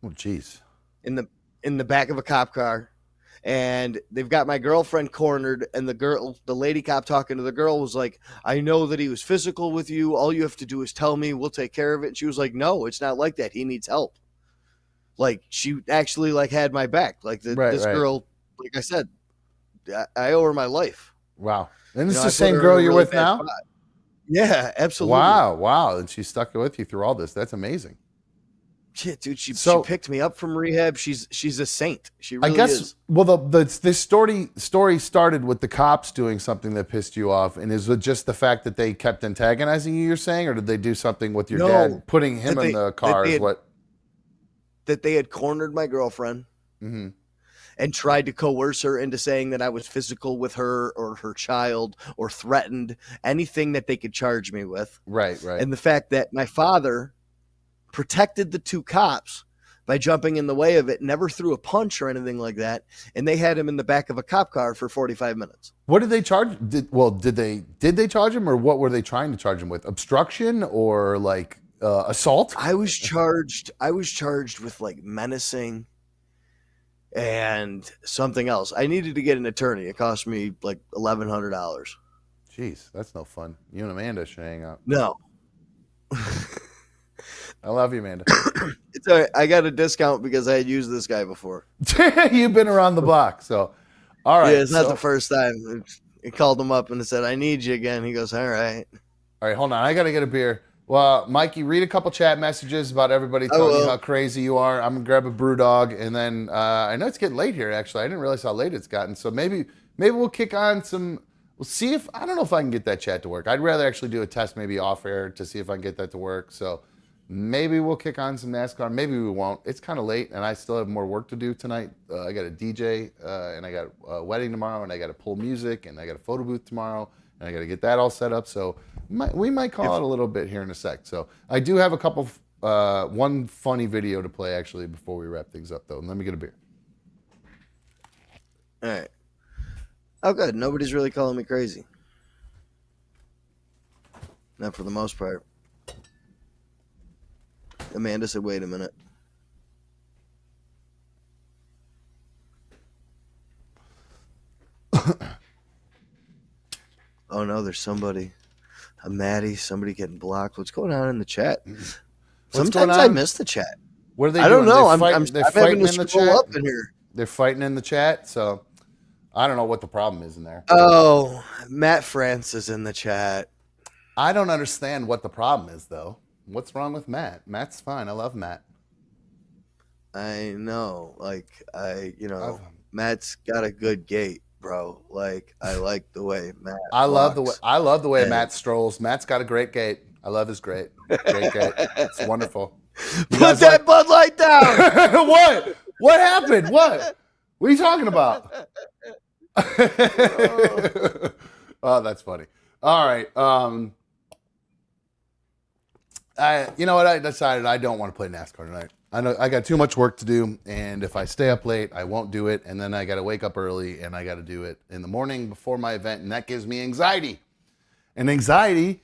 Oh, jeez. In the back of a cop car, and they've got my girlfriend cornered, and the lady cop talking to the girl was like, I know that he was physical with you. All you have to do is tell me, we'll take care of it. And she was like, no, it's not like that. He needs help. Like, she actually like had my back. Like this girl, like I said, I owe her my life. Wow. And this is I the put same her girl in a you're really with bad now? spot. Yeah, absolutely. Wow. And she stuck with you through all this. That's amazing. Shit, dude, she picked me up from rehab. She's a saint. She really is. Well, this story started with the cops doing something that pissed you off, and is it just the fact that they kept antagonizing you? You're saying, or did they do something with your dad, putting him in the car? That they had cornered my girlfriend and tried to coerce her into saying that I was physical with her or her child, or threatened anything that they could charge me with. Right. And the fact that my father protected the two cops by jumping in the way of it, never threw a punch or anything like that, and they had him in the back of a cop car for 45 minutes. What did they charge? Did they charge him, or what were they trying to charge him with? Obstruction or like assault? I was charged with like menacing and something else. I needed to get an attorney. It cost me like $1,100. Jeez, that's no fun. You and Amanda should hang out. No. I love you, Amanda. It's all right. I got a discount because I had used this guy before. You've been around the block, so all right. Yeah, it's not the first time. He called him up and said, I need you again. He goes, all right. All right, hold on. I got to get a beer. Well, Mikey, read a couple chat messages about everybody telling you how crazy you are. I'm going to grab a brew dog, and then I know it's getting late here, actually. I didn't realize how late it's gotten, so maybe we'll kick on some. We'll see if, I don't know if I can get that chat to work. I'd rather actually do a test maybe off air to see if I can get that to work, so maybe we'll kick on some NASCAR. Maybe we won't. It's kind of late, and I still have more work to do tonight. I got a DJ, and I got a wedding tomorrow, and I got to pull music, and I got a photo booth tomorrow, and I got to get that all set up. So we might call it a little bit here in a sec. So I do have a couple, one funny video to play, actually, before we wrap things up, though. Let me get a beer. All right. Oh, good. Nobody's really calling me crazy. Not for the most part. Amanda said, wait a minute. Oh, no, there's somebody. A Maddie, somebody getting blocked. What's going on in the chat? Sometimes I miss the chat. What are they I doing? don't know. They're I'm fighting having to in the scroll chat? up in here. They're fighting in the chat, so I don't know what the problem is in there. Oh, Matt France is in the chat. I don't understand what the problem is, though. What's wrong with Matt? Matt's fine. I love Matt. I know. Like, Matt's got a good gait, bro. Like, I like the way Matt I love the way And- Matt strolls. Matt's got a great gait. I love his great gait. It's wonderful. Put that Bud Light down. What? What happened? What are you talking about? Oh, that's funny. All right. You know what? I decided I don't want to play NASCAR tonight. I know I got too much work to do, and if I stay up late, I won't do it, and then I got to wake up early, and I got to do it in the morning before my event, and that gives me anxiety. And anxiety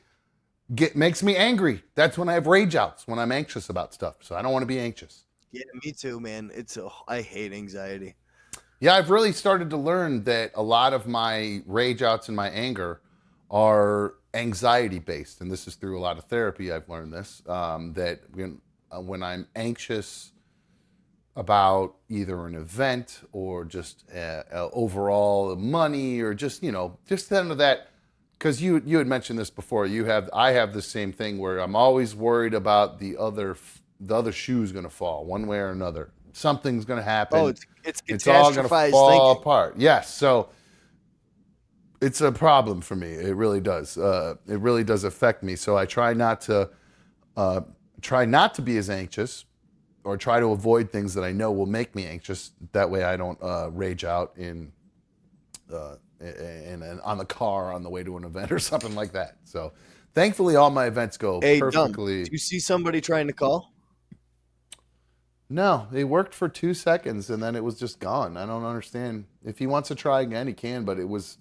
makes me angry. That's when I have rage outs, when I'm anxious about stuff. So I don't want to be anxious. Yeah, me too, man. I hate anxiety. Yeah, I've really started to learn that a lot of my rage outs and my anger are anxiety based, and this is through a lot of therapy. I've learned this, that when I'm anxious about either an event or just overall money, or just kind of that, because you had mentioned this before. I have the same thing where I'm always worried about the other shoe's going to fall one way or another. Something's going to happen. Oh, it's all going to fall thinking. apart. Yes, so it's a problem for me. It really does. It really does affect me. So I try not to be as anxious, or try to avoid things that I know will make me anxious. That way I don't rage out in on the car on the way to an event or something like that. So thankfully all my events go perfectly. Do you see somebody trying to call? No, it worked for 2 seconds and then it was just gone. I don't understand. If he wants to try again, he can, but it was.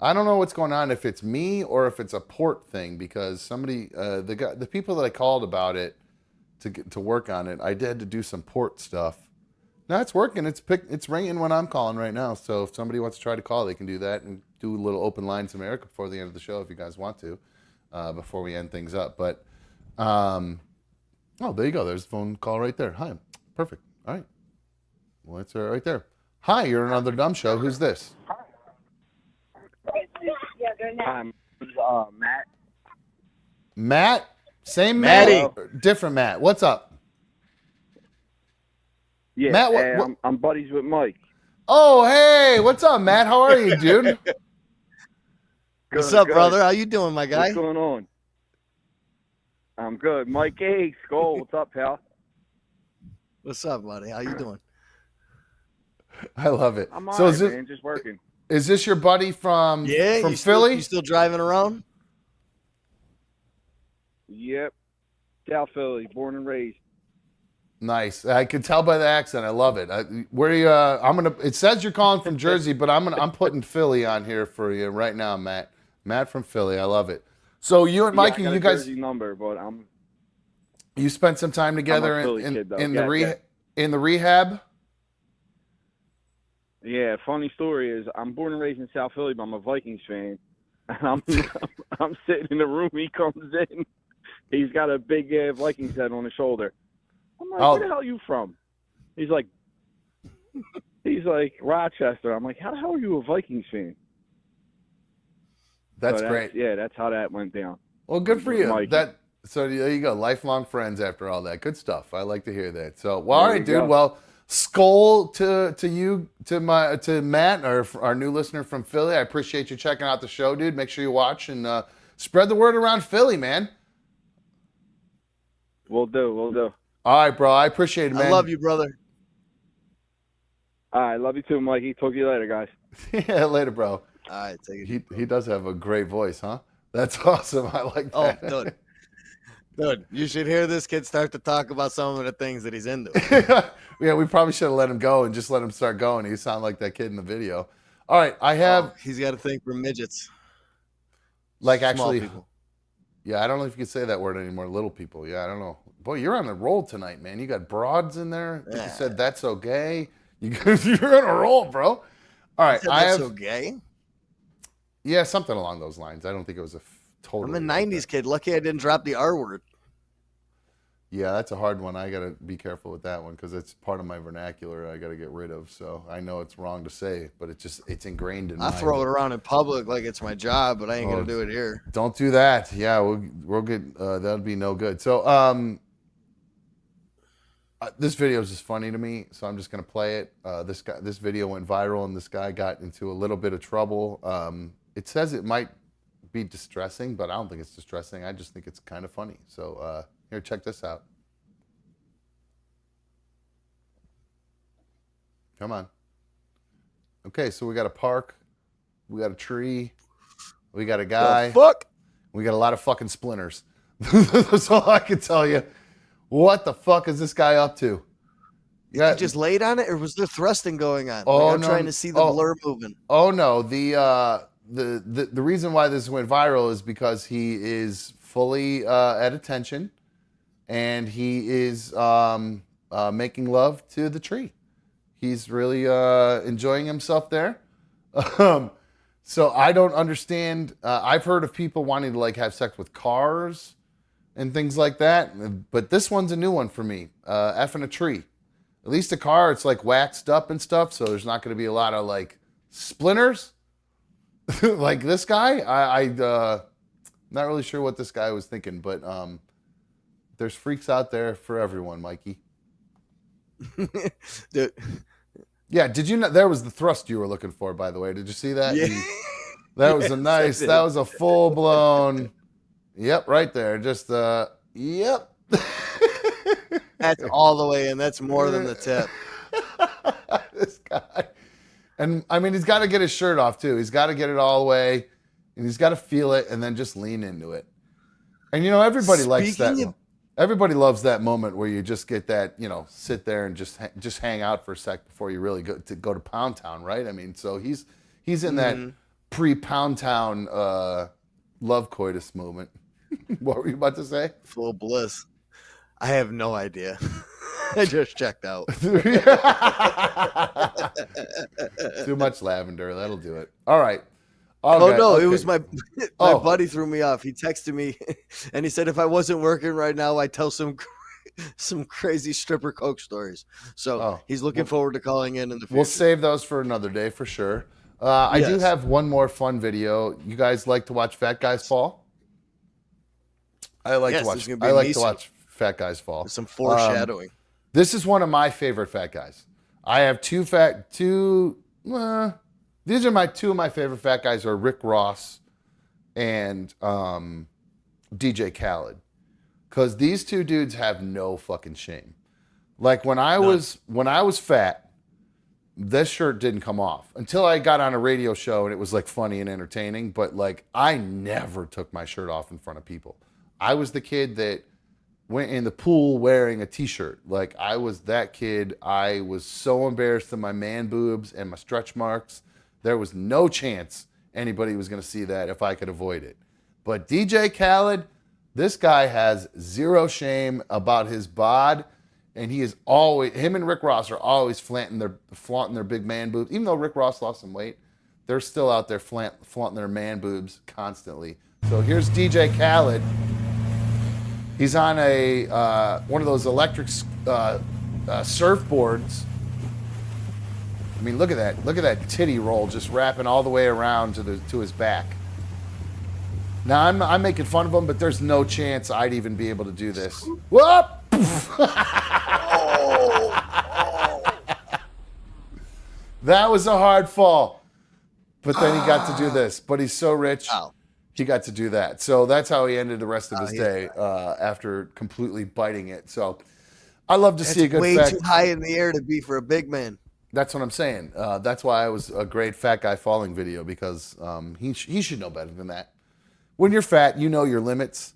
I don't know what's going on. If it's me or if it's a port thing, because somebody, the people that I called about it to work on it, I had to do some port stuff. Now it's working. It's ringing when I'm calling right now. So if somebody wants to try to call, they can do that and do a little open lines America before the end of the show if you guys want to, before we end things up. But oh, there you go. There's the phone call right there. Hi, perfect. All right, well it's right there. Hi, you're another dumb show. Who's this? Matt. Matt? Same Matty. Matt? Or different Matt. What's up? Yeah, Matt, I'm buddies with Mike. Oh, hey, what's up, Matt? How are you, dude? What's up, brother? How you doing, my guy? What's going on? I'm good. Mikey, Skull, what's up, pal? What's up, buddy? How you doing? I love it. I'm all so right, is it, man, just working. Is this your buddy from you Philly? You still driving around? Yep. South Philly, born and raised. Nice. I can tell by the accent. I love it. Where you? It says you're calling from Jersey, but I'm putting Philly on here for you right now, Matt. Matt from Philly. I love it. So you and Mikey, I got you a guys, Jersey number, but you spent some time together Philly in kid, though. in the rehab. Yeah, funny story is I'm born and raised in South Philly, but I'm a Vikings fan. And I'm sitting in the room. He comes in. He's got a big Vikings head on his shoulder. I'm like, where the hell are you from? He's like Rochester. I'm like, how the hell are you a Vikings fan? That's great. Yeah, that's how that went down. Well, good for you. Mikey. So there you go. Lifelong friends after all that. Good stuff. I like to hear that. So, well, all right, dude. Well, skull to you, to Matt, our new listener from Philly. I appreciate you checking out the show, dude. Make sure you watch and spread the word around Philly, man. We'll do. All right, bro. I appreciate it, man. I love you, brother. All right, love you too, Mikey. Talk to you later, guys. Yeah, later, bro. All right, take it. He does have a great voice, huh? That's awesome. I like that. Oh, dude, you should hear this kid start to talk about some of the things that he's into. Yeah, we probably should have let him go and just let him start going. He sounded like that kid in the video. All right, I have. He's got a thing for midgets. Like Small actually. people. Yeah, I don't know if you could say that word anymore. Little people. Yeah, I don't know. Boy, you're on a roll tonight, man. You got broads in there. Yeah. You said that's okay. You're on a roll, bro. All right, that's okay. Yeah, something along those lines. I don't think it was a total. I'm a '90s kid. Lucky I didn't drop the R word. Yeah, that's a hard one. I got to be careful with that one because it's part of my vernacular I got to get rid of. So I know it's wrong to say, but it's ingrained in I throw it around in public like it's my job, but I ain't going to do it here. Don't do that. Yeah, we'll get, that'd be no good. So this video is just funny to me, so I'm just going to play it. This video went viral, and this guy got into a little bit of trouble. It says it might be distressing, but I don't think it's distressing. I just think it's kind of funny. So here, check this out. Come on. Okay, so we got a park, we got a tree, we got a guy. The fuck? We got a lot of fucking splinters. That's all I can tell you. What the fuck is this guy up to? Yeah, just laid on it, or was there thrusting going on? Oh, I'm trying to see the blur moving. Oh no, the reason why this went viral is because he is fully at attention, and he is making love to the tree. He's really enjoying himself there. So I don't understand. I've heard of people wanting to like have sex with cars and things like that, but this one's a new one for me. Effing a tree. At least a car, it's like waxed up and stuff, so there's not going to be a lot of like splinters. Like this guy, I'm not really sure what this guy was thinking, but there's freaks out there for everyone, Mikey. Dude. Yeah, did you know there was the thrust you were looking for, by the way? Did you see that? Yeah. That was a nice, that was a full blown, yep, right there. Just, yep. That's all the way in. That's more than the tip. This guy. And I mean, he's got to get his shirt off too. He's got to get it all the way, and he's got to feel it and then just lean into it. And you know, everybody likes that. Everybody loves that moment where you just get that, sit there and just hang out for a sec before you really go to Pound Town, right? I mean, so he's in that pre-Pound Town love coitus moment. What were you about to say? Full bliss. I have no idea. I just checked out. Too much lavender. That'll do it. All right. Oh, no, okay. it was my buddy threw me off. He texted me, and he said if I wasn't working right now, I'd tell some crazy stripper coke stories. So he's looking forward to calling in the future. We'll save those for another day for sure. I do have one more fun video. You guys like to watch fat guys fall? I like to watch fat guys fall. Some foreshadowing. This is one of my favorite fat guys. I have these are two of my favorite fat guys are Rick Ross and DJ Khaled. Because these two dudes have no fucking shame. Like when I was fat, this shirt didn't come off until I got on a radio show and it was like funny and entertaining. But like I never took my shirt off in front of people. I was the kid that went in the pool wearing a t-shirt. Like I was that kid. I was so embarrassed of my man boobs and my stretch marks. There was no chance anybody was going to see that if I could avoid it. But DJ Khaled, this guy has zero shame about his bod, and he is always, him and Rick Ross are always flaunting their big man boobs. Even though Rick Ross lost some weight, they're still out there flaunting their man boobs constantly. So here's DJ Khaled. He's on one of those electric surfboards. I mean, look at that. Look at that titty roll just wrapping all the way around to his back. Now, I'm making fun of him, but there's no chance I'd even be able to do this. Whoop! That was a hard fall. But then he got to do this. But he's so rich, he got to do that. So that's how he ended the rest of his day after completely biting it. So I love to see a good way fat... too high in the air to be for a big man. That's what I'm saying. That's why it was a great fat guy falling video, because he should know better than that. When you're fat, you know your limits.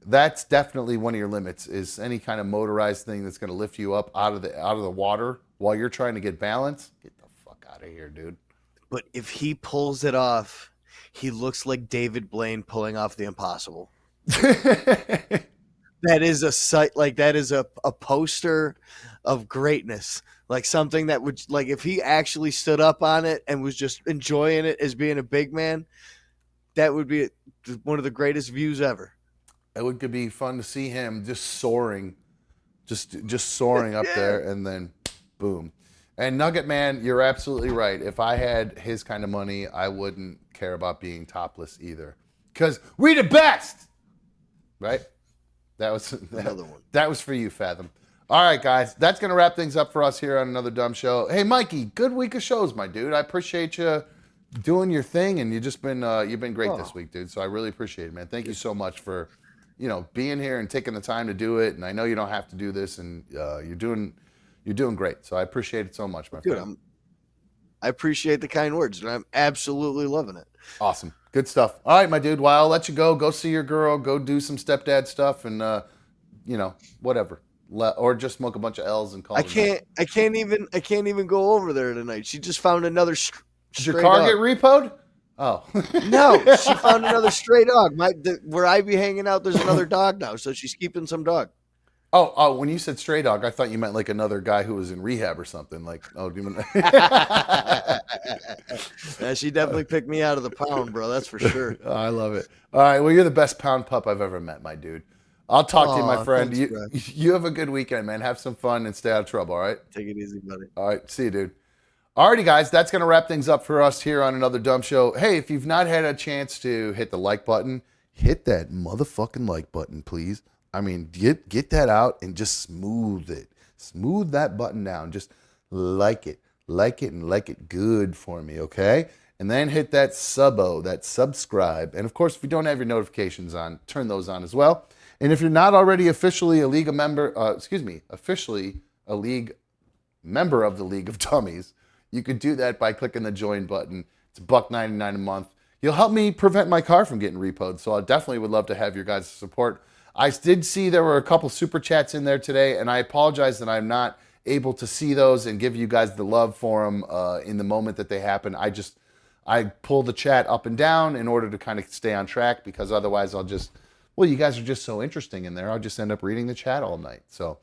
That's definitely one of your limits, is any kind of motorized thing that's going to lift you up out of the water while you're trying to get balance. Get the fuck out of here, dude. But if he pulls it off, he looks like David Blaine pulling off the impossible. That is a sight, like that is a poster of greatness. Like something that would, like if he actually stood up on it and was just enjoying it as being a big man, that would be one of the greatest views ever. It could be fun to see him just soaring, just soaring up there, and then boom. And Nugget Man, you're absolutely right. If I had his kind of money, I wouldn't care about being topless either, because we the best, right? That was another one. That was for you, Fathom. All right, guys, that's gonna wrap things up for us here on Another Dumb Show. Hey, Mikey, good week of shows, my dude. I appreciate you doing your thing, and you've been great this week, dude. So I really appreciate it, man. Thank you so much for being here and taking the time to do it. And I know you don't have to do this, and you're doing great. So I appreciate it so much, my friend. I appreciate the kind words, and I'm absolutely loving it. Awesome, good stuff. All right, my dude. Well, I'll let you go. Go see your girl. Go do some stepdad stuff, and whatever. Or just smoke a bunch of L's and call. I can't even go over there tonight. She just found another. Did your car get repoed? Oh. No, she found another stray dog. Where I be hanging out, there's another dog now, so she's keeping some dog. Oh, when you said stray dog, I thought you meant like another guy who was in rehab or something. Like, Yeah, she definitely picked me out of the pound, bro. That's for sure. Oh, I love it. All right, well, you're the best pound pup I've ever met, my dude. I'll talk to you, my friend. Thanks, you have a good weekend, man. Have some fun and stay out of trouble, all right? Take it easy, buddy. All right, see you, dude. Alrighty, guys, that's going to wrap things up for us here on Another Dumb Show. Hey, if you've not had a chance to hit the like button, hit that motherfucking like button, please. I mean, get that out and just smooth it. Smooth that button down. Just like it, and like it good for me, okay? And then hit that that subscribe. And of course, if you don't have your notifications on, turn those on as well. And if you're not already officially officially a league member of the League of Dummies, you could do that by clicking the join button. It's $1.99 a month. You'll help me prevent my car from getting repoed, so I definitely would love to have your guys' support. I did see there were a couple super chats in there today, and I apologize that I'm not able to see those and give you guys the love for them in the moment that they happen. I pull the chat up and down in order to kind of stay on track, because otherwise you guys are just so interesting in there. I'll just end up reading the chat all night. So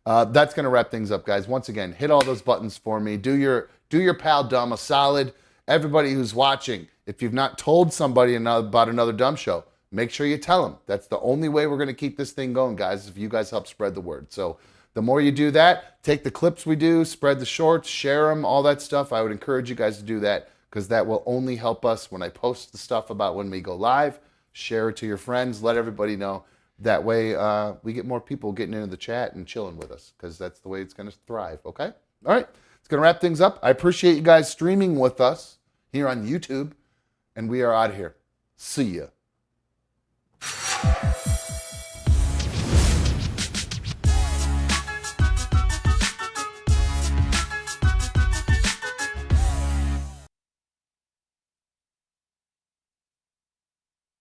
that's going to wrap things up, guys. Once again, hit all those buttons for me. Do your pal Dumb a solid. Everybody who's watching, if you've not told somebody about another Dumb show, make sure you tell them. That's the only way we're going to keep this thing going, guys, if you guys help spread the word. So the more you do that, take the clips we do, spread the shorts, share them, all that stuff. I would encourage you guys to do that, because that will only help us when I post the stuff about when we go live. Share it to your friends. Let everybody know. That way we get more people getting into the chat and chilling with us, because that's the way it's going to thrive, okay? All right, it's going to wrap things up. I appreciate you guys streaming with us here on YouTube, and we are out of here. See ya.